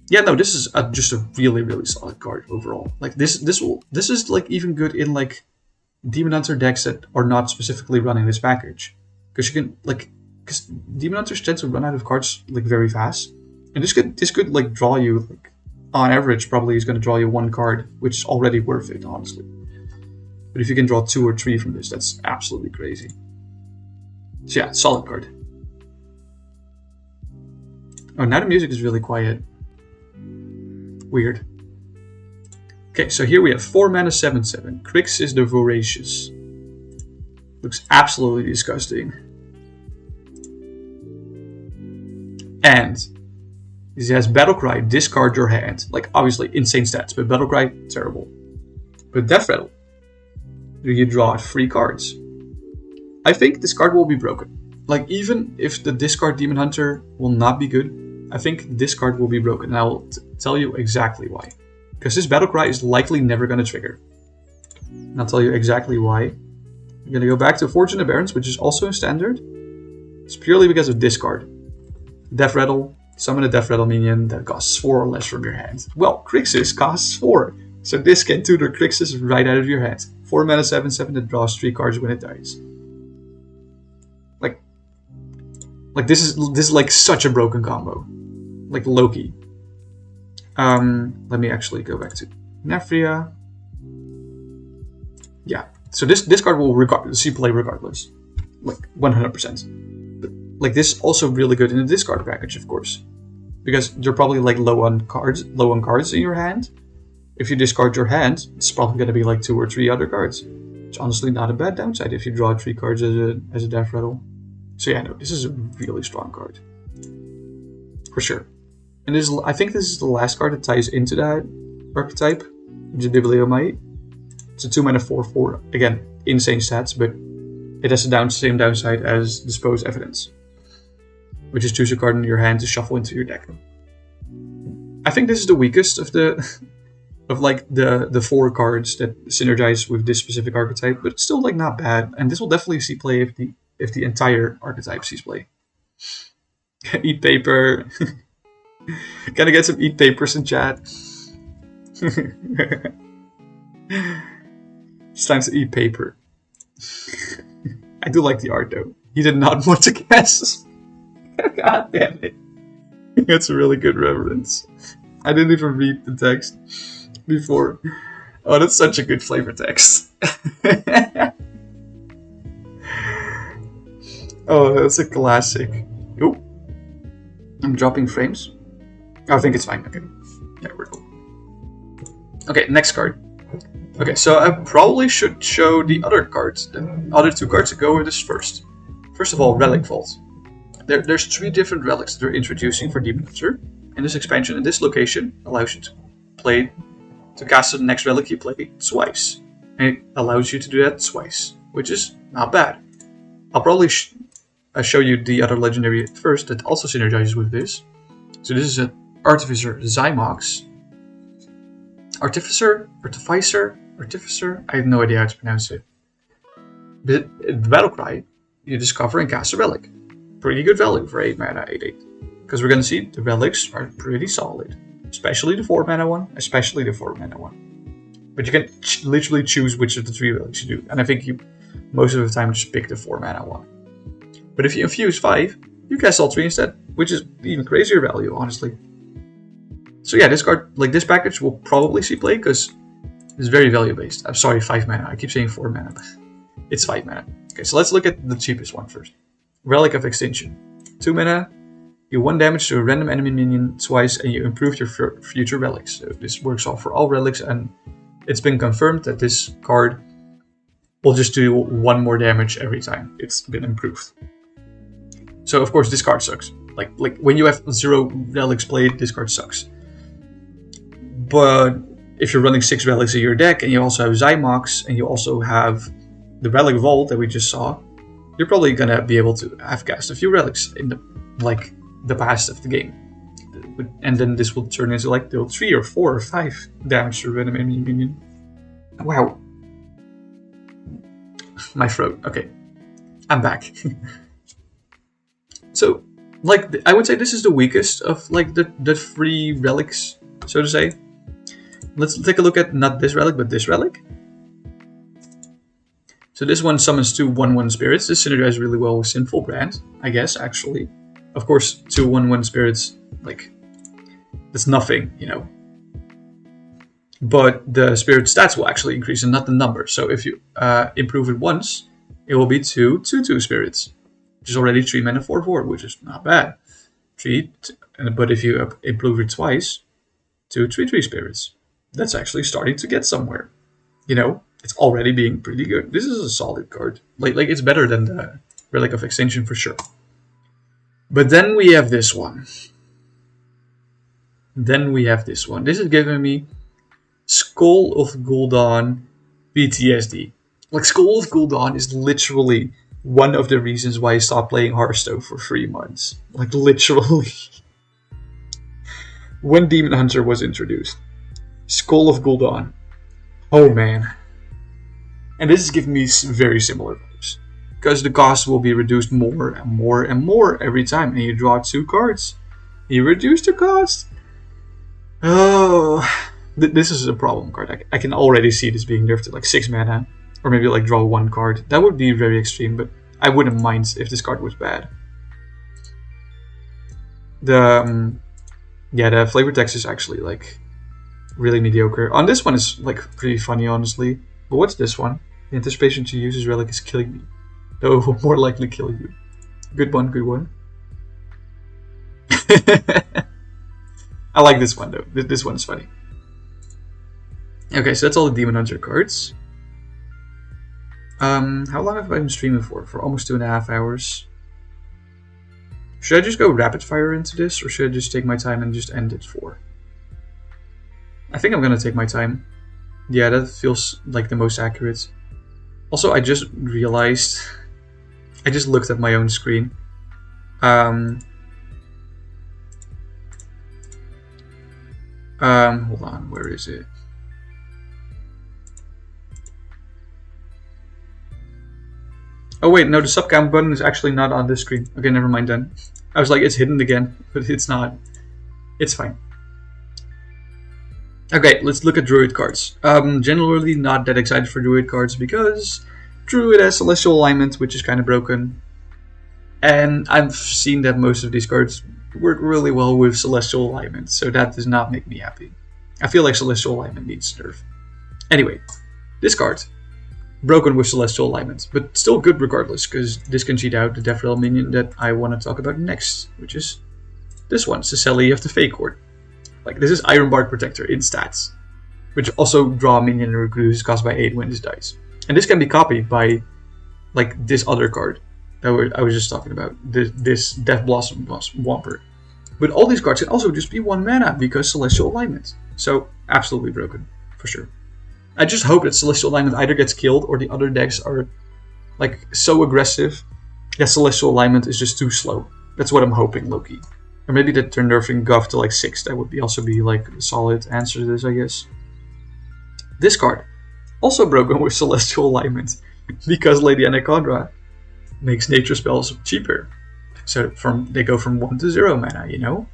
Yeah, no, this is just a really solid card overall. Like this is like even good in like Demon Hunter decks that are not specifically running this package, because you can because Demon Hunters tend to run out of cards like very fast, and this could like draw you like on average probably is going to draw you 1 card, which is already worth it, honestly. But if you can draw 2 or 3 from this, that's absolutely crazy. So yeah, solid card. Oh, now the music is really quiet. Weird. Okay, so here we have 4 mana 7/7. Crixus the Voracious. Looks absolutely disgusting. And he has Battlecry, discard your hand. Like, obviously, insane stats, but Battlecry, terrible. But Death Rattle. You draw 3 cards. I think this card will be broken. Like, even if the discard Demon Hunter will not be good, I think this card will be broken, and I'll tell you exactly why. Because this Battle Cry is likely never going to trigger. And I'll tell you exactly why. I'm going to go back to Fortunate Barons, which is also in Standard. It's purely because of discard. Death Rattle, summon a Death Rattle minion that costs 4 or less from your hand. Well, Crixus costs 4, so this can tutor Crixus right out of your hand. 4 mana 7/7 that draws 3 cards when it dies. Like this is like such a broken combo. Like Loki. Let me actually go back to Nathria. Yeah. So this card will see play regardless. Like 100%. But like this is also really good in the discard package, of course. Because you're probably like low on cards in your hand. If you discard your hand, it's probably gonna be like 2 or 3 other cards. It's honestly not a bad downside if you draw 3 cards as a Death Rattle. So yeah, no, this is a really strong card. For sure. And I think this is the last card that ties into that archetype, the Bibliomite. It's a 2 mana 4/4. Again, insane stats, but it has the same downside as Dispose Evidence, which is choose a card in your hand to shuffle into your deck. I think this is the weakest of the the 4 cards that synergize with this specific archetype, but it's still like not bad. And this will definitely see play if the entire archetype sees play. Eat paper. Can I get some eat papers in chat? It's time to eat paper. I do like the art though. He did not want to guess. God damn it. That's a really good reference. I didn't even read the text before. Oh, that's such a good flavor text. Oh, that's a classic. Oh, I'm dropping frames. Oh, I think it's fine. Okay. Yeah, we're cool. Okay, next card. Okay, so I probably should show the other cards, the other 2 cards that go with this first. First of all, Relic Vault. There's 3 different relics that they're introducing for Demon Hunter in this expansion, and this location allows you to cast the next relic you play twice. And it allows you to do that twice, which is not bad. I'll probably show you the other legendary first that also synergizes with this. So this is an Artificer Zymox. Artificer? I have no idea how to pronounce it. But in the Battle Cry, you discover and cast a relic. Pretty good value for 8 mana, 8/8. Because we're gonna see the relics are pretty solid. Especially the 4 mana one. But you can literally choose which of the 3 relics you do. And I think you most of the time just pick the 4 mana one. But if you infuse 5, you cast all 3 instead, which is even crazier value, honestly. So yeah, this card, like this package, will probably see play because it's very value based. I'm sorry, 5 mana. I keep saying 4 mana, but it's 5 mana. Okay, so let's look at the cheapest one first. Relic of Extinction. 2 mana, you 1 damage to a random enemy minion twice, and you improve your future relics. So this works all for all relics, and it's been confirmed that this card will just do 1 more damage every time it's been improved. So of course this card sucks. Like when you have 0 relics played, this card sucks. But if you're running 6 relics in your deck and you also have Zymox and you also have the Relic Vault that we just saw, you're probably gonna be able to have cast a few relics in the past of the game. And then this will turn into like 3 or 4 or 5 damage to a random enemy minion. Wow. My throat. Okay. I'm back. So, like, I would say this is the weakest of like the 3 relics, so to say. Let's take a look at not this relic, but this relic. So this one summons 2 1/1 spirits. This synergizes really well with Sinful Brand, I guess, actually. Of course, 2 1/1 spirits, like, that's nothing, you know. But the spirit stats will actually increase and not the number. So if you improve it once, it will be 2 2/2 spirits, which is already 3 mana 4/4, which is not bad. But if you improve it twice, 2 3/3 spirits. That's actually starting to get somewhere. You know, it's already being pretty good. This is a solid card. Like it's better than the Relic of Extinction for sure. But then we have this one. This is giving me Skull of Gul'dan PTSD. Like, Skull of Gul'dan is literally one of the reasons why I stopped playing Hearthstone for 3 months. Like, literally. When Demon Hunter was introduced. Skull of Gul'dan. Oh man. And this is giving me very similar vibes. Because the cost will be reduced more and more and more every time. And you draw 2 cards. You reduce the cost. Oh. This is a problem card. I can already see this being nerfed to like 6 mana. Or maybe like draw 1 card. That would be very extreme, but I wouldn't mind if this card was bad. The flavor text is actually like really mediocre. On this one is like pretty funny, honestly. But what's this one? The anticipation to use this relic is killing me. Though it will more likely kill you. Good one, good one. I like this one though. This one is funny. Okay, so that's all the Demon Hunter cards. How long have I been streaming for? For almost 2.5 hours. Should I just go rapid fire into this, or should I just take my time and just end it for? I think I'm gonna take my time. Yeah, that feels like the most accurate. Also, I just realized, I just looked at my own screen. Hold on, where is it? Oh wait, no, the subcount button is actually not on this screen. Okay, never mind then. I was like, it's hidden again, but it's not. It's fine. Okay, let's look at Druid cards. Generally not that excited for Druid cards because Druid has Celestial Alignment, which is kind of broken. And I've seen that most of these cards work really well with Celestial Alignment, so that does not make me happy. I feel like Celestial Alignment needs nerf. Anyway, this card. Broken with Celestial Alignment, but still good regardless, because this can cheat out the Death Rattle minion that I want to talk about next, which is this one, Cecily of the Fake Court. Like, this is Iron Bark Protector in stats, which also draw a minion and reduce cost by 8 when this dies. And this can be copied by, like, this other card that I was just talking about, this Death Blossom Whomper. But all these cards can also just be 1 mana because Celestial Alignment. So, absolutely broken, for sure. I just hope that Celestial Alignment either gets killed or the other decks are like so aggressive that Celestial Alignment is just too slow. That's what I'm hoping, low-key. Or maybe that they're nerfing Guff to like 6. That would also be like a solid answer to this, I guess. This card, also broken with Celestial Alignment, because Lady Anaconda makes nature spells cheaper. So they go from 1 to 0 mana, you know?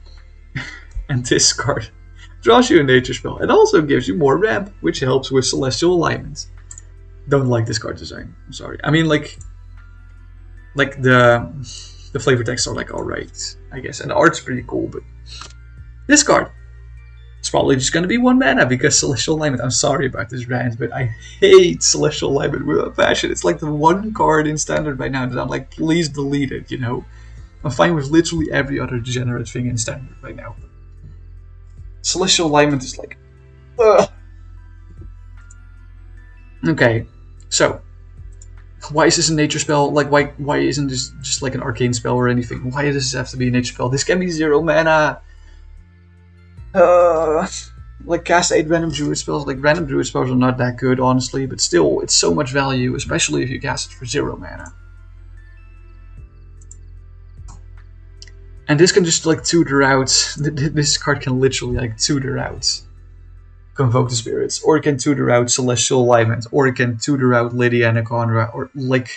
And this card draws you a nature spell and also gives you more ramp, which helps with Celestial Alignment. Don't like this card design. I'm sorry. I mean, like the flavor texts are like alright, I guess, and the art's pretty cool. But this card, it's probably just gonna be 1 mana because Celestial Alignment. I'm sorry about this rant, but I hate Celestial Alignment with a passion. It's like the one card in Standard right now that I'm like, please delete it. You know, I'm fine with literally every other degenerate thing in Standard right now. Celestial Alignment is like, ugh. Okay, so why is this a nature spell? Like, why isn't this just like an arcane spell or anything? Why does this have to be a nature spell? This can be 0 mana. Like cast 8 random druid spells. Like random druid spells are not that good, honestly, but still, it's so much value, especially if you cast it for 0 mana. And this can just like tutor out. This card can literally like tutor out Convoke the Spirits, or it can tutor out Celestial Alignment, or it can tutor out Lady Anaconda, or like.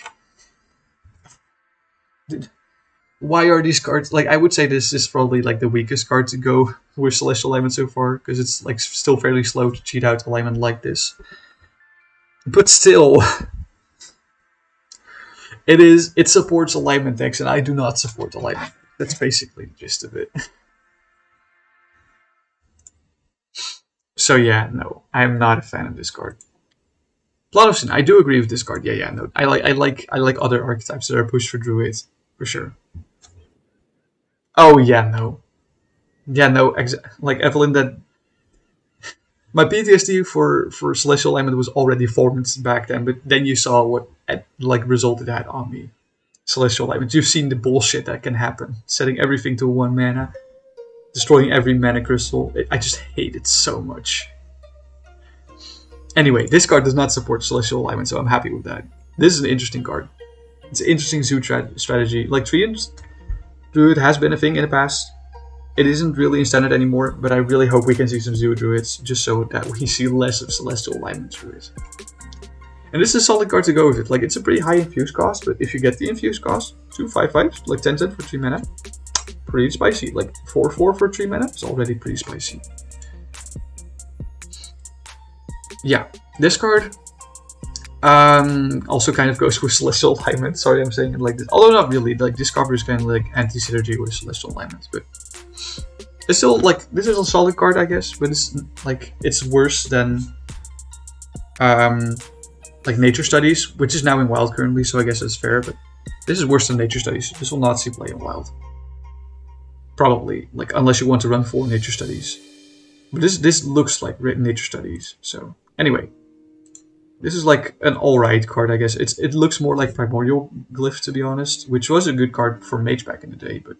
Why are these cards like? I would say this is probably like the weakest card to go with Celestial Alignment so far, because it's like still fairly slow to cheat out alignment like this. But still, it supports alignment decks, and I do not support alignment. That's basically the gist of it. So yeah, no, I am not a fan of this card. Plot of Sin, I do agree with this card. Yeah, no, I like other archetypes that are pushed for druids for sure. Oh yeah, no, like Evelyn, that my PTSD for Celestial Alignment was already formed back then, but then you saw what like resulted that on me. Celestial Alignment. You've seen the bullshit that can happen. Setting everything to 1 mana. Destroying every mana crystal. I just hate it so much. Anyway, this card does not support Celestial Alignment, so I'm happy with that. This is an interesting card. It's an interesting zoo strategy. Like Treant Druid has been a thing in the past. It isn't really in standard anymore, but I really hope we can see some Zoo Druids, just so that we see less of Celestial Alignment Druids. And this is a solid card to go with it. Like, it's a pretty high infuse cost, but if you get the infuse cost, 2/5/5, like 10/10 for 3 mana, pretty spicy. Like 4/4 for 3 mana is already pretty spicy. Yeah, this card also kind of goes with Celestial Alignment. Sorry, I'm saying it like this. Although not really. Like, this card is kind of like anti-synergy with Celestial Alignment, but it's still like, this is a solid card, I guess, but it's like, it's worse than like Nature Studies, which is now in Wild currently, so I guess that's fair, but this is worse than Nature Studies. This will not see play in Wild. Probably, like, unless you want to run 4 Nature Studies. But this looks like Nature Studies, so anyway. This is like an alright card, I guess. It looks more like Primordial Glyph, to be honest, which was a good card for Mage back in the day, but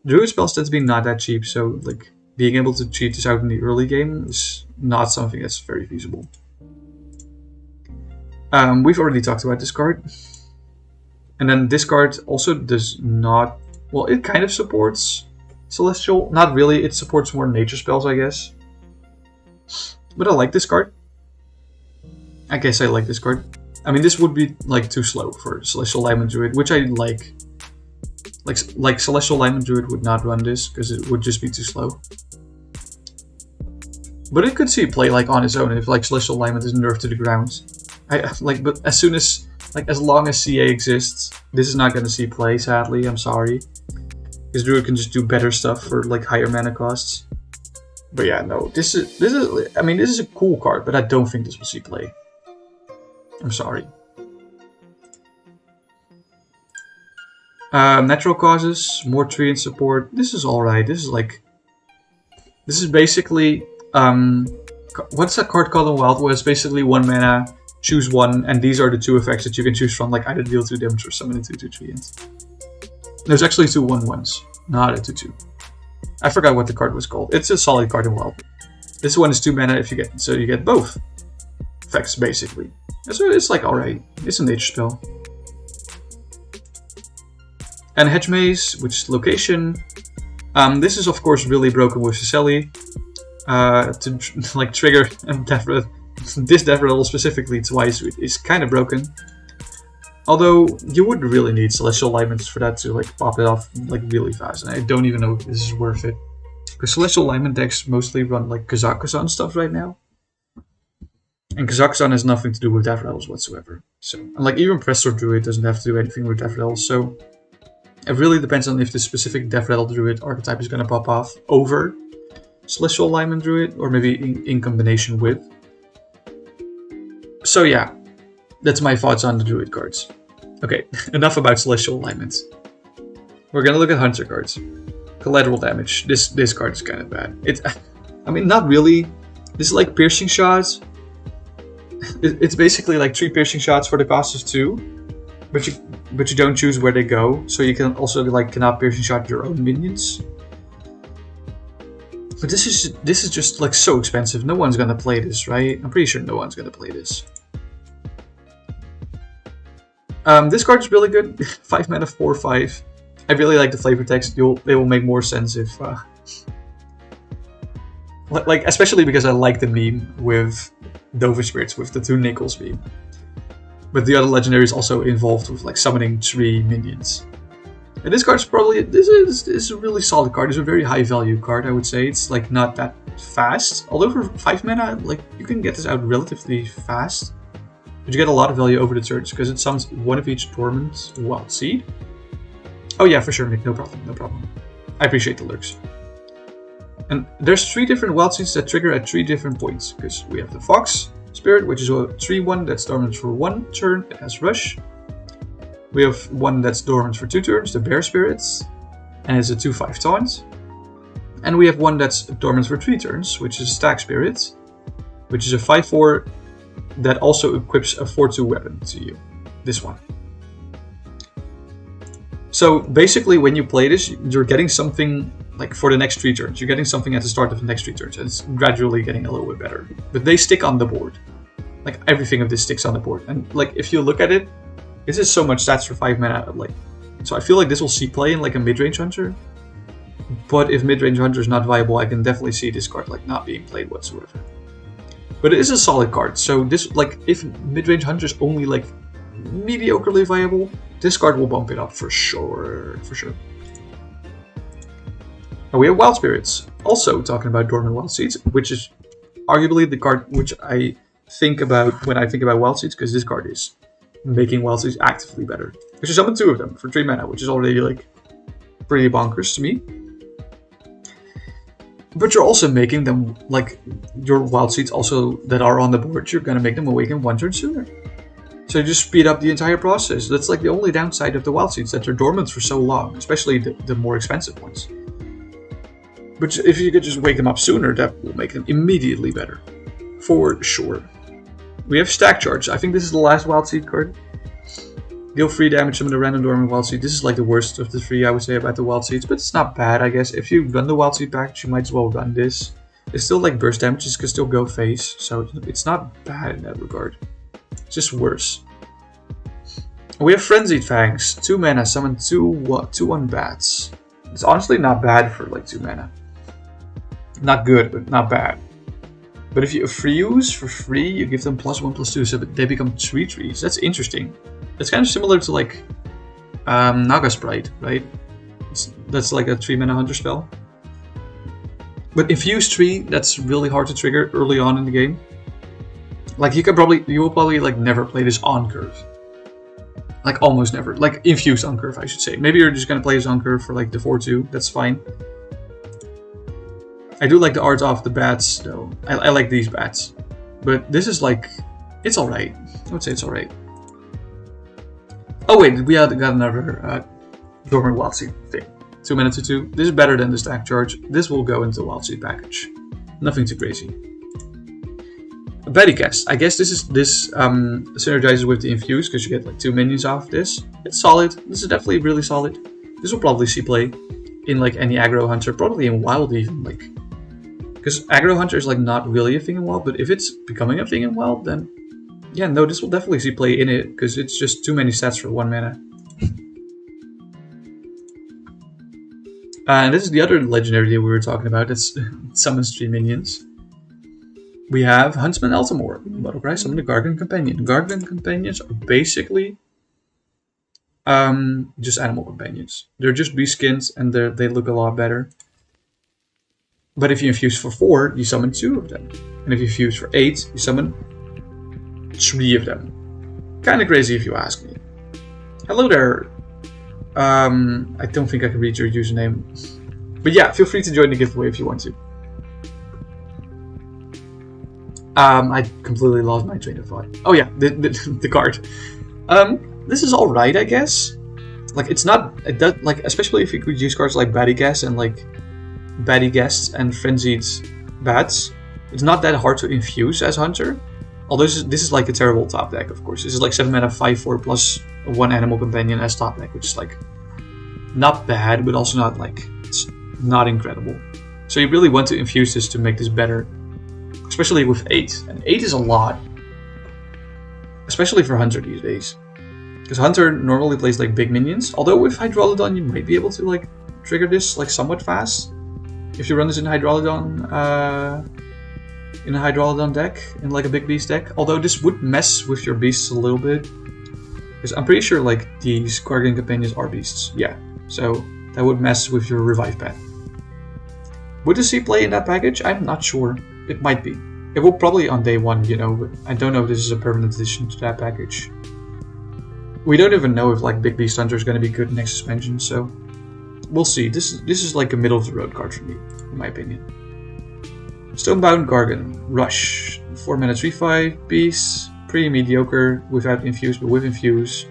Druid spells tend to be not that cheap, so like being able to cheat this out in the early game is not something that's very feasible. We've already talked about this card. And then this card also does not... Well, it kind of supports Celestial. Not really, it supports more nature spells, I guess. But I like this card. I guess I like this card. I mean, this would be like too slow for Celestial Alignment Druid, which I like. Like Celestial Alignment Druid would not run this, because it would just be too slow. But it could see play like on its own if like Celestial Alignment is nerfed to the ground. But as soon as, like, as long as CA exists, this is not going to see play, sadly, I'm sorry. Because Druid can just do better stuff for like higher mana costs. But yeah, no, this is a cool card, but I don't think this will see play. I'm sorry. Natural causes, more tree and support. This is alright. This is basically what's that card called in Wild? Where it's basically 1 mana, choose 1, and these are the 2 effects that you can choose from, like either deal 2 damage or summon a 2/2/3. There's actually 2 1/1s, not a 2/2. I forgot what the card was called. It's a solid card in Wild. This one is 2 mana if you get both effects basically. So it's like alright. It's a nature spell. And Hedge Maze, which is location. This is of course really broken with Cicely. To like trigger this Death Rattle specifically twice is kind of broken. Although you would really need Celestial Alignments for that to like pop it off like really fast, and I don't even know if this is worth it. Because Celestial Alignment decks mostly run like Kazakhstan stuff right now. And Kazakhstan has nothing to do with Death Rattles whatsoever. So, and like even Professor Druid doesn't have to do anything with Death Rattles, so it really depends on if the specific Death Rattle Druid archetype is going to pop off over Celestial Alignment Druid, or maybe in combination with. So yeah, that's my thoughts on the Druid cards. Okay, enough about Celestial Alignments. We're gonna look at Hunter cards. Collateral damage. This card is kind of bad. I mean, not really. This is like Piercing Shots. It's basically like 3 Piercing Shots for the cost of 2, but you don't choose where they go. So you can also like cannot Piercing Shot your own minions. But this is just like so expensive. No one's gonna play this, right? I'm pretty sure no one's gonna play this. This card is really good. 5 mana, 4/5. I really like the flavor text. They will make more sense if, like, especially because I like the meme with Dova Spirits with the 2 nickels meme. But the other legendary is also involved with like summoning 3 minions. And this card is probably this is a really solid card. It's a very high value card, I would say. It's like not that fast. Although for 5 mana, like you can get this out relatively fast. But you get a lot of value over the turns, because it summons 1 of each dormant wild seed. Oh yeah, for sure, Nick, no problem. I appreciate the lurks. And there's 3 different wild seeds that trigger at 3 different points, because we have the Fox Spirit, which is a 3/1 that's dormant for 1 turn, it has Rush. We have one that's dormant for 2 turns, the Bear Spirits, and it's a 2/5 taunt. And we have one that's dormant for 3 turns, which is Stag Spirit, which is a 5/4 that also equips a 4/2 weapon to you. This one. So basically when you play this, you're getting something like for the next 3 turns. You're getting something at the start of the next 3 turns, and it's gradually getting a little bit better. But they stick on the board. Like everything of this sticks on the board. And like if you look at it, This is so much stats for 5 mana. Like, so I feel like this will see play in like a mid-range hunter. But if mid-range hunter is not viable, I can definitely see this card like not being played whatsoever. But it is a solid card. So this, like, if mid-range hunter is only like mediocrely viable, this card will bump it up for sure. For sure. And we have Wild Spirits. Also talking about Dormant Wild Seeds, which is arguably the card which I think about when I think about Wild Seeds, because this card is making Wild Seeds actively better. Because you summon 2 of them for 3 mana, which is already like pretty bonkers to me. But you're also making them, like, your Wild Seeds also that are on the board, you're gonna make them awaken 1 turn sooner. So you just speed up the entire process. That's like the only downside of the Wild Seeds, that they're dormant for so long, especially the more expensive ones. But if you could just wake them up sooner, that will make them immediately better. For sure. We have Stack Charge. I think this is the last Wild Seed card. Deal 3 damage summon a random dormant Wild Seed. This is like the worst of the 3, I would say, about the Wild Seeds. But it's not bad, I guess. If you run the Wild Seed package, you might as well run this. It's still like burst damages can still go face. So it's not bad in that regard. It's just worse. We have Frenzied Fangs. 2 mana, summon 2/1 bats. It's honestly not bad for like 2 mana. Not good, but not bad. But if you freeze for free, you give them +1/+2, so they become 3/3s. That's interesting. It's kind of similar to like Naga Sprite, right? That's like a 3 mana hunter spell. But Infuse 3, that's really hard to trigger early on in the game. Like you will probably like never play this on curve. Like almost never. Like Infuse on curve, I should say. Maybe you're just gonna play this on curve for like the 4/2. That's fine. I do like the art of the bats, though. I like these bats. But this is like... It's alright. I would say it's alright. Oh wait, we got another Dormant Wild Seed thing. 2 mana 2/2. This is better than the Stack Charge. This will go into the Wild Seed package. Nothing too crazy. Betty Cast. I guess this synergizes with the Infuse, because you get like 2 minions off this. It's solid. This is definitely really solid. This will probably see play in like any aggro hunter, probably in wild even, like... Because aggro hunter is like not really a thing in wild, but if it's becoming a thing in wild, then yeah, no, this will definitely see play in it, because it's just too many stats for 1 mana. And this is the other legendary that we were talking about. It's summons 3 minions. We have Huntsman Altamore. Battlecry, summon the Gargan Companion. Gargan Companions are basically just animal companions. They're just beast skins, and they look a lot better. But if you infuse for 4, you summon 2 of them. And if you infuse for 8, you summon 3 of them. Kinda crazy if you ask me. Hello there. I don't think I can read your username. But yeah, feel free to join the giveaway if you want to. I completely lost my train of thought. Oh yeah, the card. This is alright, I guess. Like, it's not... It does, like, especially if you could use cards like Batty Guest and like... Batty Guests and Frenzied Bats. It's not that hard to infuse as Hunter. Although this is like a terrible top deck, of course. This is like 7 mana 5/4 plus 1 Animal Companion as top deck, which is like not bad, but also not like it's not incredible. So you really want to infuse this to make this better, especially with 8. And 8 is a lot, especially for Hunter these days, because Hunter normally plays like big minions. Although with Hydrolodon, you might be able to like trigger this like somewhat fast. If you run this in Hydrolodon, in a Hydrolodon deck, in like a big beast deck. Although this would mess with your beasts a little bit, because I'm pretty sure like these Gargan Companions are beasts. Yeah, so that would mess with your revive pad. Would this see play in that package? I'm not sure. It might be. It will probably on day 1, you know, but I don't know if this is a permanent addition to that package. We don't even know if like Big Beast Hunter is going to be good next expansion, so we'll see. This is like a middle of the road card for me, in my opinion. Stonebound Gargan, Rush, 4 mana 3/5 beast, pretty mediocre without infuse, but with infuse.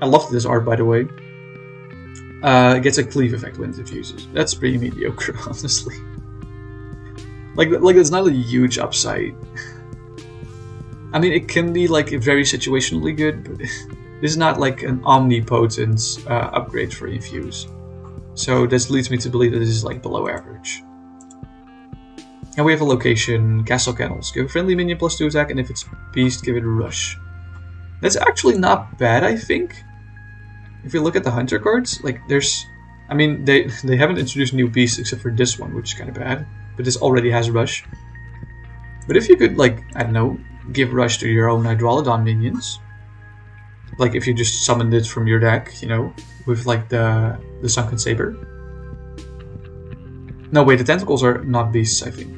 I love this art, by the way. It gets a cleave effect when it infuses. That's pretty mediocre, honestly. Like it's not a huge upside. I mean, it can be like very situationally good, but this is not like an omnipotent upgrade for infuse. So this leads me to believe that this is like below average. And we have a location, Castle Kennels. Give a friendly minion +2 attack, and if it's beast, give it a rush. That's actually not bad, I think. If you look at the hunter cards, like there's, I mean, they haven't introduced new beasts except for this one, which is kind of bad. But this already has rush. But if you could, like, I don't know, give rush to your own Hydrolodon minions, like if you just summoned it from your deck, you know, with like the Sunken Saber. No, wait, the tentacles are not beasts, I think.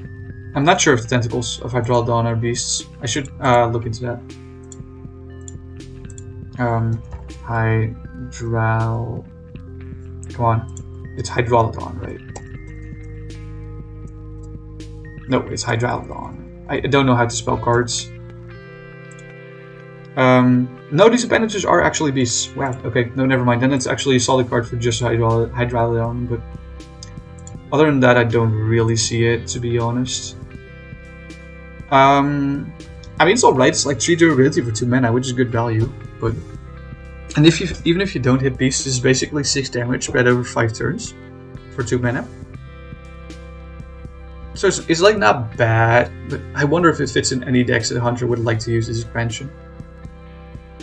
I'm not sure if the tentacles of Hydrolodon are beasts. I should look into that. Come on. It's Hydrolodon, right? No, it's Hydrolodon. I don't know how to spell cards. No, these appendages are actually beasts. Wow, okay, no, never mind. Then it's actually a solid card for just Hydrolodon, but other than that, I don't really see it, to be honest. I mean, it's alright. It's like 3 durability for 2 mana, which is good value, but... And even if you don't hit beasts, this is basically 6 damage spread over 5 turns for 2 mana. So it's like not bad, but I wonder if it fits in any decks that a hunter would like to use this expansion.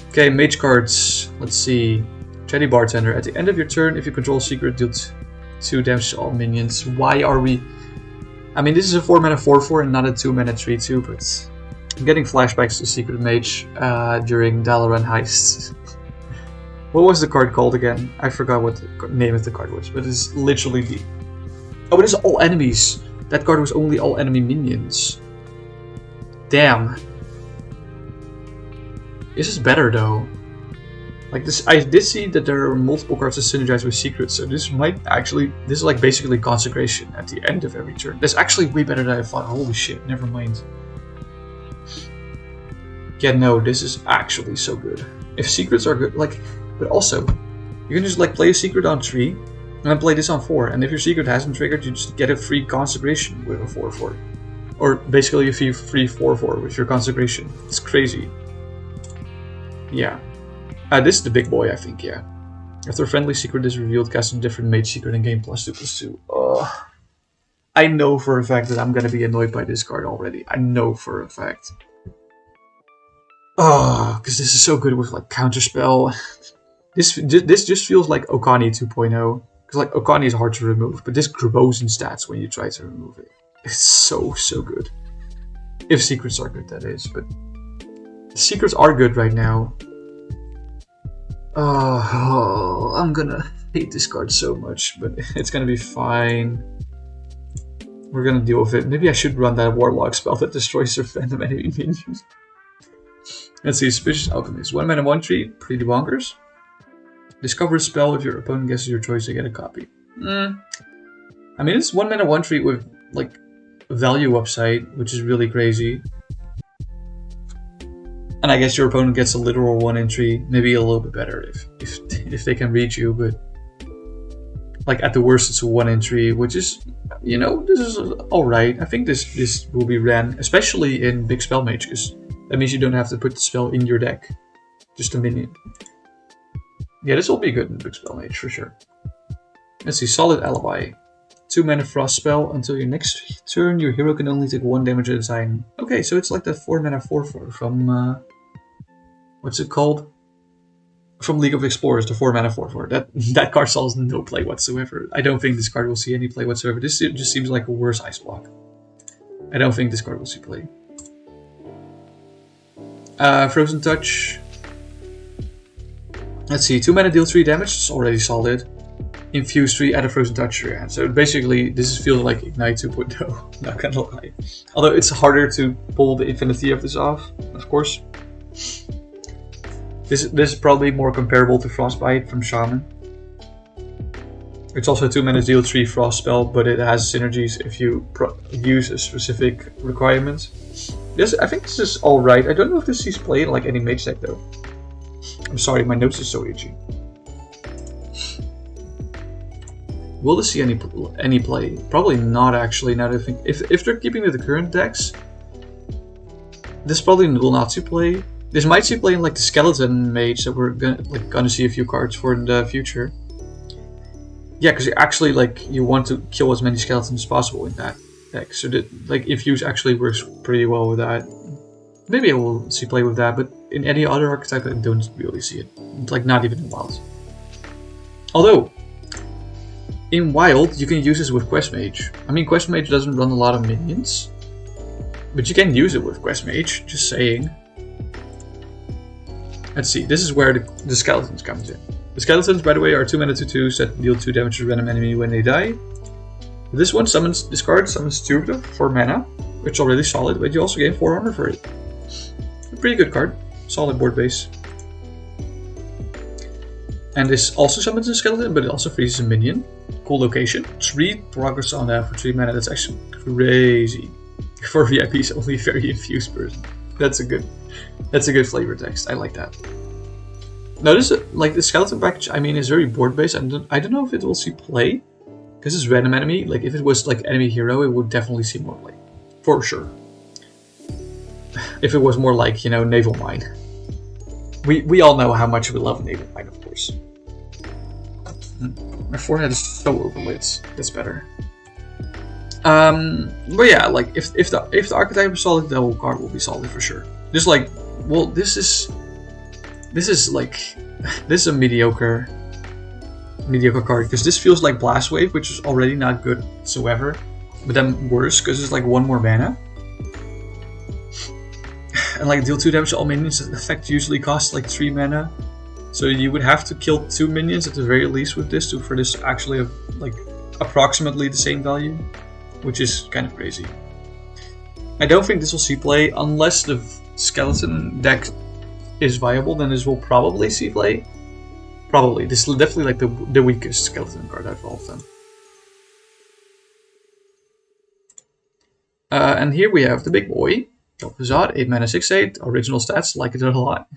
Okay, mage cards. Let's see. Chatty Bartender. At the end of your turn, if you control a secret, deal 2 damage to all minions. Why are we... I mean, this is a 4 mana 4/4 and not a 2 mana 3/2, but I'm getting flashbacks to Secret Mage during Dalaran Heists. What was the card called again? I forgot what the name of the card was, but it's literally the... Oh, it is all enemies! That card was only all enemy minions. Damn. This is better though. Like this, I did see that there are multiple cards that synergize with secrets, so this might actually... This is like basically consecration at the end of every turn. That's actually way better than I thought. Holy shit, never mind. Yeah, no, this is actually so good. If secrets are good, like... But also, you can just like play a secret on 3, and then play this on 4, and if your secret hasn't triggered, you just get a free consecration with a 4/4. Or basically a free 4/4 with your consecration. It's crazy. Yeah. This is the big boy, I think, yeah. After a friendly secret is revealed, cast a different mage secret and gain +2/+2. I know for a fact that I'm gonna be annoyed by this card already. I know for a fact. Because this is so good with like counterspell. This just feels like Okani 2.0. Because like Okani is hard to remove, but this grows in stats when you try to remove it. It's so good. If secrets are good, that is. But secrets are good right now. Oh, I'm gonna hate this card so much, but it's gonna be fine. We're gonna deal with it. Maybe I should run that Warlock spell that destroys your random enemy minions. Let's see, Suspicious Alchemist. 1 mana 1/3, pretty bonkers. Discover a spell if your opponent guesses your choice to get a copy. I mean, it's 1 mana 1/3 with like value upside, which is really crazy. And I guess your opponent gets a literal 1/3, maybe a little bit better if they can reach you, but like at the worst it's a 1/3, which is, you know, this is alright. I think this will be ran, especially in Big Spell Mage, because that means you don't have to put the spell in your deck, just a minion. Yeah, this will be good in Big Spell Mage for sure. Let's see, Solid Alibi. 2 mana frost spell. Until your next turn, your hero can only take 1 damage at a time. Okay, so it's like the 4 mana 4/4 from what's it called? From League of Explorers, the 4 mana 4/4. That card saw no play whatsoever. I don't think this card will see any play whatsoever. This just seems like a worse ice block. I don't think this card will see play. Frozen Touch. Let's see, 2 mana deal 3 damage. It's already solid. Infuse 3, add a Frozen Touch to your hand. So basically, this feels like Ignite 2.0, not gonna lie. Although it's harder to pull the infinity of this off, of course. This is probably more comparable to Frostbite from Shaman. It's also a 2 mana deal 3 Frost spell, but it has synergies if you use a specific requirement. I think this is alright. I don't know if this sees play in like any mage deck though. I'm sorry, my nose is so itchy. Will this see any play? Probably not actually, now that I think. If they're keeping with the current decks, this probably will not see play. This might see play in like the skeleton mage that we're gonna see a few cards for in the future. Yeah, because actually you want to kill as many skeletons as possible in that deck. So that like Infuse actually works pretty well with that. Maybe I will see play with that, but in any other archetype, I don't really see it. Like, not even in Wild. Although, in Wild, you can use this with Quest Mage. I mean, Quest Mage doesn't run a lot of minions, but you can use it with Quest Mage, just saying. Let's see, this is where the skeletons comes in. The skeletons, by the way, are 2 mana 2/2 that deal 2 damage to random enemy when they die. This one summons this card, summons 2 of them for mana, which is already solid, but you also gain 4 armor for it. A pretty good card, solid board base. And this also summons a skeleton, but it also freezes a minion. Cool location. 3 progress on that for 3 mana, that's actually crazy. For VIPs, only very infused person. That's a good flavor text. I like that. Notice like the skeleton package, I mean, is very board based. I don't know if it will see play, because it's random enemy. Like if it was like enemy hero, it would definitely see more play, for sure. If it was more like, you know, naval mine. We all know how much we love naval mine, of course. My forehead is so overlit. That's better. But yeah, like if the archetype is solid, the whole card will be solid for sure. Just like, well, this is a mediocre card, because this feels like Blast Wave, which is already not good whatsoever, but then worse because it's like 1 more mana. And like deal 2 damage to all minions. The effect usually costs like 3 mana, so you would have to kill 2 minions at the very least with this for this to actually have like approximately the same value, which is kind of crazy. I don't think this will see play unless the skeleton deck is viable. Then this will probably see play. Probably. This is definitely like the weakest skeleton card out of all of them. And here we have the big boy. Facade, 8 mana 6/8, original stats, like it a lot.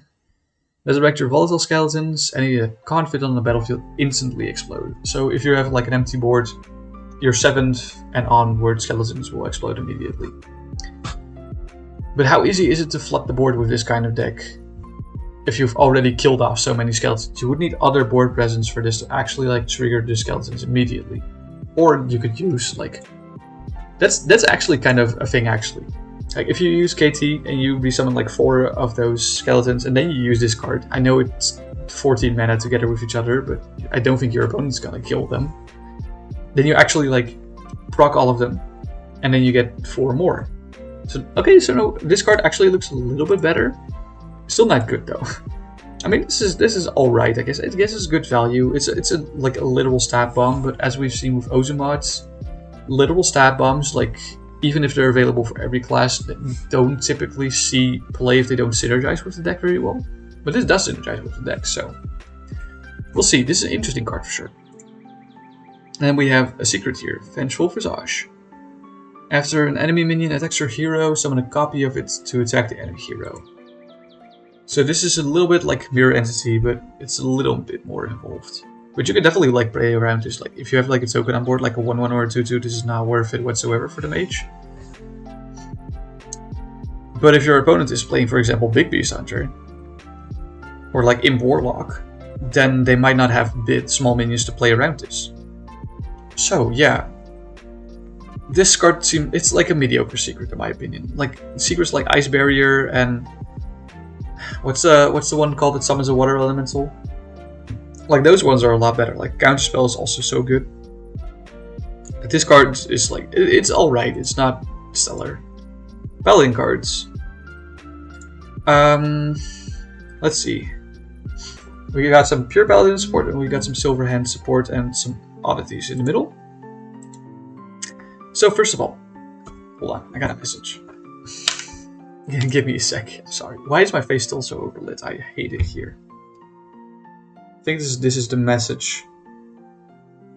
Resurrect your volatile skeletons, any that can't fit on the battlefield instantly explode. So if you have like an empty board, your 7th and onward skeletons will explode immediately. But how easy is it to flood the board with this kind of deck? If you've already killed off so many skeletons, you would need other board presence for this to actually like trigger the skeletons immediately. Or you could use like, that's actually kind of a thing actually. Like if you use KT and you resummon like 4 of those skeletons and then you use this card, I know it's 14 mana together with each other, but I don't think your opponent's gonna kill them. Then you actually like proc all of them, and then you get 4 more. So okay, so no, this card actually looks a little bit better. Still not good though. I mean, this is all right. I guess it's good value. It's like a literal stat bomb, but as we've seen with Ozumods, literal stat bombs, like even if they're available for every class, don't typically see play if they don't synergize with the deck very well. But this does synergize with the deck, so we'll see. This is an interesting card for sure. And then we have a secret here, Vengeful Visage. After an enemy minion attacks your hero, summon a copy of it to attack the enemy hero. So this is a little bit like Mirror Entity, but it's a little bit more involved. But you can definitely like play around this. Like if you have like a token on board, like a 1/1 or a 2/2, this is not worth it whatsoever for the mage. But if your opponent is playing, for example, Big Beast Hunter, or like Imp Warlock, then they might not have small minions to play around this. So yeah, this card it's like a mediocre secret in my opinion. Like secrets like Ice Barrier and what's the one called that summons a water elemental? Like those ones are a lot better. Like Counterspell is also so good. But this card is like it's all right. It's not stellar. Paladin cards. Let's see. We got some pure Paladin support, and we got some Silver Hand support, and some oddities in the middle. So first of all, hold on. I got a message. Give me a sec. Sorry. Why is my face still so overlit? I hate it here. I think this is the message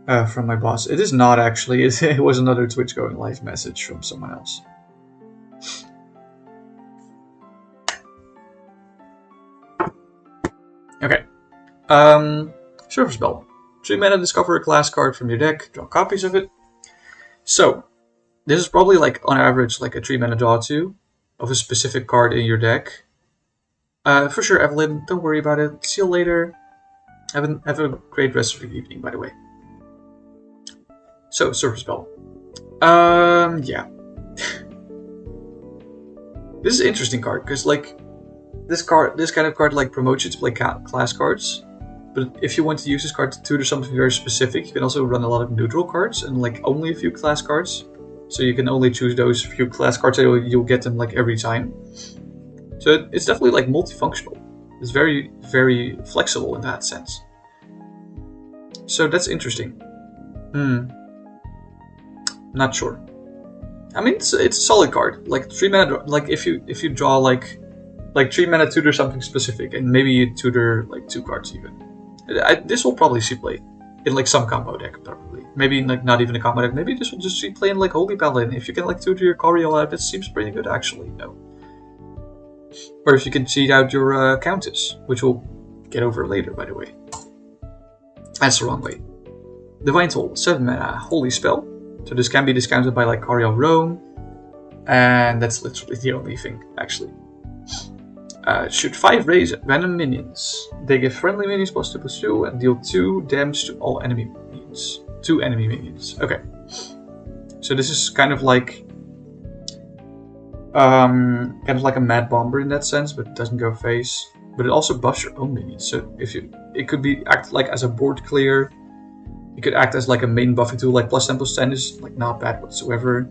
from my boss. It is not actually. It was another Twitch going live message from someone else. Okay. Surface Spell. 3 mana, discover a class card from your deck. Draw copies of it. So this is probably like on average like a 3 mana draw 2 of a specific card in your deck. For sure, Evelyn. Don't worry about it. See you later. Have a great rest of your evening, by the way. So, Surface Spell. Yeah. This is an interesting card, because, like, this kind of card like promotes you to play class cards. But if you want to use this card to tutor something very specific, you can also run a lot of neutral cards and like only a few class cards. So you can only choose those few class cards, so you'll get them like every time. So it's definitely like multifunctional. It's very, very flexible in that sense. So that's interesting. Not sure. I mean, it's a solid card. Like 3 mana. Like if you draw like 3 mana tutor something specific, and maybe you tutor like 2 cards even. This will probably see play in like some combo deck, probably. Maybe like not even a combo deck. Maybe this will just see play in like Holy Paladin. If you can like tutor your Coriol out, that seems pretty good actually. No. Or if you can cheat out your Countess, which we'll get over later, by the way. That's the wrong way. Divine Toll, 7 mana, holy spell. So this can be discounted by like Coriol Roam, and that's literally the only thing actually. Shoot 5 random minions. They give friendly minions +2/+2 and deal 2 damage to all enemy minions. 2 enemy minions. Okay. So this is kind of like a Mad Bomber in that sense, but it doesn't go face. But it also buffs your own minions. So it could be act like as a board clear. It could act as like a main buffing tool, like +10/+10 is like not bad whatsoever.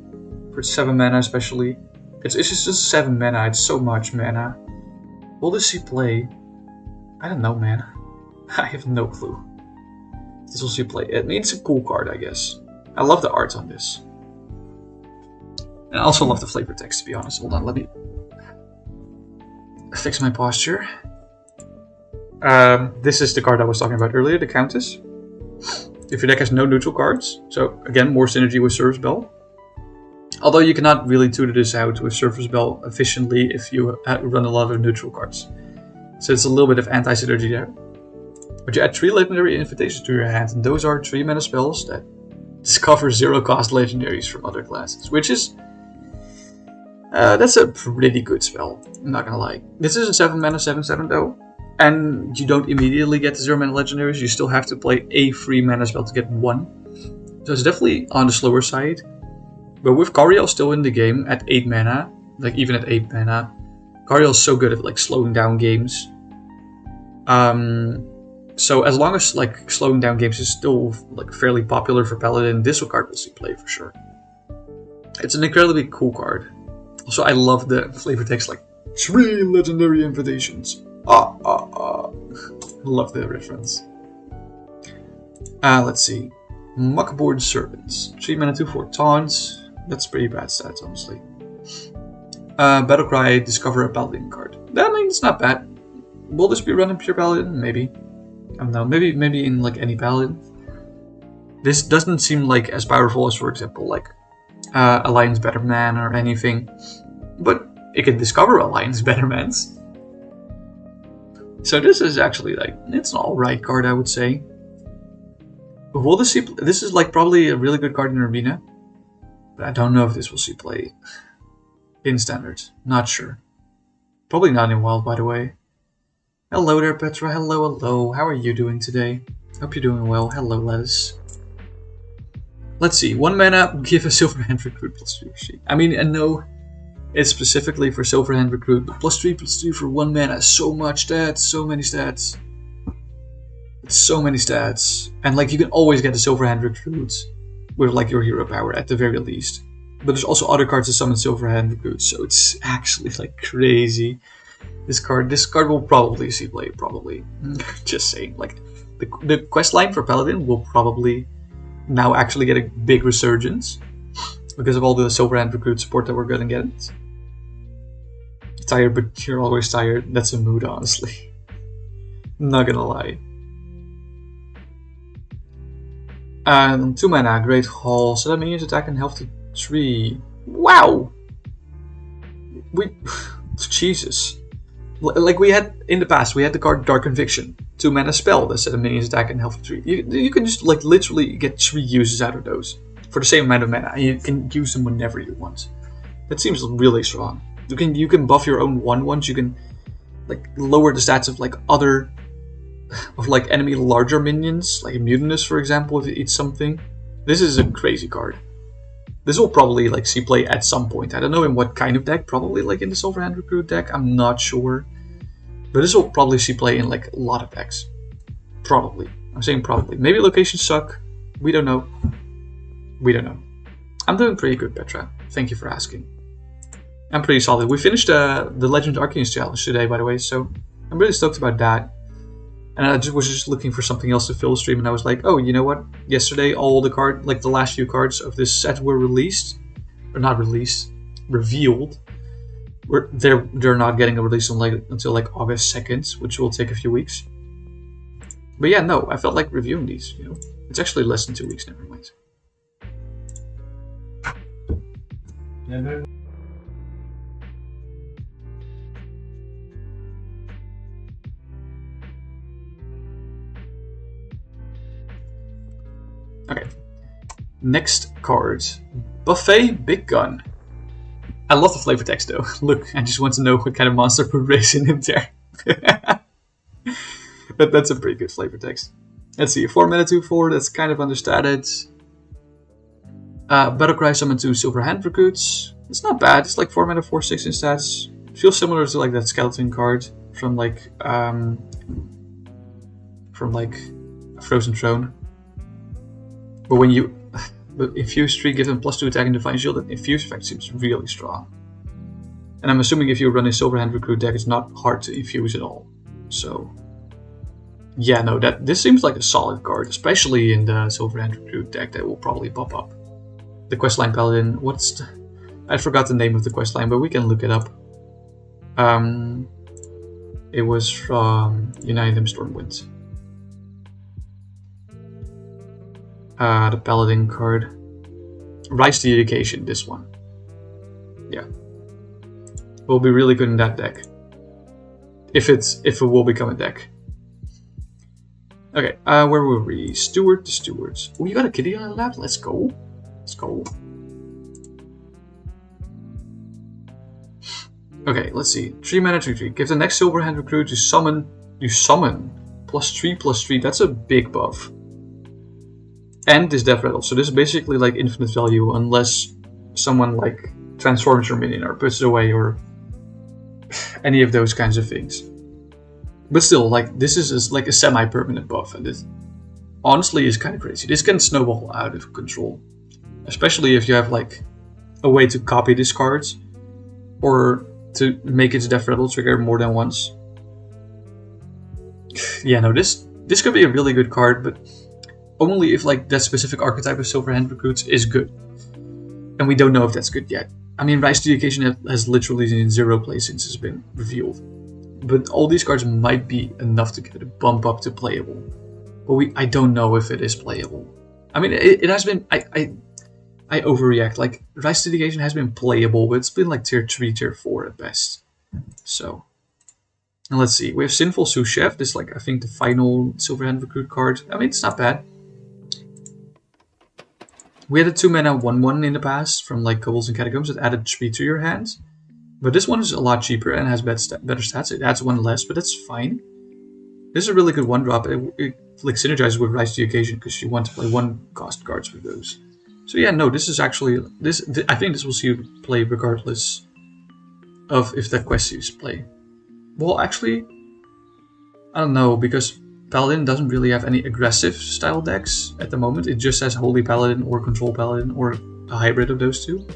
For 7 mana especially. It's just 7 mana, it's so much mana. Will this see play? I don't know, man. I have no clue. This will see play. It means a cool card, I guess. I love the art on this. And I also love the flavor text, to be honest. Hold on, let me fix my posture. This is the card I was talking about earlier, the Countess. If your deck has no neutral cards, so again, more synergy with Surface Bell. Although you cannot really tutor this out with Surface Bell efficiently if you run a lot of neutral cards. So it's a little bit of anti-synergy there. But you add 3 legendary invitations to your hand, and those are 3 mana spells that discover 0-cost legendaries from other classes, which is... that's a pretty good spell, I'm not gonna lie. This is a 7 mana 7/7 though, and you don't immediately get the 0 mana legendaries, you still have to play a free mana spell to get 1. So it's definitely on the slower side. But with Coriol still in the game at 8 mana, like even at 8 mana, Coriol is so good at like slowing down games. So as long as like slowing down games is still like fairly popular for Paladin, this card will see play for sure. It's an incredibly cool card. Also, I love the flavor text, like 3 legendary invitations. Love the reference. Let's see. Muckboard Servants. 3 mana 2/4 taunts. That's pretty bad stats, honestly. Battlecry, discover a Paladin card. I mean, it's not bad. Will this be running pure Paladin? Maybe. I don't know. Maybe in like any Paladin. This doesn't seem like as powerful as, for example, like Alliance Betterman or anything. But it can discover Alliance Bettermans. So this is actually like, it's an alright card, I would say. Will this see this is like probably a really good card in Arena. But I don't know if this will see play in Standard. Not sure. Probably not in Wild, by the way. Hello there, Petra. Hello. How are you doing today? Hope you're doing well. Hello, Lettuce. Let's see. 1 mana, give a Silverhand Recruit +3. I mean, I know it's specifically for Silverhand Recruit, but +3/+3 for 1 mana. So much stats. So many stats. So many stats. And like, you can always get the Silverhand Recruit with like your hero power at the very least. But there's also other cards that summon Silverhand Recruits, so it's actually like crazy. This card will probably see play, probably. Just saying, like the quest line for Paladin will probably now actually get a big resurgence because of all the Silverhand Recruit support that we're gonna get. Tired, but you're always tired. That's a mood, honestly. Not gonna lie. 2 mana, Great Hall. So that means attack and health to 3. Wow! Jesus. Like we had in the past, we had the card Dark Conviction. 2 mana spell that set a minion's attack and health to 3. You can just like literally get 3 uses out of those for the same amount of mana, and you can use them whenever you want. That seems really strong. You can buff your own 1/1s. You can like lower the stats of like other like enemy larger minions, like a Mutinous, for example, if it eats something. This is a crazy card. This will probably like see play at some point. I don't know in what kind of deck. Probably like in the Silverhand Recruit deck. I'm not sure. But this will probably see play in like a lot of decks. Probably. I'm saying probably. Maybe locations suck. We don't know. We don't know. I'm doing pretty good, Petra. Thank you for asking. I'm pretty solid. We finished the Legend Arceus challenge today, by the way, so I'm really stoked about that. And I was just looking for something else to fill the stream, and I was like, oh, you know what? Yesterday, all the the last few cards of this set were released, or not released, revealed. They're not getting a release until like August 2nd, which will take a few weeks. But yeah, no, I felt like reviewing these. You know, it's actually less than 2 weeks. Never mind. Yeah, okay. Next card. Buffet Big Gun. I love the flavor text though. Look, I just want to know what kind of monster put raisin in there. But that's a pretty good flavor text. Let's see, 4 mana 2/4, that's kind of understated. Battlecry summon 2 Silver Hand Recruits. It's not bad, it's like 4 mana 4/6 in stats. Feels similar to like that skeleton card from like Frozen Throne. But when you infuse 3, give them +2 attack and Divine Shield, and infuse effect seems really strong. And I'm assuming if you run a Silver Hand Recruit deck, it's not hard to infuse at all. So yeah, no, this seems like a solid card, especially in the Silver Hand Recruit deck that will probably pop up. The Questline Paladin, I forgot the name of the questline, but we can look it up. It was from United Stormwind. The Paladin card. Rise to Education, this one. Yeah. Will be really good in that deck. If it will become a deck. Okay, where were we? Steward to Stewards. Oh, you got a kitty on the lap? Let's go. Let's go. Okay, let's see. 3 mana 3/3. Give the next Silver Hand Recruit to summon. You summon. +3/+3. That's a big buff. And this Death Rattle. So this is basically like infinite value unless someone like transforms your minion or puts it away or any of those kinds of things. But still, like this is like a semi-permanent buff, and this honestly is kind of crazy. This can snowball out of control, especially if you have like a way to copy this card or to make its Death Rattle trigger more than once. Yeah, no, this could be a really good card, but only if like that specific archetype of Silver Hand Recruits is good. And we don't know if that's good yet. I mean, Rise to Education has literally been in 0 play since it's been revealed. But all these cards might be enough to give it a bump up to playable. But I don't know if it is playable. I mean, it has been... I overreact. Like, Rise to Education has been playable, but it's been like tier 3, tier 4 at best. So... And let's see. We have Sinful Sous Chef. This is like, I think, the final Silver Hand Recruit card. I mean, it's not bad. We had a 2 mana 1/1 in the past from like Kobolds and Catacombs that added 3 to your hands. But this one is a lot cheaper and has better stats. It adds 1 less, but that's fine. This is a really good 1-drop. It like synergizes with Rise to the Occasion because you want to play 1-cost cards with those. So yeah, no, this is actually I think this will see you play regardless of if that quest sees play. Well, actually, I don't know, because Paladin doesn't really have any aggressive style decks at the moment. It just has Holy Paladin or Control Paladin or a hybrid of those two.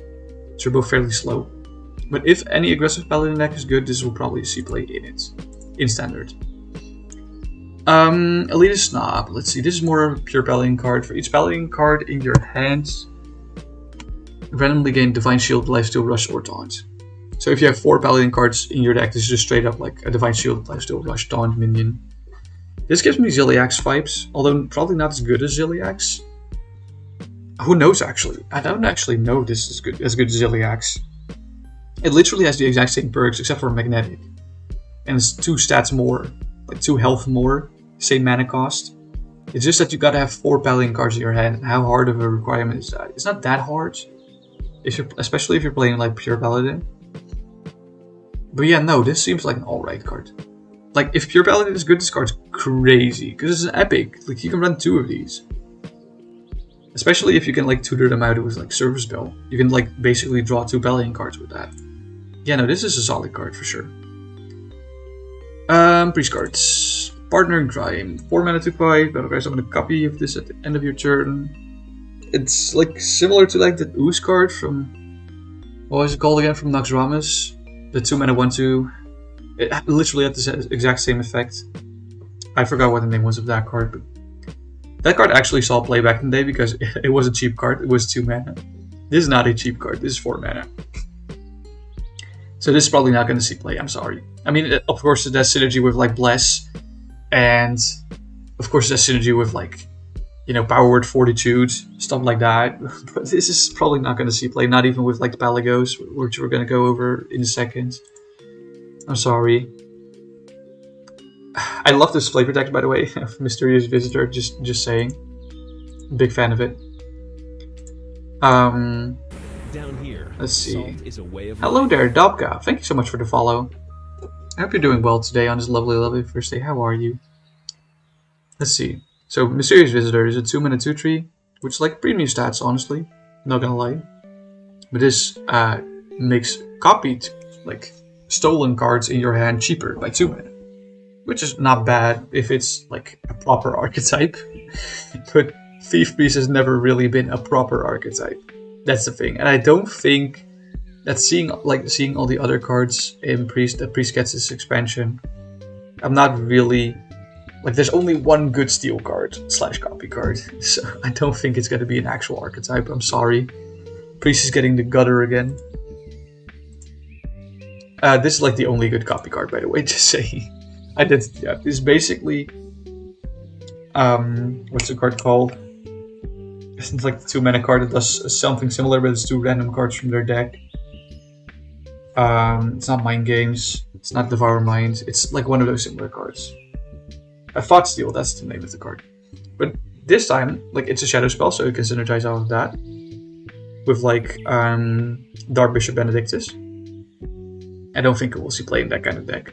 So they're both fairly slow. But if any aggressive Paladin deck is good, this will probably see play in Standard. Elitist Snob. Let's see, this is more of a pure Paladin card. For each Paladin card in your hands, randomly gain Divine Shield, Lifesteal, Rush, or Taunt. So if you have 4 Paladin cards in your deck, this is just straight up like a Divine Shield, Lifesteal, Rush, Taunt minion. This gives me Zilliax vibes, although probably not as good as Zilliax. Who knows, actually? I don't actually know this is as good as Zilliax. It literally has the exact same perks except for Magnetic. And it's 2 stats more, like 2 health more, same mana cost. It's just that you gotta have 4 Paladin cards in your hand, and how hard of a requirement is that? It's not that hard, especially if you're playing like pure Paladin. But yeah, no, this seems like an alright card. Like, if Pure Paladin is good, this card's crazy, because it's an epic. Like, you can run 2 of these. Especially if you can, like, tutor them out with, like, Service Bell. You can, like, basically draw 2 Paladin cards with that. Yeah, no, this is a solid card for sure. Priest cards. Partner in crime. 4 mana to 5. Battle card, summon a copy of this at the end of your turn. It's like similar to like the Ooze card from, what was it called again, from Naxxramas? The 2 mana 1/2. It literally had the exact same effect. I forgot what the name was of that card, but that card actually saw play back in the day because it was a cheap card. It was 2 mana. This is not a cheap card. This is 4 mana. So this is probably not going to see play. I'm sorry. I mean, of course, it has synergy with like Bless, and of course, it has synergy with like, you know, Power Word Fortitude, stuff like that. But this is probably not going to see play. Not even with like the Pelagos, which we're going to go over in a second. I'm sorry. I love this flavor text, by the way. Mysterious Visitor. Just saying. Big fan of it. Down here, let's see. Is a way of Hello there, Dobka. Thank you so much for the follow. I hope you're doing well today on this lovely first day. How are you? Let's see. So, Mysterious Visitor is a 2 mana 2/3, which is like premium stats, honestly. Not gonna lie. But this makes copied, like, stolen cards in your hand cheaper by 2 mana. Which is not bad if it's like a proper archetype. But Thief Priest has never really been a proper archetype. That's the thing. And I don't think that seeing all the other cards in Priest, that Priest gets this expansion, I'm not really, like, there's only one good steal card / copy card. So I don't think it's going to be an actual archetype. I'm sorry. Priest is getting the gutter again. This is like the only good copy card, by the way, just saying. Identity. Yeah, this is basically, what's the card called? It's like the 2 mana card that does something similar, but it's 2 random cards from their deck. It's not Mind Games. It's not Devour Mind. It's like one of those similar cards. Thought Steal, that's the name of the card. But this time, like, it's a shadow spell, so you can synergize out of that with like Dark Bishop Benedictus. I don't think it will see play in that kind of deck.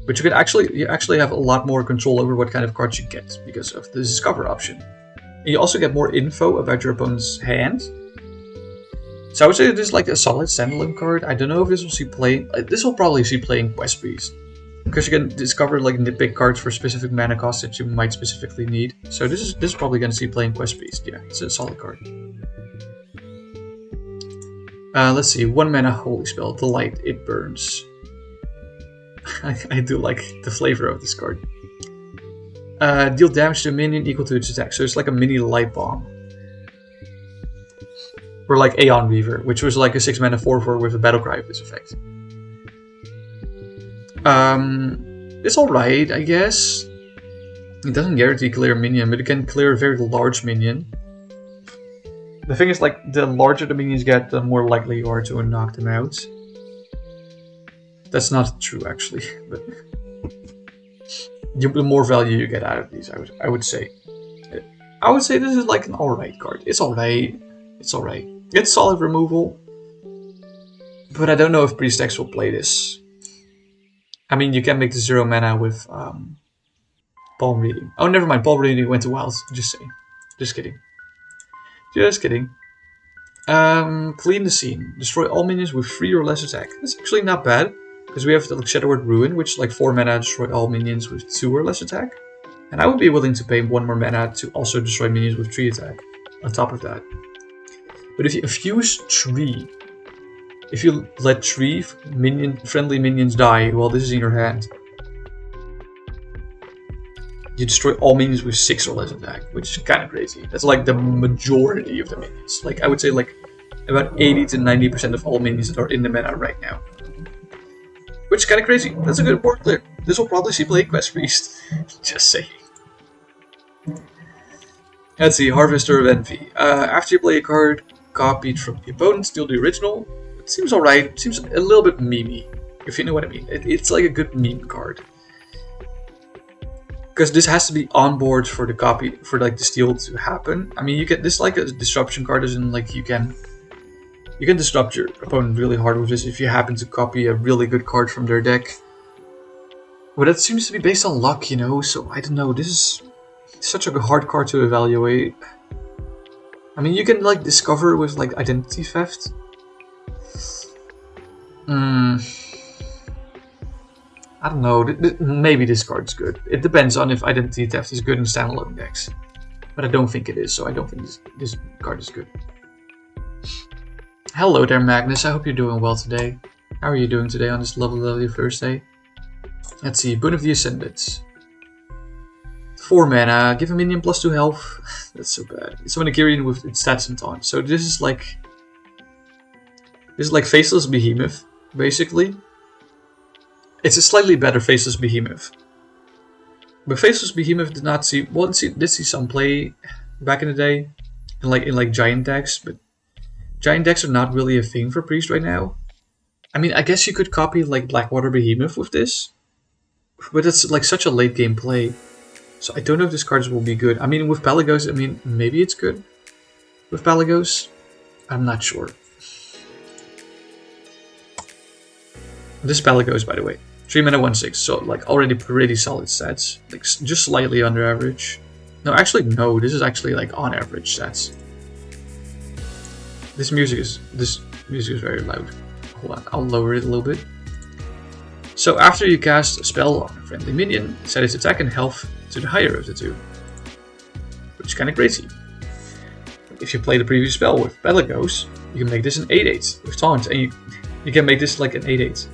But you actually have a lot more control over what kind of cards you get because of the Discover option. And you also get more info about your opponent's hand. So I would say this is like a solid standalone card. I don't know if this will see play. This will probably see play in Quest Priest, because you can discover like nitpick cards for specific mana costs that you might specifically need. So this is probably going to see play in Quest Priest. Yeah, it's a solid card. Let's see. 1 mana Holy Spell. The Light. It burns. I do like the flavor of this card. Deal damage to a minion equal to its attack. So it's like a mini Light Bomb. Or like Aeon Reaver, which was like a 6 mana 4/4 with a battle cry of this effect. It's alright, I guess. It doesn't guarantee clear a minion, but it can clear a very large minion. The thing is, like, the larger the minions get, the more likely you are to knock them out. That's not true, actually, but the more value you get out of these, I would say. I would say this is like an alright card. It's alright. It's alright. It's solid removal, but I don't know if Priest decks will play this. I mean, you can make the 0 mana with Palm Reading. Oh, never mind. Palm Reading went to Wilds. Just saying. Just kidding. Just kidding. Clean the scene. Destroy all minions with 3 or less attack. That's actually not bad, because we have the Shadow Word Ruin, which is like 4 mana, destroy all minions with 2 or less attack. And I would be willing to pay 1 more mana to also destroy minions with 3 attack on top of that. But if you infuse 3, if you let 3 friendly minions die while this is in your hand, you destroy all minions with 6 or less attack, which is kind of crazy. That's like the majority of the minions. Like, I would say like about 80 to 90% of all minions that are in the meta right now. Which is kind of crazy. That's a good board clear. This will probably see play Quest Priest. Just saying. Let's see, Harvester of Envy. After you play a card copied from the opponent, steal the original. It seems alright. It seems a little bit memey, if you know what I mean. It's like a good meme card. Because this has to be on board for the copy, for like the steal to happen. I mean, you get this like a disruption card, as in like you can disrupt your opponent really hard with this if you happen to copy a really good card from their deck. But that seems to be based on luck, you know, so I don't know. This is such a hard card to evaluate. I mean, you can like discover with like identity theft. I don't know. Maybe this card's good. It depends on if Identity Theft is good in standalone decks. But I don't think it is, so I don't think this card is good. Hello there, Magnus. I hope you're doing well today. How are you doing today on this lovely Thursday? Let's see. Boon of the Ascendants. 4 mana. Give a minion +2 health. That's so bad. Summon a Kyrian with its stats and taunt. So this is like Faceless Behemoth, basically. It's a slightly better Faceless Behemoth. But Faceless Behemoth did not see did see some play back in the day. In like giant decks, but giant decks are not really a thing for Priest right now. I mean, I guess you could copy like Blackwater Behemoth with this. But it's like such a late game play. So I don't know if this card will be good. I mean, with Pelagos, I mean, maybe it's good. With Pelagos, I'm not sure. This Pelagos, by the way. 3 mana 1/6, so like already pretty solid stats. Like just slightly under average. No, actually no, this is actually like on average stats. This music is very loud. Hold on, I'll lower it a little bit. So after you cast a spell on a friendly minion, set its attack and health to the higher of the two. Which is kinda crazy. If you play the previous spell with Pelagos, you can make this an 8/8 with taunt, and you can make this like an 8/8.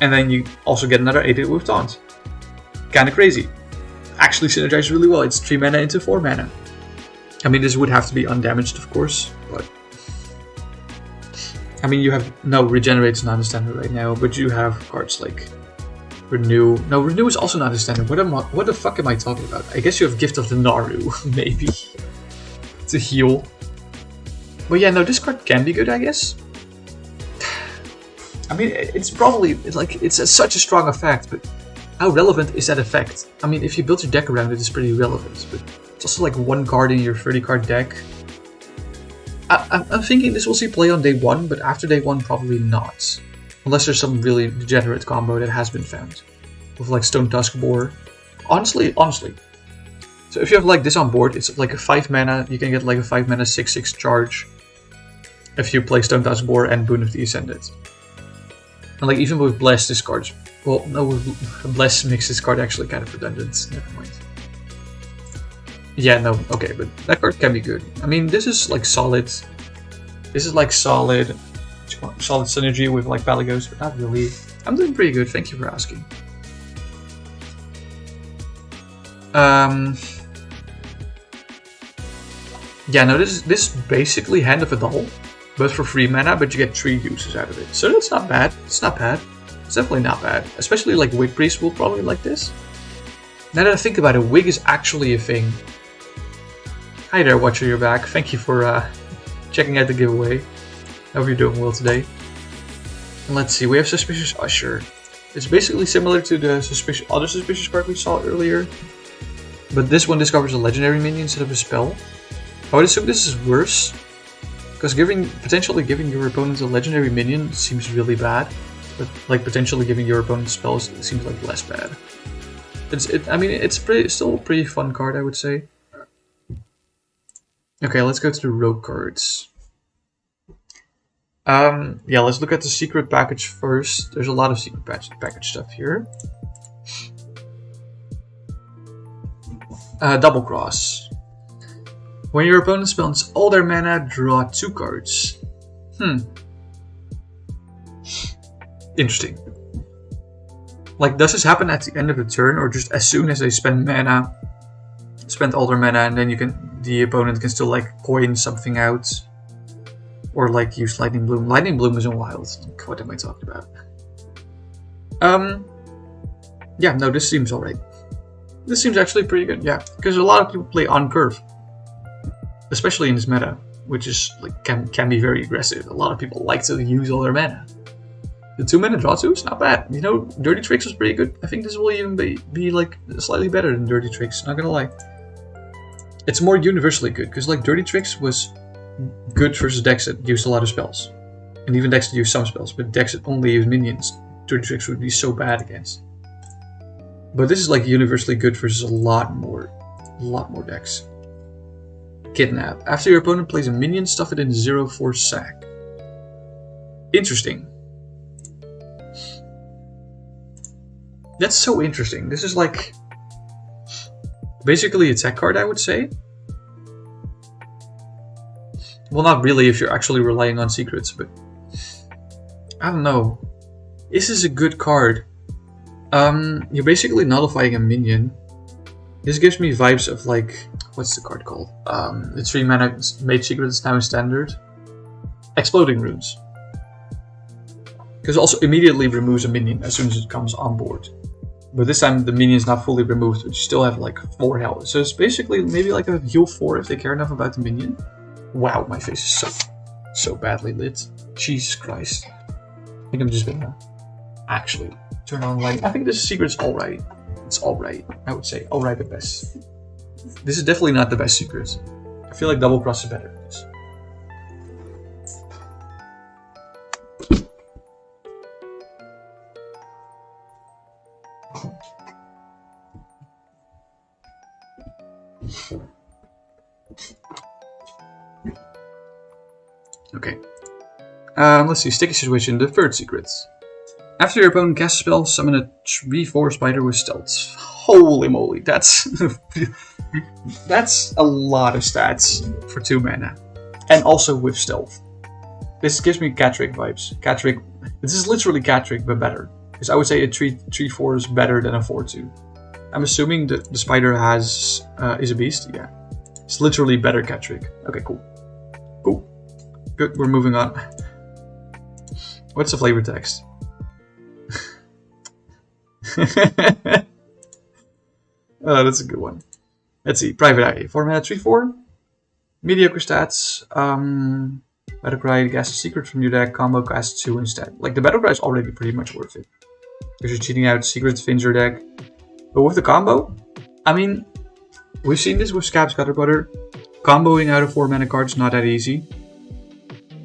And then you also get another 8/8 with taunt. Kinda crazy. Actually synergizes really well. It's 3 mana into 4 mana. I mean, this would have to be undamaged, of course, but I mean, you have no Regenerate's not a standard right now, but you have cards like Renew. No, Renew is also not a standard. What the fuck am I talking about? I guess you have Gift of the Naru, maybe, to heal. But yeah, no, this card can be good, I guess. I mean, it's probably like it's such a strong effect, but how relevant is that effect? I mean, if you build your deck around it, it's pretty relevant, but it's also like 1 card in your 30-card deck. I'm thinking this will see play on day 1, but after day 1, probably not. Unless there's some really degenerate combo that has been found. With like Stone Tuskboar. Honestly. So if you have like this on board, it's like a 5 mana, you can get like a 5 mana 6/6 charge. If you play Stone Tuskboar and Boon of the Ascendant. And like even with Bless, this card's... Well, no, with Bless makes this card actually kind of redundant. Never mind. Yeah, no, okay, but that card can be good. I mean, this is like solid. This is like solid synergy with like Pelagos, but not really. I'm doing pretty good, thank you for asking. Yeah, no, this is basically Hand of Adal, but for 3 mana, but you get 3 uses out of it. So that's not bad. It's not bad. It's definitely not bad. Especially like Wig Priest will probably like this. Now that I think about it, Wig is actually a thing. Hi there, Watcher, you're back. Thank you for checking out the giveaway. I hope you're doing well today. And let's see, we have Suspicious Usher. It's basically similar to the other Suspicious card we saw earlier. But this one discovers a legendary minion instead of a spell. I would assume this is worse. Because potentially giving your opponent a legendary minion seems really bad. But like potentially giving your opponent spells seems like less bad. I mean, it's still a pretty fun card, I would say. Okay, let's go to the rogue cards. Yeah, let's look at the secret package first. There's a lot of secret package stuff here. Double Cross. When your opponent spends all their mana, draw 2 cards. Interesting. Like, does this happen at the end of the turn, or just as soon as they spend all their mana, and then the opponent can still like coin something out, or like use Lightning Bloom. Lightning Bloom isn't wild. What am I talking about? Yeah, no, this seems alright. This seems actually pretty good. Yeah, because a lot of people play on curve, especially in this meta, which is like can be very aggressive. A lot of people like to use all their mana. The 2 mana draw 2 is not bad. You know, Dirty Tricks was pretty good. I think this will even be like slightly better than Dirty Tricks, not gonna lie. It's more universally good, because like Dirty Tricks was good versus decks that used a lot of spells. And even decks that use some spells, but decks that only use minions, Dirty Tricks would be so bad against. But this is like universally good versus a lot more decks. Kidnap. After your opponent plays a minion, stuff it in 0/4 sack. Interesting. That's so interesting. This is like basically a tech card, I would say. Well, not really if you're actually relying on secrets, but I don't know. This is a good card. You're basically nullifying a minion. This gives me vibes of like, what's the card called? The 3 mana Mage Secret is now in standard. Exploding Runes. Because it also immediately removes a minion as soon as it comes on board. But this time the minion is not fully removed, but you still have like 4 health. So it's basically maybe like a heal 4 if they care enough about the minion. Wow, my face is so badly lit. Jesus Christ. I think I'm just gonna actually turn on light. I think this secret's alright. It's alright. I would say alright at best. This is definitely not the best secret. I feel like Double Cross is better than this. Okay. Let's see. Sticky Situation, the third secret. After your opponent casts a spell, summon a 3/4 spider with stealth. Holy moly, that's that's a lot of stats for 2 mana. And also with stealth. This gives me Catrick vibes. Catrick, this is literally Catrick, but better. Because I would say a 3/4 is better than a 4/2. I'm assuming that the spider is a beast, yeah. It's literally better Catrick. Okay, cool. Cool. Good, we're moving on. What's the flavor text? Oh, that's a good one. Let's see. Private Eye. 4 mana 3/4. Mediocre stats. Battle Cry casts a secret from your deck. Combo casts 2 instead. Like the Battle Cry is already pretty much worth it. Because you're cheating out secrets in your deck. But with the combo, I mean, we've seen this with Scab's Gutter Butter. Comboing out of 4 mana cards not that easy.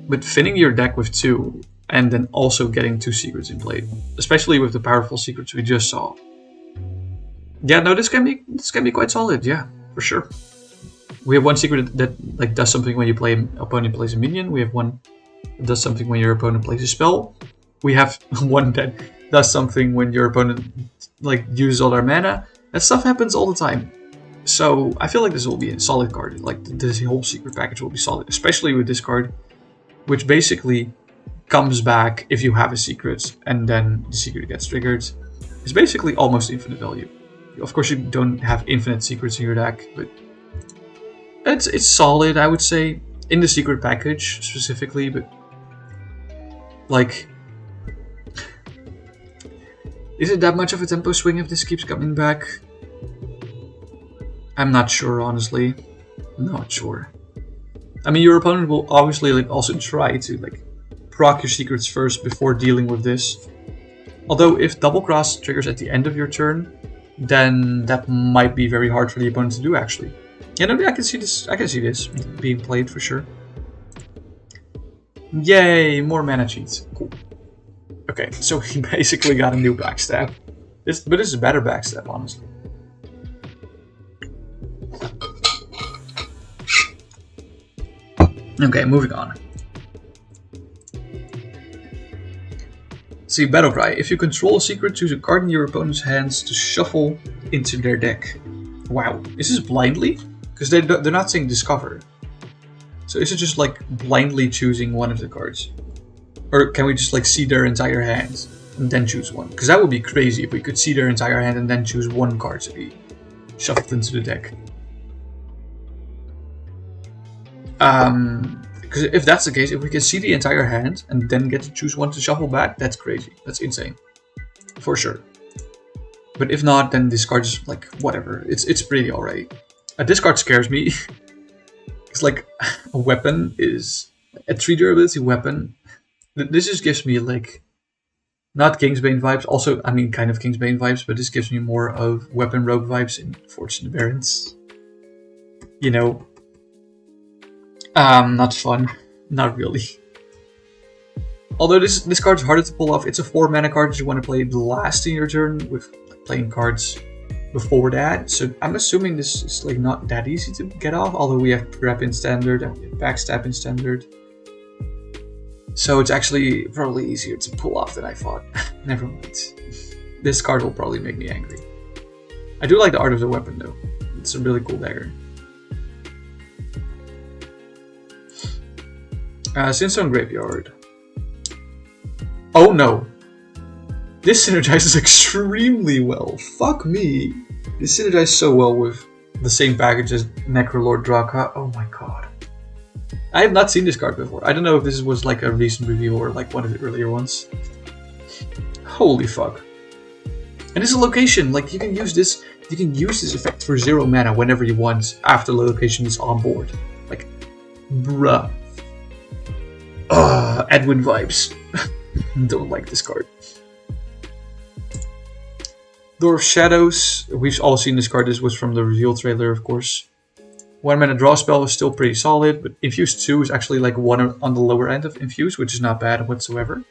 But filling your deck with 2 and then also getting 2 secrets in play, especially with the powerful secrets we just saw. Yeah, no, this can be quite solid. Yeah, for sure. We have one secret that like does something when your opponent plays a minion. We have one that does something when your opponent plays a spell. We have one that does something when your opponent like uses all their mana. That stuff happens all the time. So I feel like this will be a solid card. Like this whole secret package will be solid, especially with this card, which basically comes back if you have a secret and then the secret gets triggered. It's basically almost infinite value. Of course, you don't have infinite secrets in your deck, but it's solid, I would say, in the secret package specifically. But like, is it that much of a tempo swing if this keeps coming back? I'm not sure, honestly. Not sure. I mean, your opponent will obviously like also try to like proc your secrets first before dealing with this. Although if Double Cross triggers at the end of your turn, then that might be very hard for the opponent to do actually. Yeah, no, I can see this. I can see this being played for sure. Yay, more mana cheats. Cool. Okay, so he basically got a new backstab. But this is a better backstab, honestly. Okay, moving on. See, Battle Cry. If you control a secret, choose a card in your opponent's hands to shuffle into their deck. Wow, is this blindly? Because they're not saying discover. So is it just like blindly choosing one of the cards? Or can we just like see their entire hand and then choose one? Because that would be crazy if we could see their entire hand and then choose one card to be shuffled into the deck. Because if that's the case, if we can see the entire hand and then get to choose one to shuffle back, that's crazy. That's insane. For sure. But if not, then this card is like, whatever. It's pretty alright. This card scares me. It's like a weapon is a 3 durability weapon. This just gives me like, not Kingsbane vibes. Also, I mean, kind of Kingsbane vibes, but this gives me more of Weapon Rogue vibes in Fortune Barons. You know. Not fun. Not really. Although this card's harder to pull off. It's a 4 mana card that you want to play the last in your turn with playing cards before that. So I'm assuming this is like not that easy to get off. Although we have Prep in Standard and we have Backstab in Standard. So it's actually probably easier to pull off than I thought. Never mind. this card will probably make me angry. I do like the art of the weapon though. It's a really cool dagger. Sinstone Graveyard. Oh no! This synergizes extremely well. Fuck me. This synergizes so well with the same package as Necrolord Draka. Oh my god. I have not seen this card before. I don't know if this was like a recent review or like one of the earlier ones. Holy fuck. And this is a location, like you can use this effect for 0 mana whenever you want after the location is on board. Like, bruh. Edwin vibes. Don't like this card. Door of Shadows. We've all seen this card. This was from the reveal trailer, of course. 1 mana draw spell was still pretty solid, but Infuse 2 is actually like one on the lower end of Infuse, which is not bad whatsoever.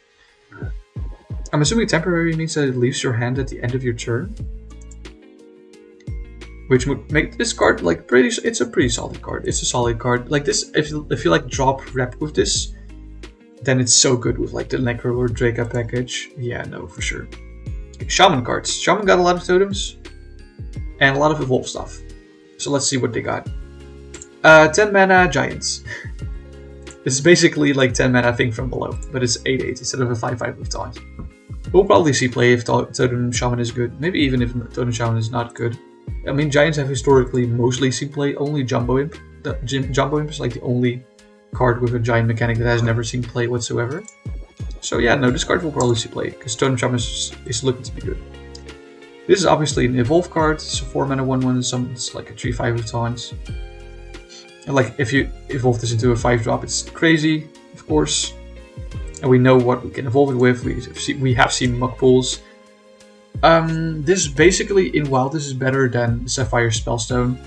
I'm assuming temporary means that it leaves your hand at the end of your turn, which would make this card like pretty. It's a pretty solid card. It's a solid card. Like this, if you like drop rep with this, then it's so good with like the Necrolord Draka package. Yeah, no, for sure. Shaman cards. Shaman got a lot of totems and a lot of evolve stuff. So let's see what they got. 10 mana Giants. This is basically like 10 mana Thing from Below, but it's 8/8 instead of a 5/5 with taunt. We'll probably see play if Totem Shaman is good. Maybe even if Totem Shaman is not good. I mean, Giants have historically mostly seen play. Only Jumbo Imp. Jumbo Imp is like the only card with a giant mechanic that has never seen play whatsoever. So yeah, no, this card will probably see play, because Totem Shaman is looking to be good. This is obviously an Evolve card. It's a 4 mana 1/1, it's like a 3/5 with taunt. And like, if you evolve this into a 5-drop, it's crazy, of course. And we know what we can evolve it with. We have seen Muck Pools. This is basically, in WoW, this is better than Sapphire Spellstone,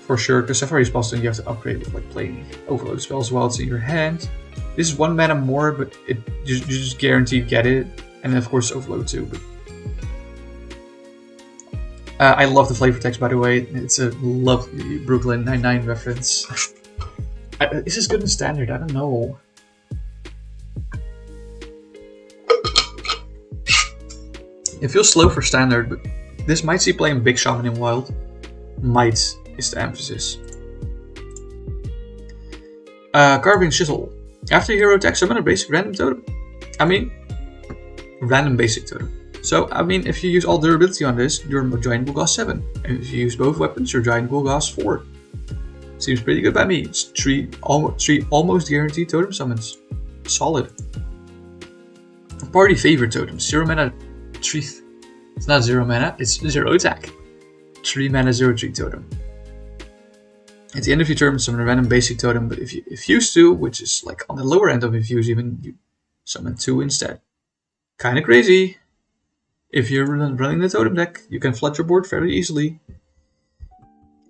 for sure. Because Sapphire Spellstone you have to upgrade with like playing Overload spells while it's in your hand. This is 1 mana more, but you just guaranteed get it. And then of course Overload too. But I love the flavor text, by the way. It's a lovely Brooklyn Nine-Nine reference. Is this good in Standard? I don't know. It feels slow for Standard, but this might see play in Big Shaman in Wild. Might is the emphasis. Carving Chisel. After hero attack, summon a basic random totem. Random basic totem. So, if you use all durability on this, your giant will cost 7. And if you use both weapons, your giant will cost 4. Seems pretty good by me. It's 3 almost guaranteed totem summons. Solid. Party favorite totem. 0 mana 3. It's not 0 mana, it's 0 attack. 3 mana 0/3 totem. At the end of your turn, summon a random basic totem, but if you infuse 2, which is like on the lower end of infuse even, you summon 2 instead. Kinda crazy. If you're running the totem deck, you can flood your board very easily.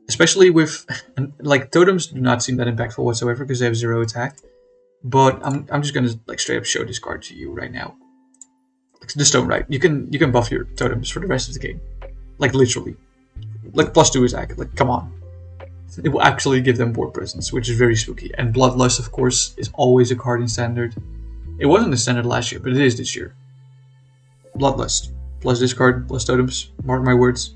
Especially with, like, totems do not seem that impactful whatsoever because they have 0 attack. But I'm just gonna like straight up show this card to you right now. The Stone Right. You can buff your totems for the rest of the game. Like literally. Like +2 attack. Like come on. It will actually give them board presence, which is very spooky. And Bloodlust, of course, is always a card in Standard. It wasn't in Standard last year, but it is this year. Bloodlust. Plus this card, plus totems, mark my words.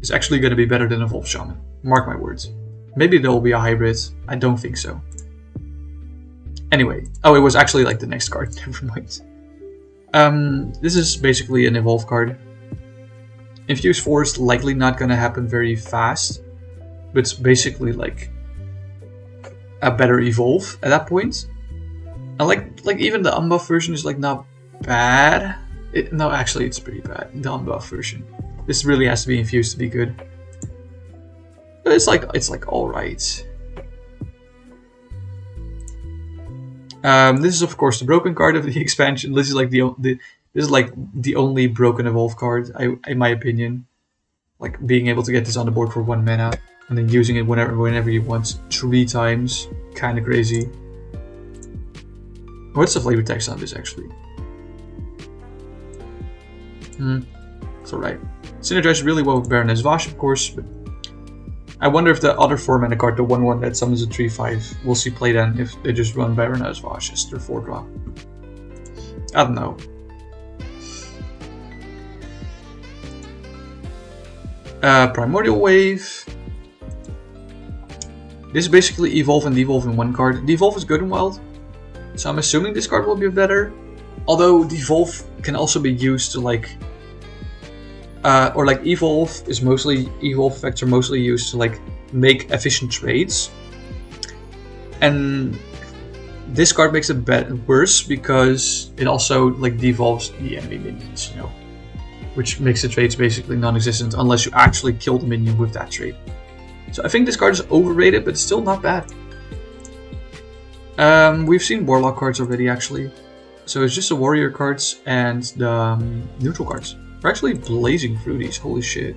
It's actually going to be better than Evolve Shaman. Mark my words. Maybe there will be a hybrid. I don't think so. Anyway. Oh, it was actually like the next card. Never mind. This is basically an Evolve card. Infuse 4 is likely not going to happen very fast. But it's basically like a better Evolve at that point. And like even the unbuff version is like not bad. No, actually, it's pretty bad. The unbuff version. This really has to be infused to be good. But it's like all right. This is of course the broken card of the expansion. This is like the only broken evolve card, in my opinion. Like being able to get this on the board for 1 mana and then using it whenever you want 3 times. Kind of crazy. What's the flavor text on this actually? It's alright. Synergizes really well with Baroness Vash, of course, but I wonder if the other 4 mana card, the 1/1 that summons a 3/5, will see play then if they just run Baroness Vash as their 4-drop. I don't know. Primordial Wave. This is basically Evolve and Devolve in one card. Devolve is good in Wild, so I'm assuming this card will be better. Although Devolve can also be used to like... or like Evolve effects are mostly used to like make efficient trades. And this card makes it worse because it also like devolves the enemy minions, you know, which makes the trades basically non-existent unless you actually kill the minion with that trade. So I think this card is overrated, but it's still not bad. We've seen Warlock cards already actually, so it's just the Warrior cards and the neutral cards. We're actually blazing through these, holy shit.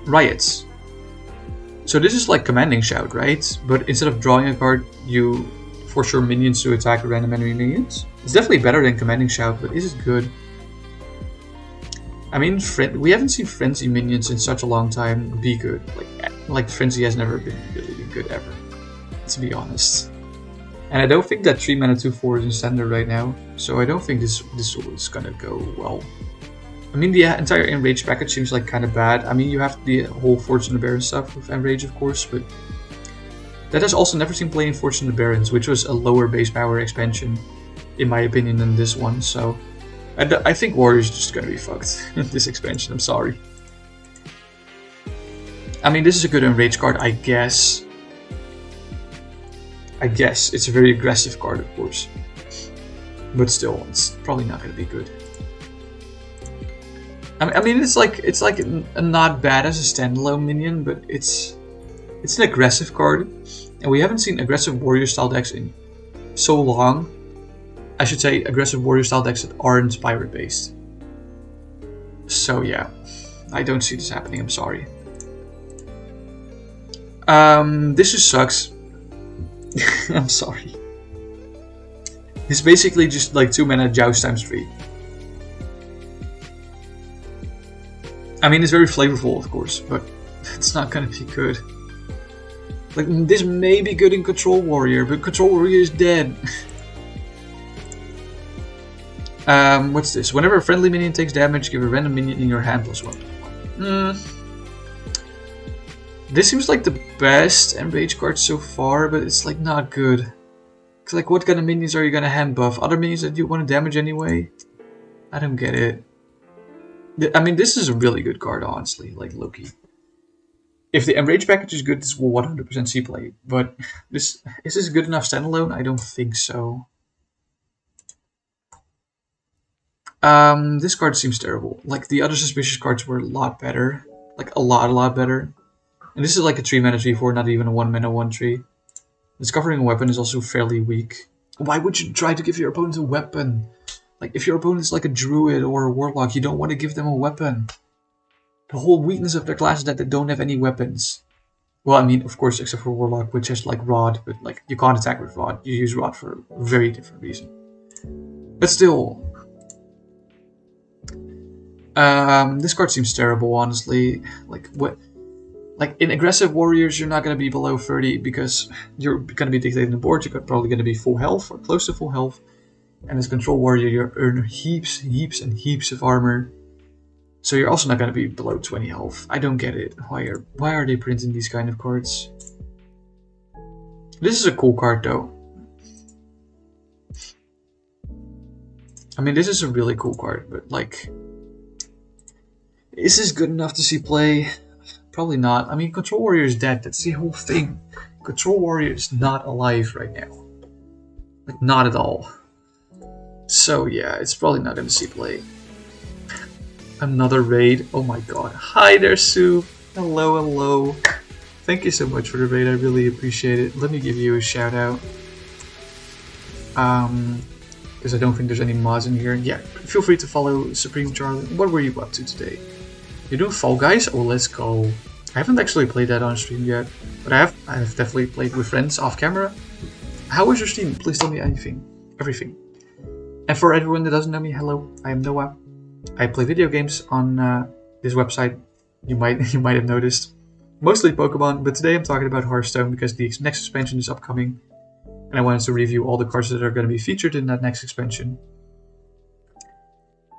Riots. So this is like Commanding Shout, right? But instead of drawing a card, you force your minions to attack random enemy minions. It's definitely better than Commanding Shout, but is it good? I mean, we haven't seen Frenzy minions in such a long time be good. Like Frenzy has never been really good ever, to be honest. And I don't think that 3 mana 2/4 is in standard right now, so I don't think this is gonna go well. I mean, the entire Enrage package seems like kind of bad. I mean, you have the whole Fortune of the Baron stuff with Enrage, of course, but that has also never seen play in Fortune of the Barons, which was a lower base power expansion, in my opinion, than this one. So I think Warrior's just gonna be fucked in this expansion. I'm sorry. I mean, this is a good Enrage card, I guess. It's a very aggressive card, of course, but still, it's probably not gonna be good. I mean, it's like not bad as a standalone minion, but it's an aggressive card, and we haven't seen aggressive warrior style decks in so long. I should say aggressive warrior style decks that aren't pirate based. So yeah, I don't see this happening. I'm sorry. This just sucks. I'm sorry. It's basically just like 2 mana Joust ×3. I mean, it's very flavorful, of course, but it's not gonna be good. Like, this may be good in Control Warrior, but Control Warrior is dead. What's this? Whenever a friendly minion takes damage, give a random minion in your hand +1. This seems like the best Enrage card so far, but it's like not good. Cause like, what kind of minions are you gonna hand buff? Other minions that you want to damage anyway? I don't get it. I mean, this is a really good card, honestly, like Loki. If the Enrage package is good, this will 100% see play. But is this good enough standalone? I don't think so. This card seems terrible. Like, the other Suspicious cards were a lot better. Like, a lot better. And this is like a 3 mana 3/4, not even a 1 mana 1/3. Discovering a weapon is also fairly weak. Why would you try to give your opponent a weapon? Like, if your opponent is like a druid or a warlock, you don't want to give them a weapon. The whole weakness of their class is that they don't have any weapons. Well, I mean, of course, except for warlock, which has like rod, but like, you can't attack with rod. You use rod for a very different reason. But still, this card seems terrible, honestly. Like, what? Like, in aggressive warriors, you're not going to be below 30 because you're going to be dictating the board. You're probably going to be full health or close to full health. And as Control Warrior, you earn heaps and heaps of armor. So you're also not going to be below 20 health. I don't get it. Why are they printing these kind of cards? This is a cool card, though. I mean, this is a really cool card, but like, is this good enough to see play? Probably not. I mean, Control Warrior is dead. That's the whole thing. Control Warrior is not alive right now. Like, not at all. So yeah, it's probably not gonna see play. Another raid. Oh my god. Hi there, Sue. Hello. Thank you so much for the raid. I really appreciate it. Let me give you a shout out. Because I don't think there's any mods in here. Yeah, feel free to follow Supreme Charlie. What were you up to today? You're doing Fall Guys? Oh, let's go. I haven't actually played that on stream yet, but I have definitely played with friends off camera. How was your stream? Please tell me everything. And for everyone that doesn't know me, hello, I am Noah. I play video games on this website. You might have noticed. Mostly Pokemon, but today I'm talking about Hearthstone because the next expansion is upcoming. And I wanted to review all the cards that are going to be featured in that next expansion.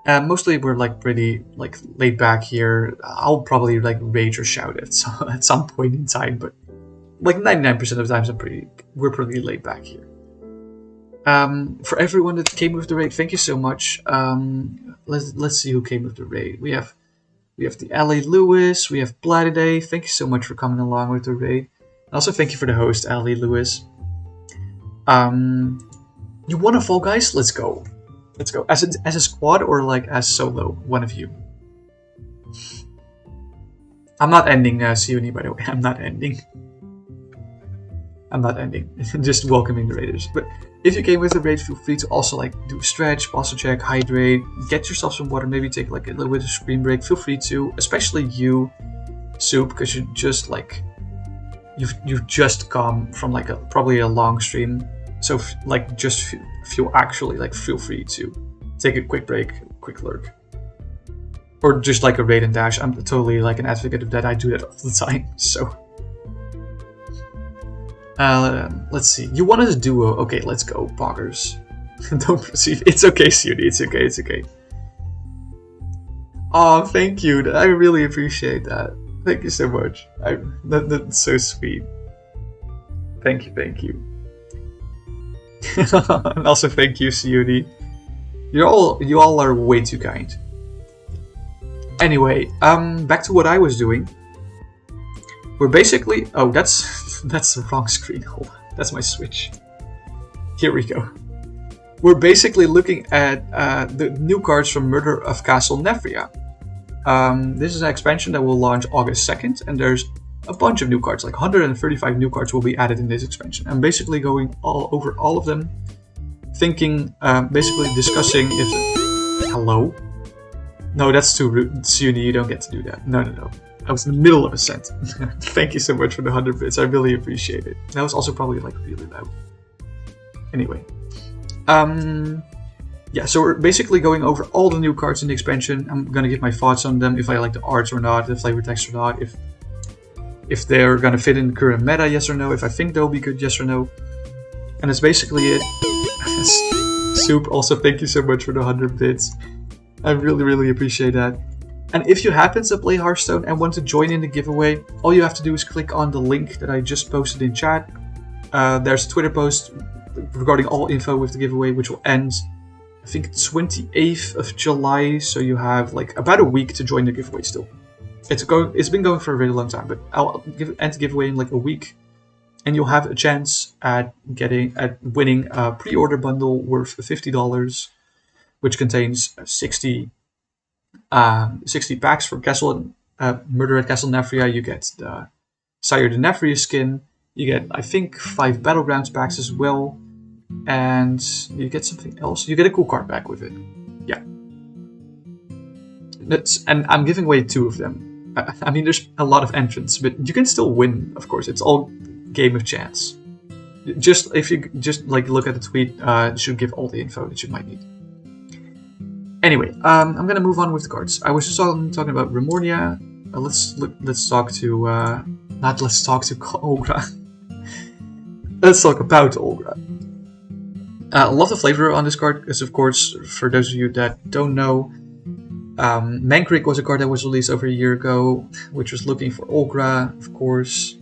Mostly we're like pretty like laid back here. I'll probably like rage or shout at some point in time, but like 99% of the times we're pretty laid back here. For everyone that came with the raid, thank you so much. Let's see who came with the raid. We have the LA Lewis, we have Bladiday. Thank you so much for coming along with the raid. And also thank you for the host, LA Lewis. You want to Fall Guys? Let's go. Let's go. As a squad or like as solo, one of you. I'm not ending CUNY, by the way. I'm not ending. Just welcoming the raiders. But if you came with the raid, feel free to also like do a stretch, posture check, hydrate, get yourself some water, maybe take like a little bit of screen break. Feel free to, especially you, Soup, because you just like you've just come from like probably a long stream. So like just feel free to take a quick break, quick lurk, or just like a raid and dash. I'm totally like an advocate of that. I do that all the time. So let's see. You wanted a duo? Okay, let's go, poggers. Don't proceed. It's okay, Cutie. It's okay. It's okay. Oh, thank you. I really appreciate that. Thank you so much. That's so sweet. Thank you. And also thank you, CUD. You all are way too kind. Anyway, back to what I was doing. We're basically that's the wrong screen. Hold on. That's my Switch. Here we go. We're basically looking at the new cards from Murder of Castle Nathria. This is an expansion that will launch August 2nd, and there's a bunch of new cards, like 135 new cards will be added in this expansion. I'm basically going over all of them, thinking, basically discussing if... Hello? No, that's too rude. Suni, you don't get to do that. No. I was in the middle of a sentence. Thank you so much for the 100 bits. I really appreciate it. That was also probably like really loud. Anyway. Yeah, so we're basically going over all the new cards in the expansion. I'm gonna give my thoughts on them, if I like the arts or not, the flavor text or not, if they're gonna fit in the current meta, yes or no, if I think they'll be good, yes or no. And that's basically it. Soup, also thank you so much for the 100 bits. I really appreciate that. And if you happen to play Hearthstone and want to join in the giveaway, all you have to do is click on the link that I just posted in chat. There's a Twitter post regarding all info with the giveaway, which will end, I think, 28th of July. So you have like about a week to join the giveaway still. It's been going for a very long time, but I'll end the giveaway in like a week, and you'll have a chance at winning a pre-order bundle worth $50, which contains 60 packs for Murder at Castle Nathria. You get the Sire the Nathria skin. You get, I think, 5 Battlegrounds packs as well. And you get something else. You get a cool card pack with it. Yeah. And I'm giving away 2 of them. I mean, there's a lot of entrants, but you can still win, of course. It's all game of chance. If you just like look at the tweet, it should give all the info that you might need. Anyway, I'm gonna move on with the cards. I was just talking about Remornia. Let's talk to Olgra. Let's talk about Olgra. I love the flavor on this card, because of course, for those of you that don't know, Mankrik was a card that was released over a year ago, which was looking for Olgra, of course.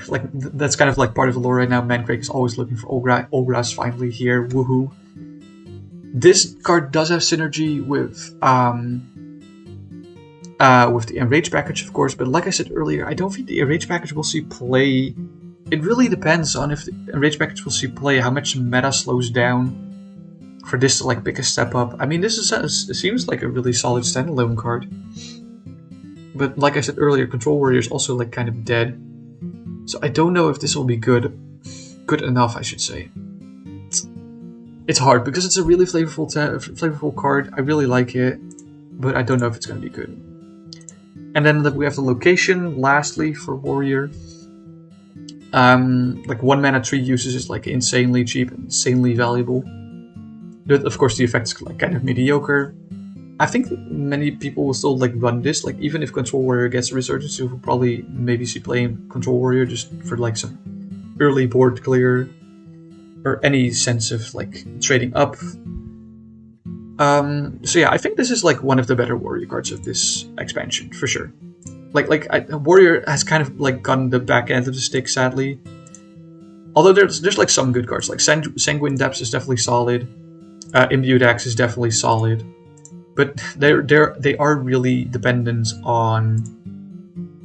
Like that's kind of like part of the lore right now. Mankrik is always looking for Olgra. Olgra's finally here. Woohoo! This card does have synergy with the Enrage package, of course, but like I said earlier, I don't think the Enrage package will see play. It really depends on if the Enrage package will see play, how much meta slows down for this to like pick a step up. I mean, this seems like a really solid standalone card, but like I said earlier, Control Warrior is also like kind of dead, so I don't know if this will be good enough, I should say. It's hard because it's a really flavorful card. I really like it, but I don't know if it's going to be good. And then we have the location, lastly, for Warrior. Like 1 mana 3 uses is like insanely cheap and insanely valuable. But of course the effect is like kind of mediocre. I think many people will still like run this, like even if Control Warrior gets a resurgence, you will probably maybe see playing Control Warrior just for like some early board clear, or any sense of like trading up. So yeah, I think this is like one of the better warrior cards of this expansion for sure. Warrior has kind of like gotten the back end of the stick, sadly. Although there's like some good cards, like Sanguine Depths is definitely solid. Imbued Axe is definitely solid, but they are really dependent on.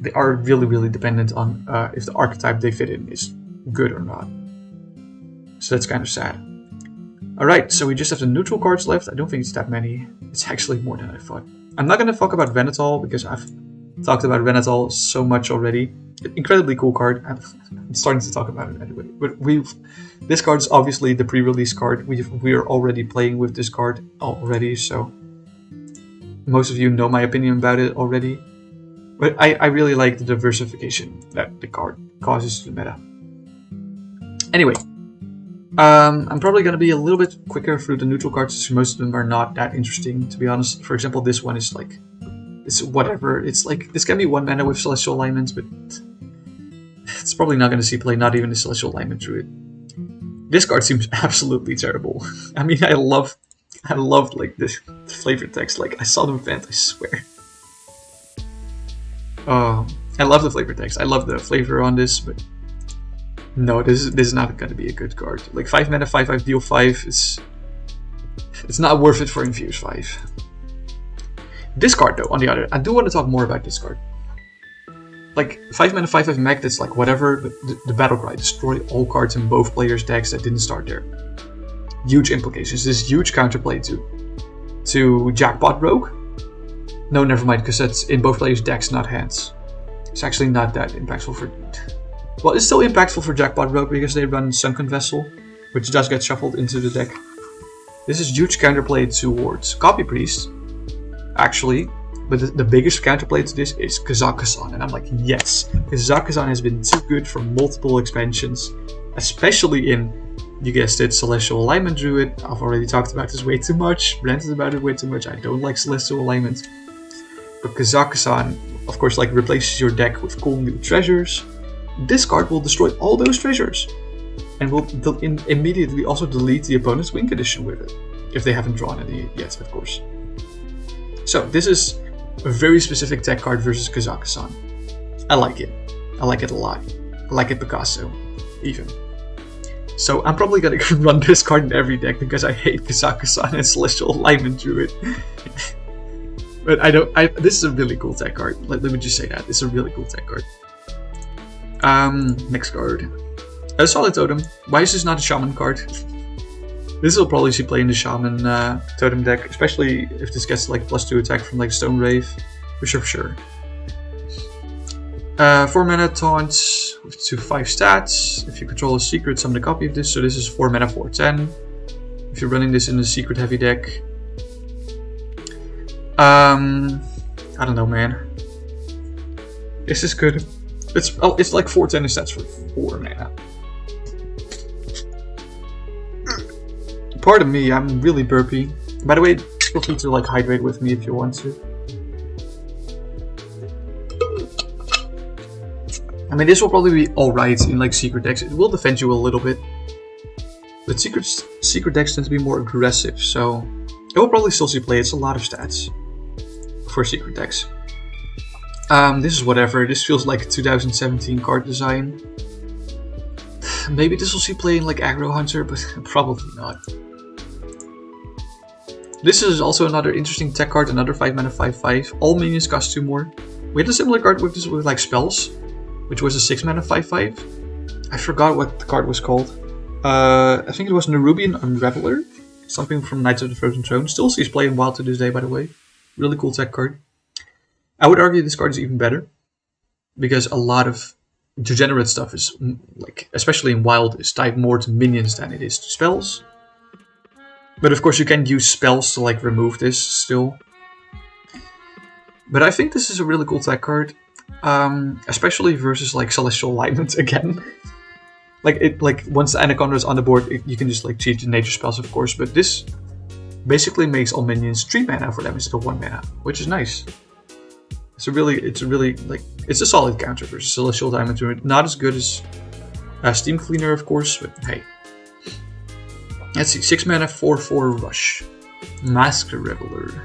They are really dependent on if the archetype they fit in is good or not. So that's kind of sad. Alright, so we just have the neutral cards left. I don't think it's that many. It's actually more than I thought. I'm not going to talk about Venatal because I've talked about Venatal so much already. Incredibly cool card. I'm starting to talk about it anyway. But this card is obviously the pre-release card. We are already playing with this card already, so most of you know my opinion about it already. But I really like the diversification that the card causes to the meta. Anyway, I'm probably going to be a little bit quicker through the neutral cards, because most of them are not that interesting, to be honest. For example, this one is like, it's whatever. It's like, this can be 1 mana with Celestial Alignment, but it's probably not going to see play, not even a Celestial Alignment through it. This card seems absolutely terrible. I mean, I loved like the flavor text. Like, I saw the event, I swear. I love the flavor text. I love the flavor on this, but no, this is not going to be a good card. Like 5 mana, 5/5, deal 5 it's not worth it for Infuse 5. This card though, on the other, I do want to talk more about this card. Like 5 mana, 5/5 mech, that's like whatever, but the battle cry, destroy all cards in both players' decks that didn't start there. Huge implications. This huge counterplay to Jackpot Rogue. No, never mind, because that's in both players' decks, not hands. It's actually not that impactful for... Well, it's still impactful for Jackpot Rogue because they run Sunken Vessel, which does get shuffled into the deck. This is huge counterplay towards Copy Priest, actually, but the biggest counterplay to this is Kazakhstan, and I'm like, yes, Kazakhstan has been too good for multiple expansions, especially in, you guessed it, Celestial Alignment Druid. I've already talked about this way too much, ranted about it way too much. I don't like Celestial Alignment. But Kazakhstan, of course, like replaces your deck with cool new treasures. This card will destroy all those treasures, and will immediately also delete the opponent's win condition with it, if they haven't drawn any yet, of course. So this is a very specific tech card versus Kazakhstan. I like it. I like it a lot. I like it Picasso, even. So I'm probably gonna run this card in every deck because I hate Kazakhstan and Celestial Alignment Druid. But this is a really cool tech card. Let me just say that. It's a really cool tech card. Next card. A Solid Totem. Why is this not a Shaman card? This will probably see play in the Shaman Totem deck, especially if this gets like +2 attack from like Stone Wraith. For sure. 4 mana taunt with 2/5 stats. If you control a secret, summon a copy of this. So this is 4 mana 4/10. If you're running this in a secret heavy deck. I don't know, man. This is good. It's like 4/10 stats for 4 mana. Pardon me, I'm really burpy. By the way, feel free to like hydrate with me if you want to. I mean, this will probably be alright in like secret decks. It will defend you a little bit. But secret decks tend to be more aggressive, so it will probably still see play. It's a lot of stats for secret decks. This is whatever. This feels like a 2017 card design. Maybe this will see play in like Aggro Hunter, but probably not. This is also another interesting tech card, another 5 mana 5/5. All minions cost 2 more. We had a similar card with this with like spells, which was a 6 mana 5/5. I forgot what the card was called. I think it was Nerubian Unraveler, something from Knights of the Frozen Throne. Still sees play in Wild to this day, by the way. Really cool tech card. I would argue this card is even better, because a lot of degenerate stuff is, like, especially in Wild, is tied more to minions than it is to spells. But of course you can use spells to like remove this still. But I think this is a really cool tech card, especially versus like Celestial Alignment again. Like once the Anaconda is on the board, you can just like cheat the nature spells, of course. But this basically makes all minions 3 mana for them instead of 1 mana, which is nice. It's a solid counter versus Celestial Diamond. Not as good as Steam Cleaner, of course, but hey. Let's see, 6 mana 4/4 rush. Masker Reveler.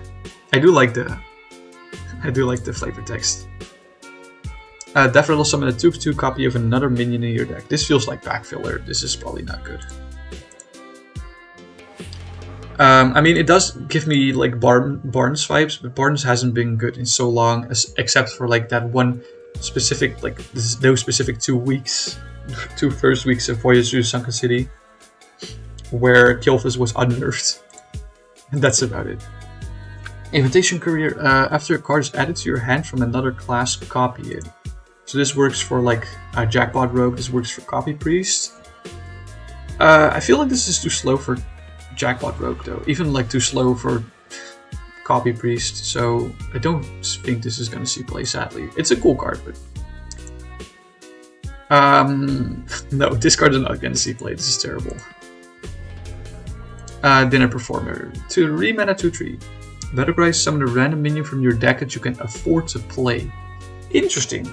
I do like the flavor text. Death will summon a 2/2 copy of another minion in your deck. This feels like backfiller. This is probably not good. I mean, it does give me like Barnes vibes, but Barnes hasn't been good in so long, except for like that one specific, like those specific 2 weeks, 2 first weeks of Voyage to Sunken City, where Kylphus was unnerved. And that's about it. Invitation Courier. After a card is added to your hand from another class, copy it. So this works for like Jackpot Rogue, this works for Copy Priest. I feel like this is too slow for Jackpot Rogue though, even like too slow for Copy Priest, so I don't think this is gonna see play, sadly. It's a cool card, but no, this card is not gonna see play, this is terrible. Dinner Performer. 3 mana 2/3. Battle Cry, summon a random minion from your deck that you can afford to play. Interesting.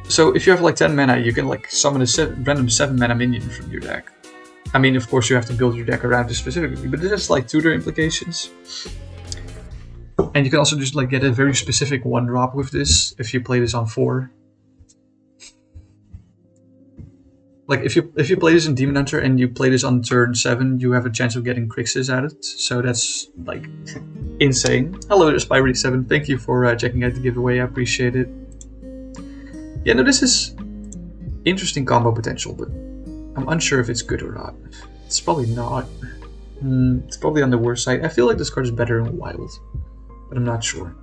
So if you have like 10 mana, you can like summon a random 7 mana minion from your deck. I mean, of course, you have to build your deck around it specifically, but this has like tutor implications. And you can also just like get a very specific 1-drop with this if you play this on 4. Like if you play this in Demon Hunter and you play this on turn 7, you have a chance of getting Crixus at it. So that's like insane. Hello there, Spyry7. Thank you for checking out the giveaway. I appreciate it. Yeah, no, this is interesting combo potential, but I'm unsure if it's good or not. It's probably not. It's probably on the worst side. I feel like this card is better in Wild, but I'm not sure.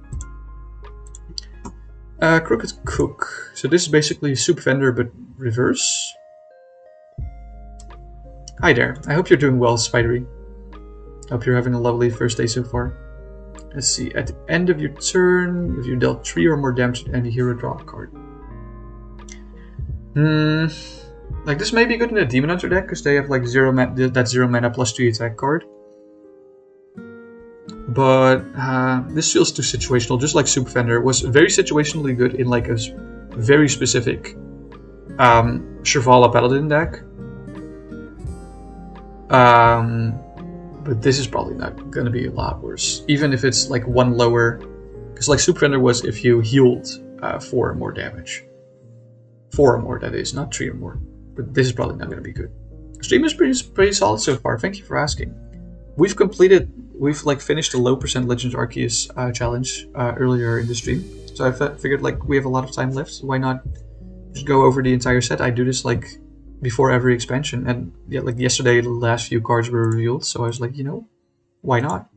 Crooked Cook. So this is basically Soup Vendor, but reverse. Hi there. I hope you're doing well, Spidery. Hope you're having a lovely first day so far. Let's see. At the end of your turn, if you dealt 3 or more damage to any hero, draw a card. Like this may be good in a Demon Hunter deck because they have like 0 mana plus 2 attack card. But this feels too situational, just like Soup Vendor was very situationally good in like a very specific Shirvala Paladin deck. But this is probably not going to be a lot worse, even if it's like 1 lower, because like Soup Vendor was if you healed 4 or more damage. 4 or more, that is, not 3 or more. But this is probably not going to be good. Stream is pretty solid so far. Thank you for asking. We've like finished the low percent Legends Arceus challenge earlier in the stream. So I figured like we have a lot of time left. So why not just go over the entire set? I do this like before every expansion, and yeah, like yesterday the last few cards were revealed. So I was like, you know, why not?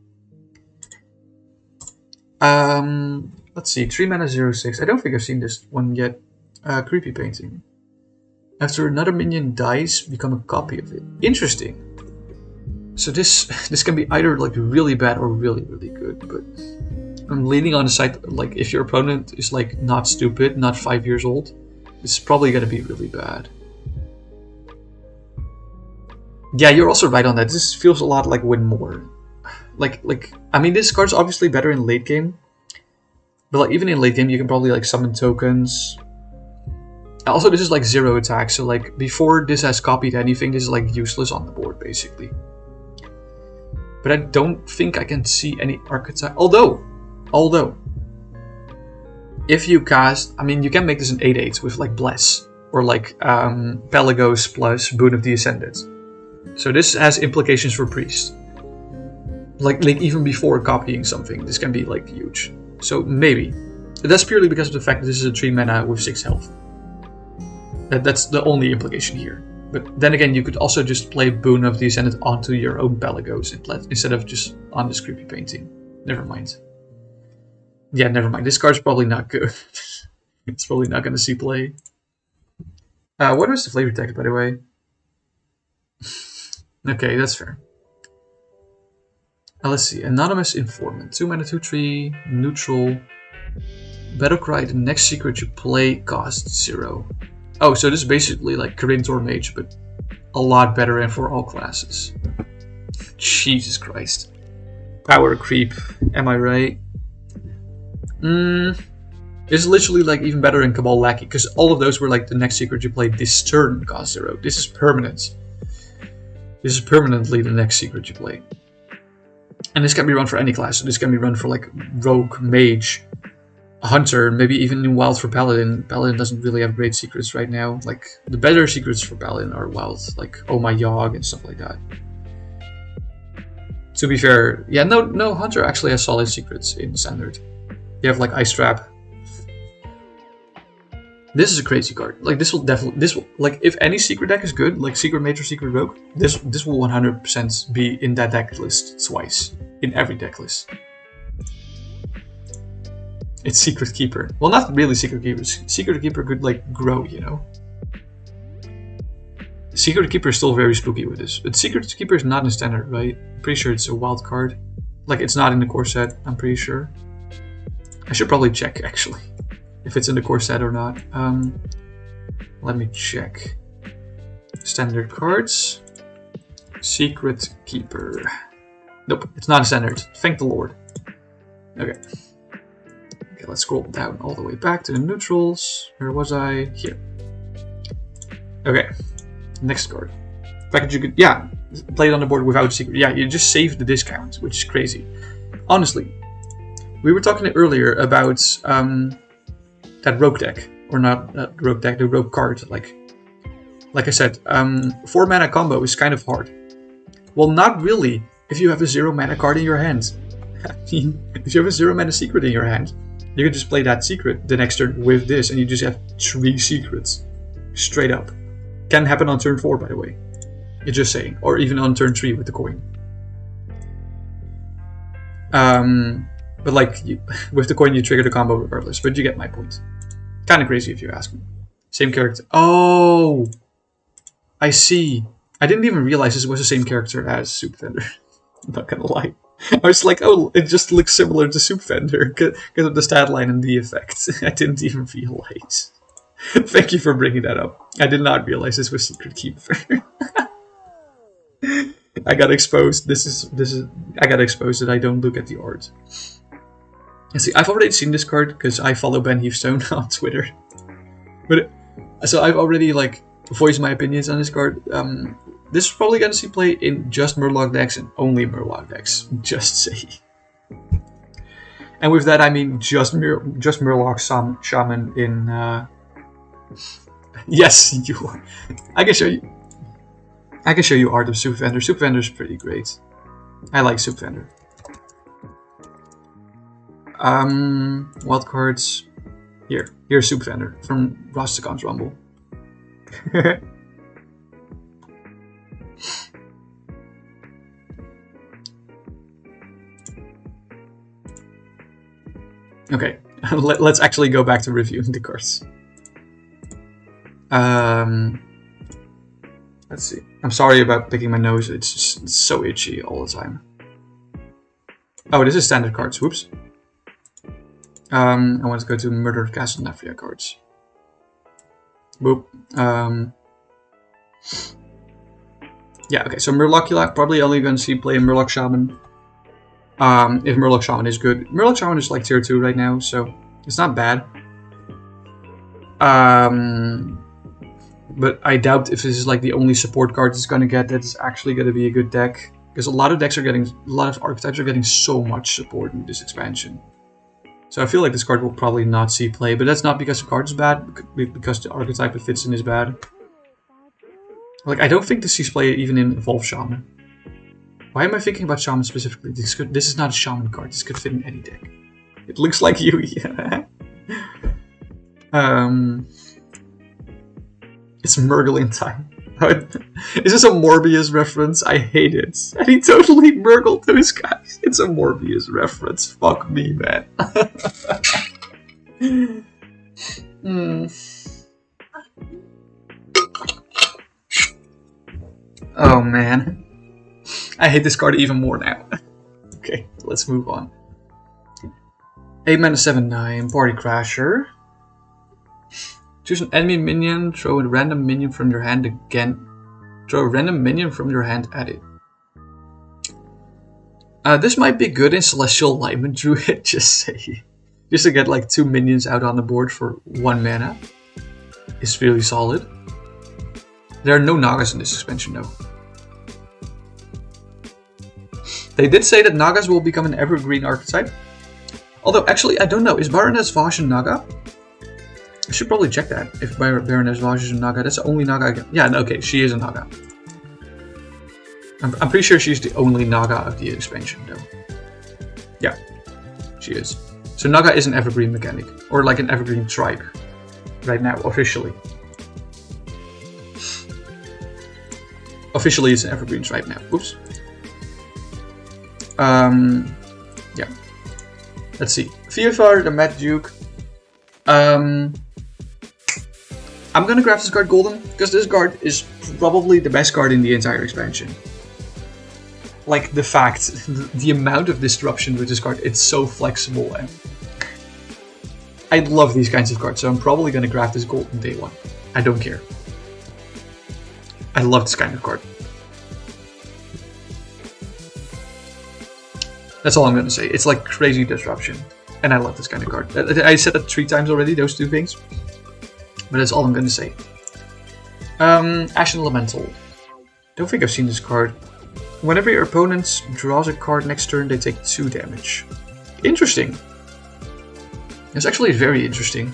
Let's see, 3 mana 0/6. I don't think I've seen this one yet. Creepy Painting. After another minion dies, become a copy of it. Interesting. So this can be either like really bad or really good, but I'm leaning on the side like if your opponent is like not stupid, not 5 years old, it's probably gonna be really bad. Yeah, you're also right on that. This feels a lot like Win More. Like I mean, this card's obviously better in late game, but like even in late game, you can probably like summon tokens. Also, this is like 0 attack, so like before this has copied anything, this is like useless on the board basically. But I don't think I can see any archetype. Although, if you cast, I mean, you can make this an 8/8 with like Bless or like Pelagos plus Boon of the Ascendant. So this has implications for Priest. Like even before copying something, this can be like huge. So maybe. But that's purely because of the fact that this is a 3 mana with 6 health. That's the only implication here. But then again, you could also just play Boon of the Ascendant onto your own Pelagos instead of just on this Creepy Painting. Never mind. Yeah, never mind. This card's probably not good. It's probably not going to see play. What was the flavor text, by the way? Okay, that's fair. Let's see. Anonymous Informant. 2 mana 2/3. Neutral. Battlecry. The next secret you play costs 0. Oh, so this is basically like Corintor Mage, but a lot better and for all classes. Jesus Christ. Power creep, am I right? This is literally like even better in Cabal Lackey, because all of those were like the next secret you play this turn cost 0. This is permanent. This is permanently the next secret you play. And this can be run for any class. So this can be run for like Rogue, Mage, Hunter, maybe even in Wild for Paladin. Paladin doesn't really have great secrets right now. Like, the better secrets for Paladin are Wild, like Oh My Yogg and stuff like that. To be fair, yeah, no, Hunter actually has solid secrets in Standard. You have like Ice Trap. This is a crazy card. Like, this will like, if any secret deck is good, like Secret Mage or Secret Rogue, this will 100% be in that deck list twice. In every deck list. It's Secret Keeper. Well, not really Secret Keeper. Secret Keeper could, like, grow, you know? Secret Keeper is still very spooky with this. But Secret Keeper is not in Standard, right? I'm pretty sure it's a wild card. Like, it's not in the core set, I'm pretty sure. I should probably check, actually. If it's in the core set or not. Let me check. Standard cards. Secret Keeper. Nope, it's not a Standard. Thank the Lord. Okay. Okay, let's scroll down all the way back to the neutrals. Where was I? Here. Okay. Next card. The fact that you could, yeah, play it on the board without secret. Yeah, you just save the discount, which is crazy. Honestly, we were talking earlier about that rogue deck, or not that rogue deck, the rogue card. Like I said, 4 mana combo is kind of hard. Well, not really if you have a 0 mana card in your hand. I mean, if you have a 0 mana secret in your hand, you can just play that secret the next turn with this, and you just have 3 secrets. Straight up. Can happen on turn 4, by the way. You're just saying. Or even on turn 3 with the coin. But like, with the coin you trigger the combo regardless, but you get my point. Kinda crazy if you ask me. Same character. Oh! I see. I didn't even realize this was the same character as Soup Vendor. I'm not gonna lie. I was like, oh, it just looks similar to Soup Vendor because of the stat line and the effect. I didn't even realize. Thank you for bringing that up. I did not realize this was Secret Keeper. I got exposed. I got exposed that I don't look at the art. And see, I've already seen this card because I follow Ben Heavestone on Twitter. But so I've already like voiced my opinions on this card. This is probably gonna see play in just Murloc decks and only Murloc decks. Just say. And with that I mean just Murloc Shaman in. Yes, you. I can show you art of Soup Vendor. Soup Vendor is pretty great. I like Soup Vendor. Wild cards. Here's Soup Vendor from Rosticon's Rumble. Okay, let's actually go back to reviewing the cards. Let's see. I'm sorry about picking my nose. It's just so itchy all the time. Oh, this is standard cards. Whoops. I want to go to Murdered Castle Nathria cards. Boop. Yeah, okay. So Murloc, probably only going to see play Murloc Shaman. If Murloc Shaman is good. Murloc Shaman is like tier 2 right now, so it's not bad. But I doubt if this is like the only support card it's going to get that is actually going to be a good deck. Because a lot of archetypes are getting so much support in this expansion. So I feel like this card will probably not see play, but that's not because the card is bad, because the archetype it fits in is bad. Like, I don't think this sees play even in Evolved Shaman. Why am I thinking about Shaman specifically? This is not a Shaman card, this could fit in any deck. It looks like you, yeah. It's Murgle time. Is this a Morbius reference? I hate it. And he totally Murgled those guys. It's a Morbius reference. Fuck me, man. Oh, man. I hate this card even more now. Okay, let's move on. 8 mana 7/9, Party Crasher. Choose an enemy minion, throw a random minion from your hand again. Throw a random minion from your hand at it. This might be good in Celestial Lightning Druid, just say. Just to get like 2 minions out on the board for 1 mana. It's really solid. There are no Nagas in this expansion though. They did say that Nagas will become an evergreen archetype. Although, actually, I don't know. Is Baroness Vashj a Naga? I should probably check that. If Baroness Vashj is a Naga. That's the only Naga I can... Yeah, no, okay. She is a Naga. I'm pretty sure she's the only Naga of the expansion, though. Yeah, she is. So Naga is an evergreen mechanic. Or like an evergreen tribe. Right now, officially. Officially, it's an evergreen tribe now. Oops. Yeah. Let's see. Feofar, the Mad Duke. I'm gonna grab this card Golden, because this card is probably the best card in the entire expansion. Like, the fact, the amount of disruption with this card, it's so flexible, and I love these kinds of cards, so I'm probably gonna grab this Golden day one. I don't care. I love this kind of card. That's all I'm gonna say. It's like crazy disruption. And I love this kind of card. I said that 3 times already, those 2 things. But that's all I'm gonna say. Ashen Elemental. Don't think I've seen this card. Whenever your opponent draws a card next turn, they take 2 damage. Interesting. It's actually very interesting.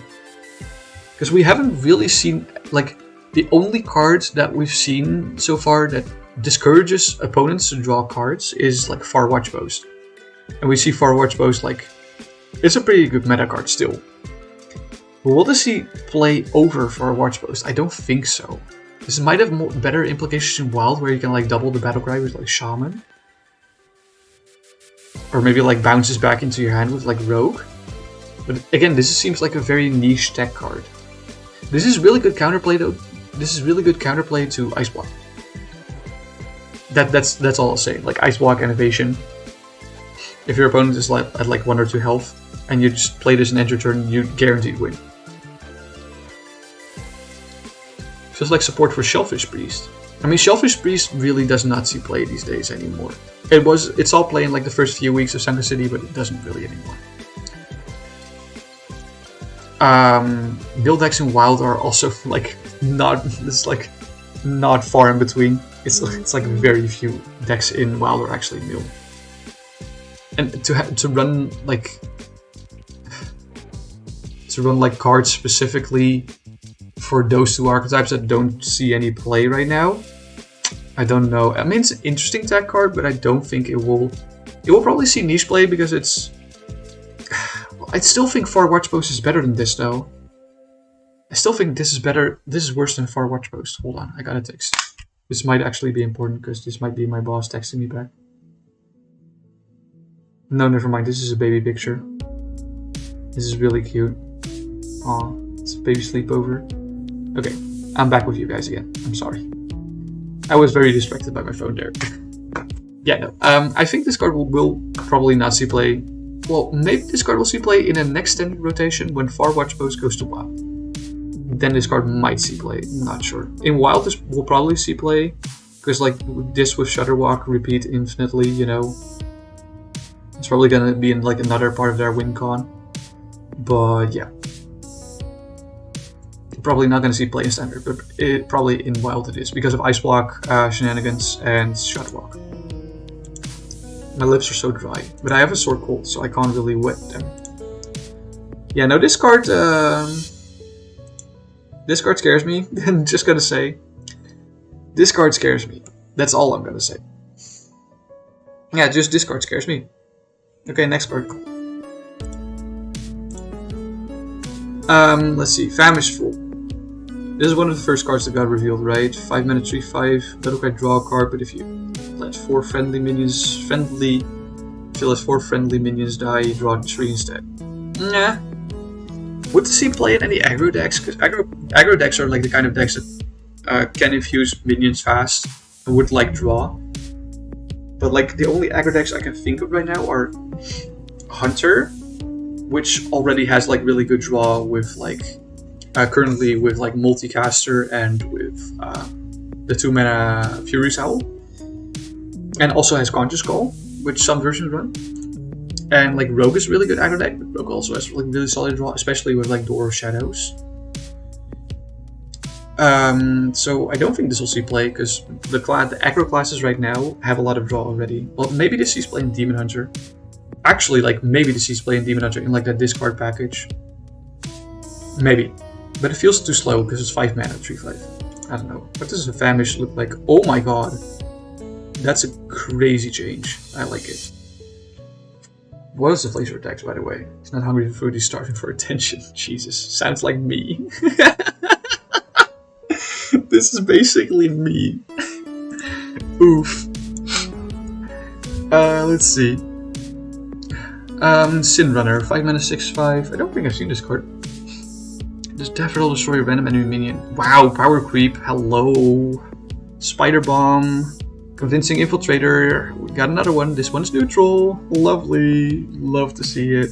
Because we haven't really seen, like, the only cards that we've seen so far that discourages opponents to draw cards is like Far Watch Post. And we see Far Watch Post like, it's a pretty good meta card still. But will this see play over Far Watch Post? I don't think so. This might have better implications in Wild, where you can like double the battle cry with like Shaman. Or maybe like bounces back into your hand with like Rogue. But again, this seems like a very niche tech card. This is really good counterplay though. This is really good counterplay to Ice Block. That's all I'll say. Like Ice Block and Evasion. If your opponent is like at like 1 or 2 health, and you just play this and end your turn, you guaranteed win. Feels like support for Shellfish Priest. I mean, Shellfish Priest really does not see play these days anymore. It's all play in like the first few weeks of Sunken City, but it doesn't really anymore. Build decks in Wild are also like not far in between. It's like very few decks in Wild are actually milled. And to run like cards specifically for those 2 archetypes that don't see any play right now, I don't know. I mean, it's an interesting tech card, but I don't think it will. It will probably see niche play because it's. I still think Far Watch Post is better than this though. I still think this is better. This is worse than Far Watch Post. Hold on, I got a text. This might actually be important because this might be my boss texting me back. No, never mind. This is a baby picture. This is really cute. Aw, it's a baby sleepover. Okay, I'm back with you guys again. I'm sorry. I was very distracted by my phone there. Yeah, no. I think this card will probably not see play. Well, maybe this card will see play in a next standard rotation when Far Watch Post goes to Wild. Then this card might see play. I'm not sure. In Wild, this will probably see play. Because like this with Shutterwalk repeat infinitely, you know. It's probably gonna be in like another part of their win con. But yeah. Probably not gonna see play in standard, but it probably in Wild it is because of Ice Block, Shenanigans, and Shutterwalk. My lips are so dry, but I have a sore cold, so I can't really wet them. Yeah, no, this card scares me. I'm just gonna say, this card scares me. That's all I'm gonna say. Yeah, just this card scares me. Okay, next card. Let's see. Famishful. This is one of the first cards that got revealed, right? 5 mana 3/5. Battle cry, draw a card, but if you let 4 friendly minions die, you draw 3 instead. Nah. Would this see play in any aggro decks? Because aggro decks are like the kind of decks that can infuse minions fast and would like draw. But like the only aggro decks I can think of right now are Hunter, which already has like really good draw with like currently with like Multicaster and with the 2 mana Fury's Howl, and also has Conscious Call, which some versions run. And like Rogue is a really good aggro deck, but Rogue also has like really solid draw, especially with like Door of Shadows. So I don't think this will see play, because the aggro classes right now have a lot of draw already. Well, maybe this sees play in Demon Hunter. Actually, like, maybe this sees play in Demon Hunter in, like, that discard package. Maybe. But it feels too slow, because it's 5 mana, 3/5. I don't know. What does a Famish look like? Oh my god. That's a crazy change. I like it. What is the laser attacks, by the way? He's not hungry for food, he's starving for attention. Jesus. Sounds like me. This is basically me. Oof. Let's see. Sin Runner, 5 mana, 6/5. I don't think I've seen this card. Does Daffodil destroy a random enemy minion? Wow, Power Creep, hello. Spider Bomb, Convincing Infiltrator. We got another one. This one's neutral. Lovely. Love to see it.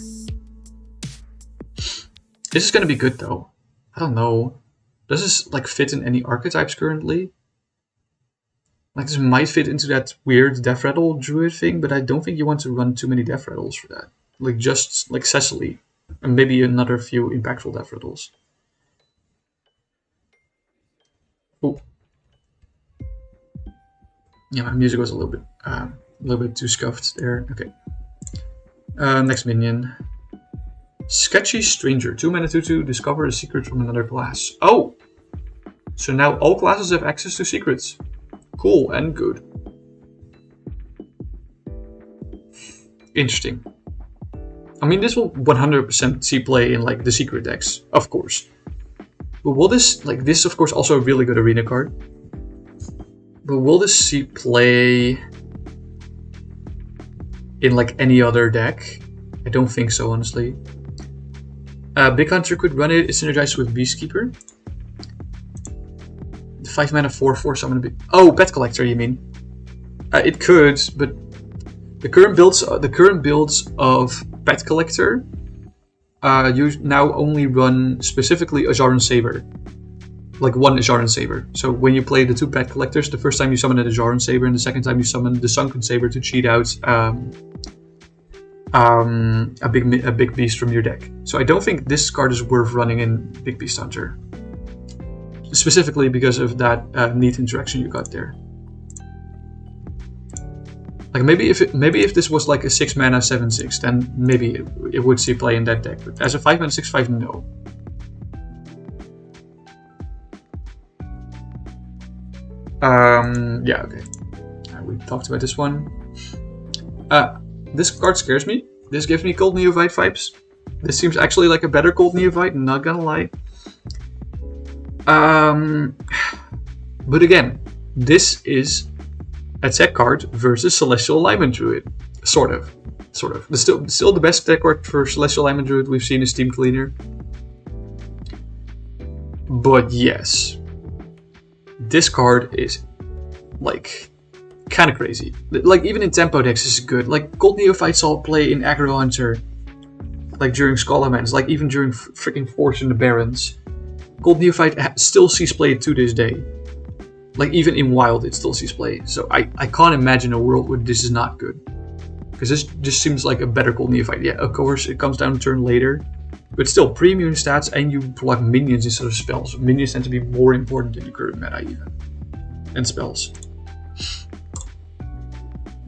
This is gonna be good though. I don't know. Does this like fit in any archetypes currently? Like this might fit into that weird Death Rattle Druid thing, but I don't think you want to run too many Death Rattles for that. Like just like Cecily. And maybe another few impactful Death Rattles. Oh. Yeah, my music was a little bit too scuffed there. Okay. Next minion. Sketchy Stranger. 2 mana 2/2. Discover a secret from another class. Oh! So now all classes have access to secrets. Cool and good. Interesting. I mean, this will 100% see play in like the secret decks, of course. But will this, like, this is of course also a really good arena card. But will this see play in like any other deck? I don't think so, honestly. Big Hunter could run it. It's synergized with Beastkeeper. 5 mana 4/4 summon a big. Oh, Pet Collector, you mean? It could, but the current builds of Pet Collector, you now only run specifically Ajaran Saber. Like one Ajaran Saber. So when you play the 2 Pet Collectors, the first time you summon an Ajaran Saber, and the second time you summon the Sunken Saber to cheat out a big beast from your deck. So I don't think this card is worth running in Big Beast Hunter. Specifically because of that neat interaction you got there. Like maybe if this was like a 6 mana 7/6, then maybe it would see play in that deck. But as a 5 mana 6/5, no. Yeah, okay. We talked about this one. This card scares me. This gives me Cold Neophyte vibes. This seems actually like a better Cold Neophyte, not gonna lie. But again, this is a tech card versus Celestial Alignment Druid. Sort of. Still the best tech card for Celestial Alignment Druid we've seen is Steam Cleaner. But yes, this card is like kind of crazy. Like even in tempo decks this is good. Like Cold Neophyte saw play in Aggro Hunter, like during Scholarmans, like even during freaking Force in the Barrens. Cold Neophyte still sees play to this day. Like even in Wild it still sees play. So I can't imagine a world where this is not good. Because this just seems like a better Cold Neophyte. Yeah, of course it comes down a turn later. But still, premium stats and you block minions instead of spells. Minions tend to be more important in the current meta even. And spells.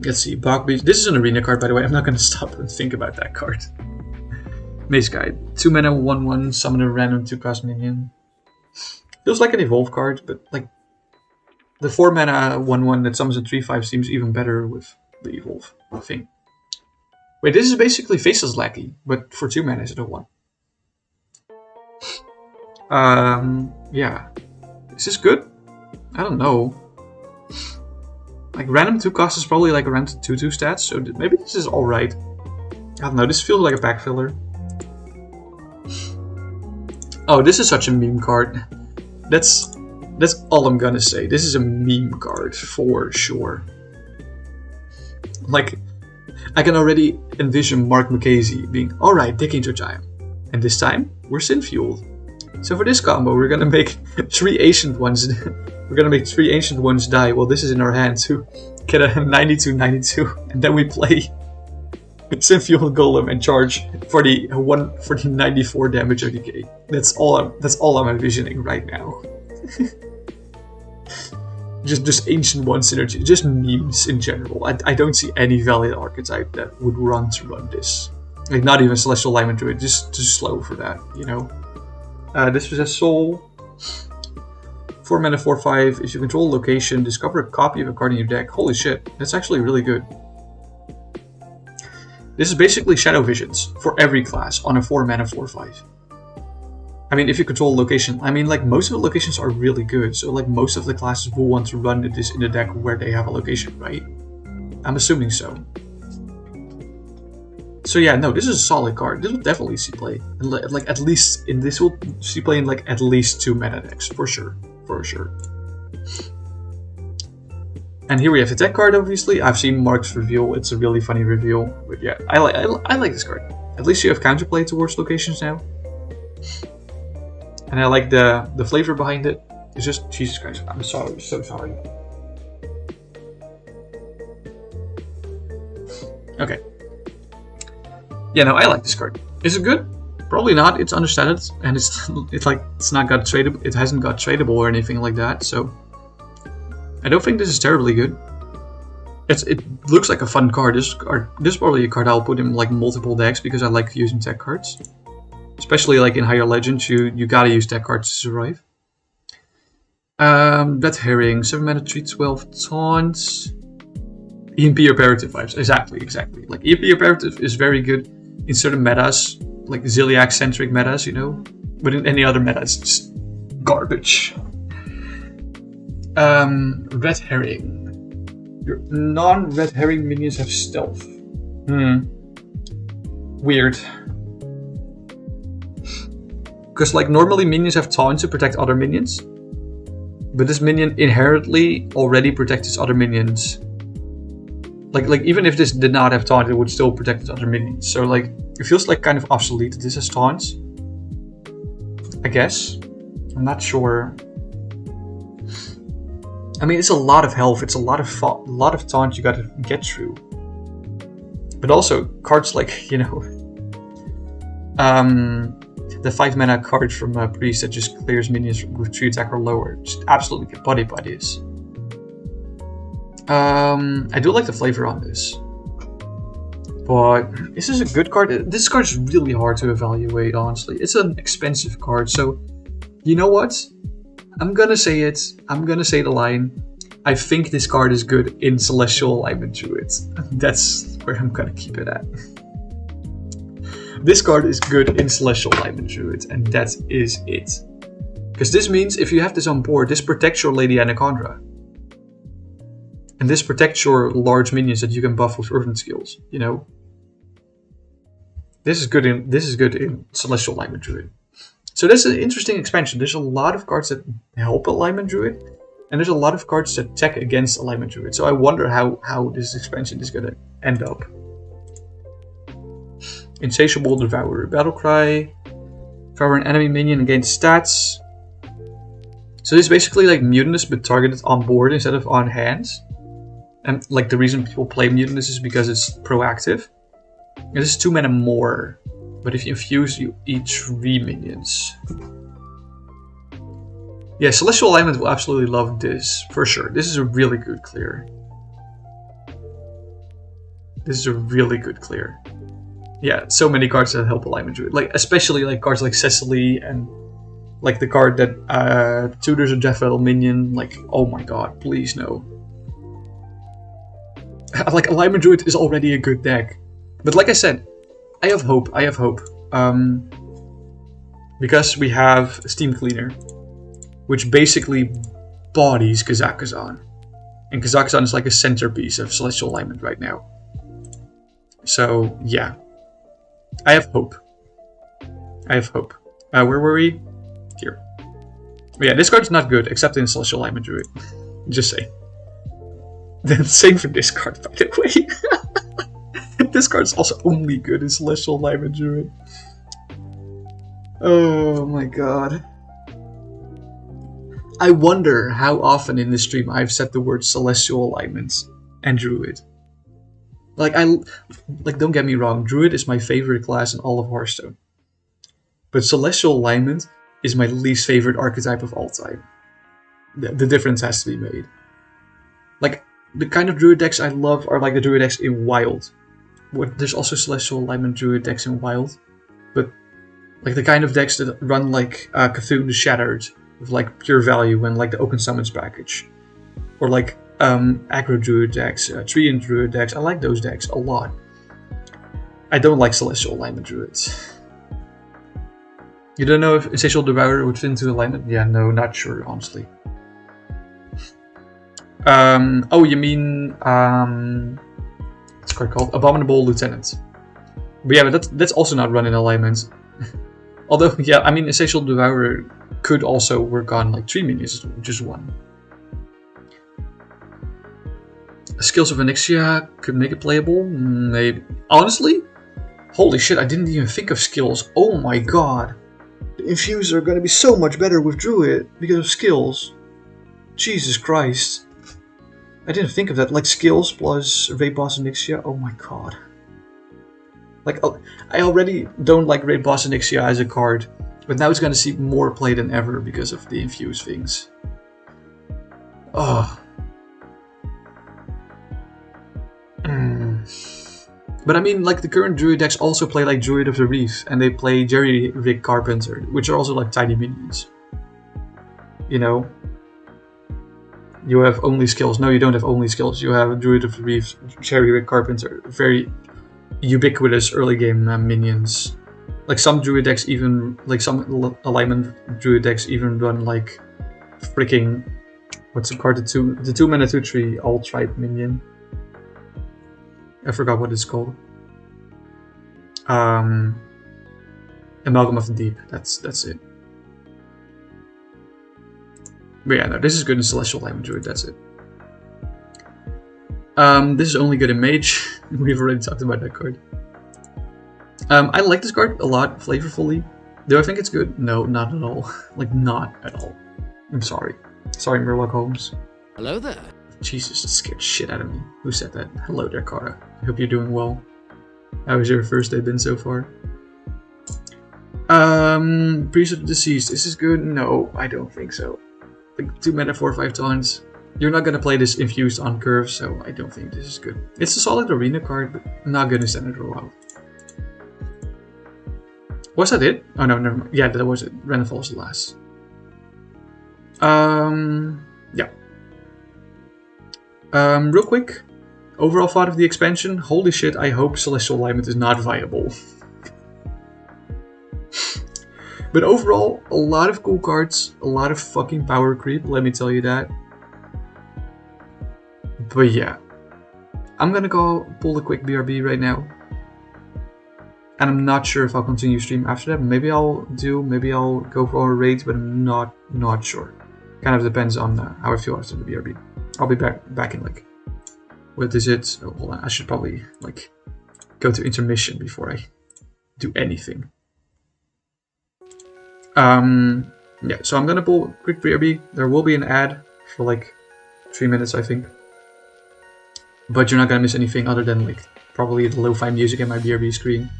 Let's see, Bog Beast. This is an arena card, by the way. I'm not going to stop and think about that card. Maze Guide. 2 mana 1/1, summon a random 2-cost minion. Feels like an evolve card, but like the 4 mana 1/1 that summons a 3/5 seems even better with the evolve thing. Wait, this is basically Faceless Lackey, but for 2 mana instead of 1. Yeah. Is this good? I don't know. Like random 2-cost is probably like around 2/2 stats, so maybe this is alright. I don't know, this feels like a pack filler. Oh, this is such a meme card. That's all I'm gonna say. This is a meme card for sure. Like, I can already envision Mark McKaysey being, alright, Dick into time. And this time, we're Sin Fueled. So for this combo, we're gonna make 3 Ancient Ones. We're gonna make 3 Ancient Ones die while this is in our hand to get a 92/92, and then we play Sin Fueled Golem and charge for the 94 damage ODK. That's all I'm envisioning right now. just Ancient One synergy, just memes in general. I don't see any valid archetype that would run this. Like, not even Celestial Alignment Druid, just too slow for that, you know? Dispossess Soul. 4 mana, 4/5. If you control a location, discover a copy of a card in your deck. Holy shit, that's actually really good. This is basically Shadow Visions for every class on a 4 mana, 4/5. I mean, if you control a location, I mean, like, most of the locations are really good, so, like, most of the classes will want to run this in the deck where they have a location, right? I'm assuming so. So yeah, no, this is a solid card. This will definitely see play. Like, at least, this will see play in, like, at least 2 meta decks, for sure. For sure. And here we have the deck card, obviously. I've seen Mark's reveal. It's a really funny reveal. But yeah, I like this card. At least you have counterplay towards locations now. And I like the flavor behind it. It's just, Jesus Christ, I'm sorry, so sorry. Okay. Yeah, no, I like this card. Is it good? Probably not. It's understated, and it's not got tradable. It hasn't got tradable or anything like that. So I don't think this is terribly good. It looks like a fun card. This is probably a card I'll put in like multiple decks because I like using tech cards. Especially like in higher legends, you gotta use tech cards to survive. Red Herring, 7 mana, 3/12 taunts. EMP Imperative vibes. Exactly. Like, EMP Imperative is very good in certain metas, like Zilliax centric metas, you know, but in any other meta it's just garbage. Red Herring. Your non-Red Herring minions have stealth. Weird. Because, like, normally minions have taunt to protect other minions, but this minion inherently already protects its other minions. Like even if this did not have taunt, it would still protect its other minions. So, like, it feels like kind of obsolete that this has taunts. I guess. I'm not sure. I mean, it's a lot of health. It's a lot of taunt you gotta get through. But also cards like, you know, the 5 mana card from Priest that just clears minions with 3 attack or lower. Just absolutely get body by this. I do like the flavor on this. But this is a good card. This card is really hard to evaluate, honestly. It's an expensive card, so you know what? I'm gonna say it. I'm gonna say the line. I think this card is good in Celestial Alignment Druid. That's where I'm gonna keep it at. This card is good in Celestial Alignment Druid, and that is it. Because this means if you have this on board, this protects your Lady Anaconda. And this protects your large minions that you can buff with Earthen skills, you know? This is good in Celestial Alignment Druid. So this is an interesting expansion. There's a lot of cards that help Alignment Druid, and there's a lot of cards that tech against Alignment Druid. So I wonder how this expansion is gonna end up. Insatiable Devourer. Battlecry. Devour an enemy minion and gain stats. So this is basically like Mutinous but targeted on board instead of on hands. And like the reason people play Mutinous is because it's proactive. And this is 2 mana more. But if you infuse, you eat 3 minions. Yeah, Celestial Alignment will absolutely love this, for sure. This is a really good clear. This is a really good clear. Yeah, so many cards that help Alignment Druid. Like, especially like cards like Cecily and like the card that tutors a Jeffel minion. Like, oh my god, please no. Like, Alignment Druid is already a good deck. But like I said, I have hope. Because we have Steam Cleaner, which basically bodies Kazakhstan. And Kazakhstan is like a centerpiece of Celestial Alignment right now. So, yeah. I have hope. Where were we? Here. But yeah, this card's not good, except in Celestial Alignment Druid. Just say. Then same for this card, by the way. This card's also only good in Celestial Alignment Druid. Oh my god. I wonder how often in this stream I've said the word Celestial Alignment and Druid. Like, don't get me wrong, Druid is my favorite class in all of Hearthstone. But Celestial Alignment is my least favorite archetype of all time. the difference has to be made. Like, the kind of druid decks I love are like the druid decks in Wild. There's also Celestial Alignment druid decks in Wild, but like the kind of decks that run like Cthulhu the Shattered with like pure value and like the Open Summons package, or like aggro druid decks, Treant druid decks. I like those decks a lot. I don't like Celestial Alignment druids. You don't know if Insatiable Devourer would fit into alignment? Yeah, no, not sure, honestly. Oh, you mean what's it called? Abominable Lieutenant. But yeah, but that's also not run in alignment. Although, yeah, I mean, Insatiable Devourer could also work on like 3 minions, just 1. Skills of Onyxia could make it playable, maybe. Honestly, holy shit, I didn't even think of skills. Oh my god. The Infused are gonna be so much better with Druid because of skills. Jesus Christ. I didn't think of that. Like skills plus Raid Boss Onyxia. Oh my god. Like, I already don't like Raid Boss Onyxia as a card, but now it's gonna see more play than ever because of the Infused things. Oh. But I mean, like the current Druid decks also play like Druid of the Reef, and they play Jerry Rig Carpenter, which are also like tiny minions. You know? You have only skills. No, you don't have only skills. You have Druid of the Reef, Jerry Rig Carpenter, very ubiquitous early game minions. Like some Druid decks even, like some alignment Druid decks even run like freaking, what's the card? The 2 mana 2/3 Alt-Tribe minion. I forgot what it's called. Amalgam of the Deep. That's it. But yeah, no, this is good in Celestial Alignment Druid. That's it. This is only good in Mage. We've already talked about that card. I like this card a lot, flavorfully. Do I think it's good? No, not at all. Like, not at all. I'm sorry. Sorry, Murloc Holmes. Hello there. Jesus, that scared shit out of me. Who said that? Hello there, Kara. I hope you're doing well. How has your first day been so far? Priest of the Deceased. Is this good? No, I don't think so. Like 2 mana 4/5 taunts. You're not gonna play this Infused on curve, so I don't think this is good. It's a solid arena card, but not good in standard or wild. Was that it? Oh no, never mind. Yeah, that was it. Random Falls last. Yeah. Real quick, overall thought of the expansion. Holy shit, I hope Celestial Alignment is not viable. But overall, a lot of cool cards, a lot of fucking power creep, let me tell you that. But yeah, I'm gonna go pull a quick BRB right now. And I'm not sure if I'll continue stream after that. Maybe I'll go for a raid, but I'm not sure. Kind of depends on how I feel after the BRB. I'll be back in like, what is it? Oh, hold on, I should probably like go to intermission before I do anything. Yeah, so I'm gonna pull a quick BRB. There will be an ad for like 3 minutes, I think. But you're not gonna miss anything other than like probably the lo-fi music in my BRB screen.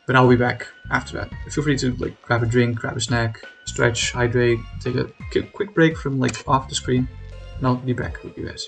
But I'll be back after that. Feel free to like grab a drink, grab a snack, stretch, hydrate, take a quick break from like off the screen, and I'll be back with you guys.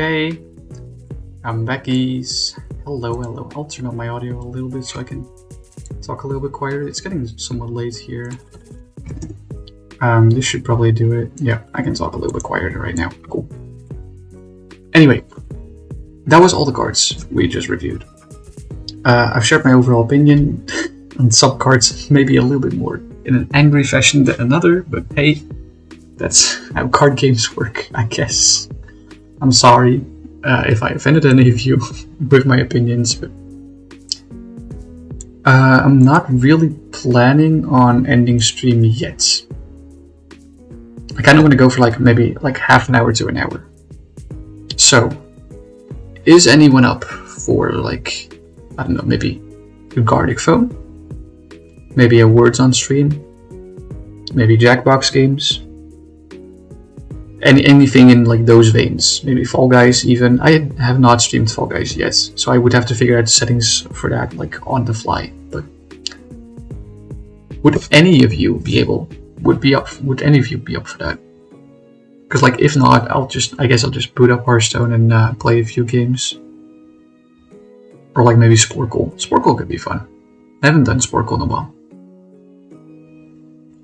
Okay, I'm Becky's. Hello, hello. I'll turn up my audio a little bit so I can talk a little bit quieter. It's getting somewhat late here. This should probably do it. Yeah, I can talk a little bit quieter right now. Cool. Anyway, that was all the cards we just reviewed. I've shared my overall opinion on some cards, maybe a little bit more in an angry fashion than another, but hey, that's how card games work, I guess. I'm sorry if I offended any of you with my opinions, but I'm not really planning on ending stream yet. I kind of want to go for maybe half an hour to an hour. So, is anyone up for I don't know, maybe a Gardic phone? Maybe a Words on stream? Maybe Jackbox games? Anything in those veins? Maybe Fall Guys even? I have not streamed Fall Guys yet, so I would have to figure out settings for that on the fly. But would any of you be up for that? Because if not, I guess I'll just boot up Hearthstone and play a few games. Or maybe Sporkle. Sporkle could be fun. I haven't done Sporkle in a while.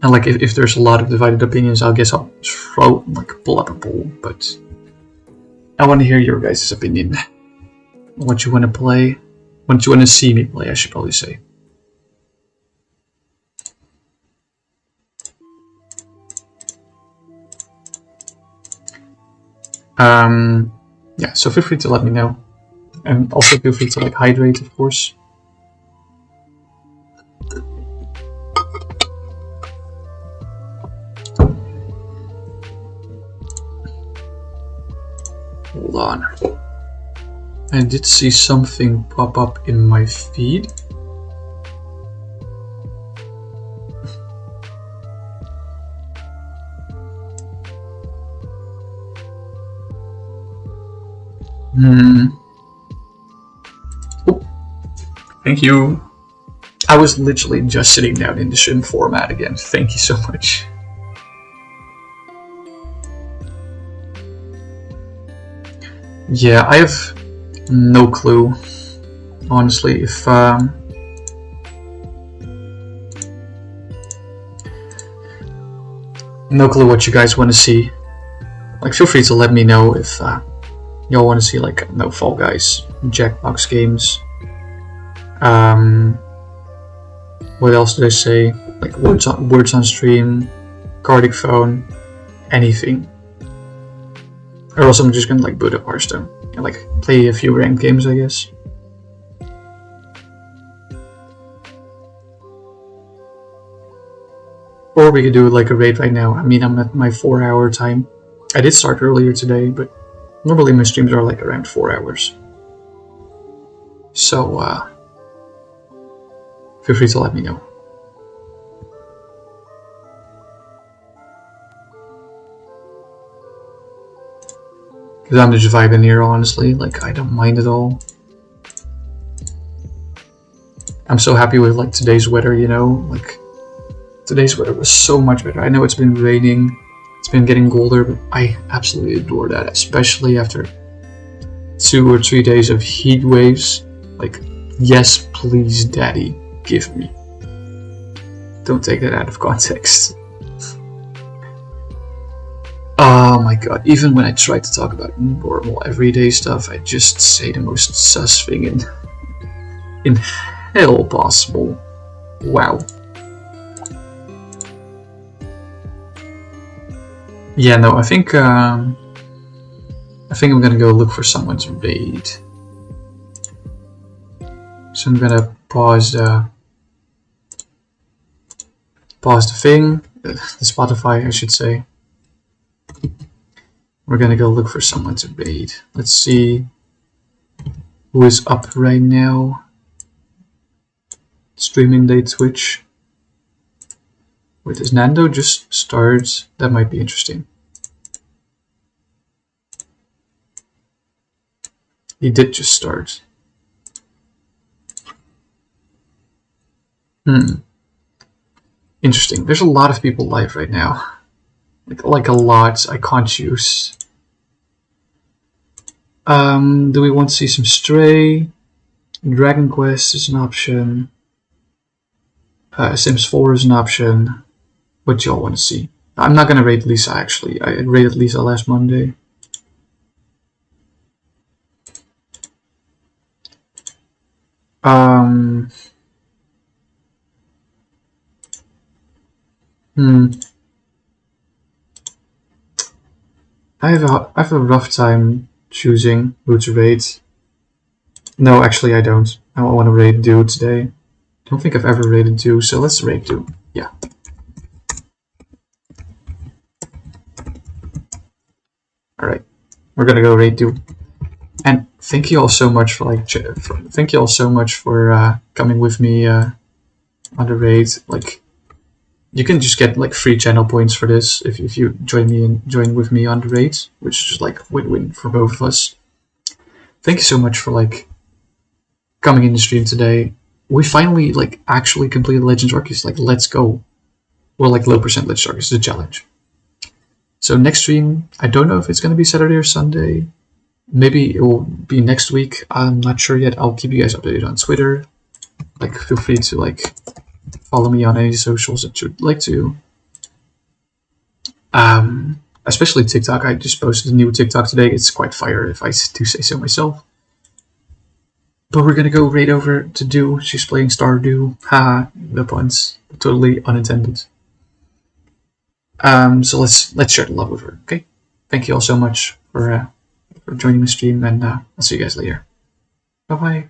And if there's a lot of divided opinions, I guess I'll pull up a poll. But I want to hear your guys' opinion. What you want to play. What you want to see me play, I should probably say. Yeah, so feel free to let me know. And also feel free to hydrate, of course. Hold on. I did see something pop up in my feed. Oh, thank you. I was literally just sitting down in the sim format again. Thank you so much. Yeah, I have no clue, honestly, if no clue what you guys want to see. Feel free to let me know if y'all want to see no Fall Guys, Jackbox games. What else did I say? Words on stream, Gardic phone, anything. Or else I'm just gonna boot up Hearthstone and play a few ranked games, I guess. Or we could do a raid right now. I mean, I'm at my 4-hour time. I did start earlier today, but normally my streams are around 4 hours. So feel free to let me know. Because I'm just vibing here, honestly. I don't mind at all. I'm so happy with today's weather, you know? Today's weather was so much better. I know it's been raining, it's been getting colder, but I absolutely adore that. Especially after 2 or 3 days of heat waves. Yes, please, daddy, give me. Don't take that out of context. Oh my god, even when I try to talk about normal everyday stuff, I just say the most sus thing in hell possible. Wow. Yeah, no, I think I'm gonna go look for someone to raid. So I'm gonna pause the thing, the Spotify, I should say. We're gonna go look for someone to raid. Let's see who is up right now. Streaming day Twitch. Wait, does Nando just start? That might be interesting. He did just start. Interesting. There's a lot of people live right now. Like a lot. I can't choose. Do we want to see some Stray? Dragon Quest is an option. Sims 4 is an option. What do y'all want to see? I'm not gonna rate Lisa actually. I rated Lisa last Monday. Hmm. I have a rough time choosing who to rate. No, actually I don't. I want to rate Do today. I don't think I've ever rated Do, so let's rate Do. Yeah. Alright. We're gonna go rate Do. And thank you all so much for thank you all so much for coming with me on the raid. Like, you can just get like free channel points for this if you join with me on the raid, which is just like win-win for both of us. Thank you so much for like coming in the stream today. We finally like actually completed Legends Arceus. Like, let's go. Well, like low percent Legends Arceus is a challenge. So next stream, I don't know if it's gonna be Saturday or Sunday. Maybe it will be next week. I'm not sure yet. I'll keep you guys updated on Twitter. Like, feel free to like follow me on any socials that you'd like to. Especially TikTok. I just posted a new TikTok today. It's quite fire, if I do say so myself. But we're gonna go right over to Do. She's playing Stardew. Haha, no puns. Totally unintended. So let's share the love with her. Okay. Thank you all so much for joining the stream, and I'll see you guys later. Bye bye.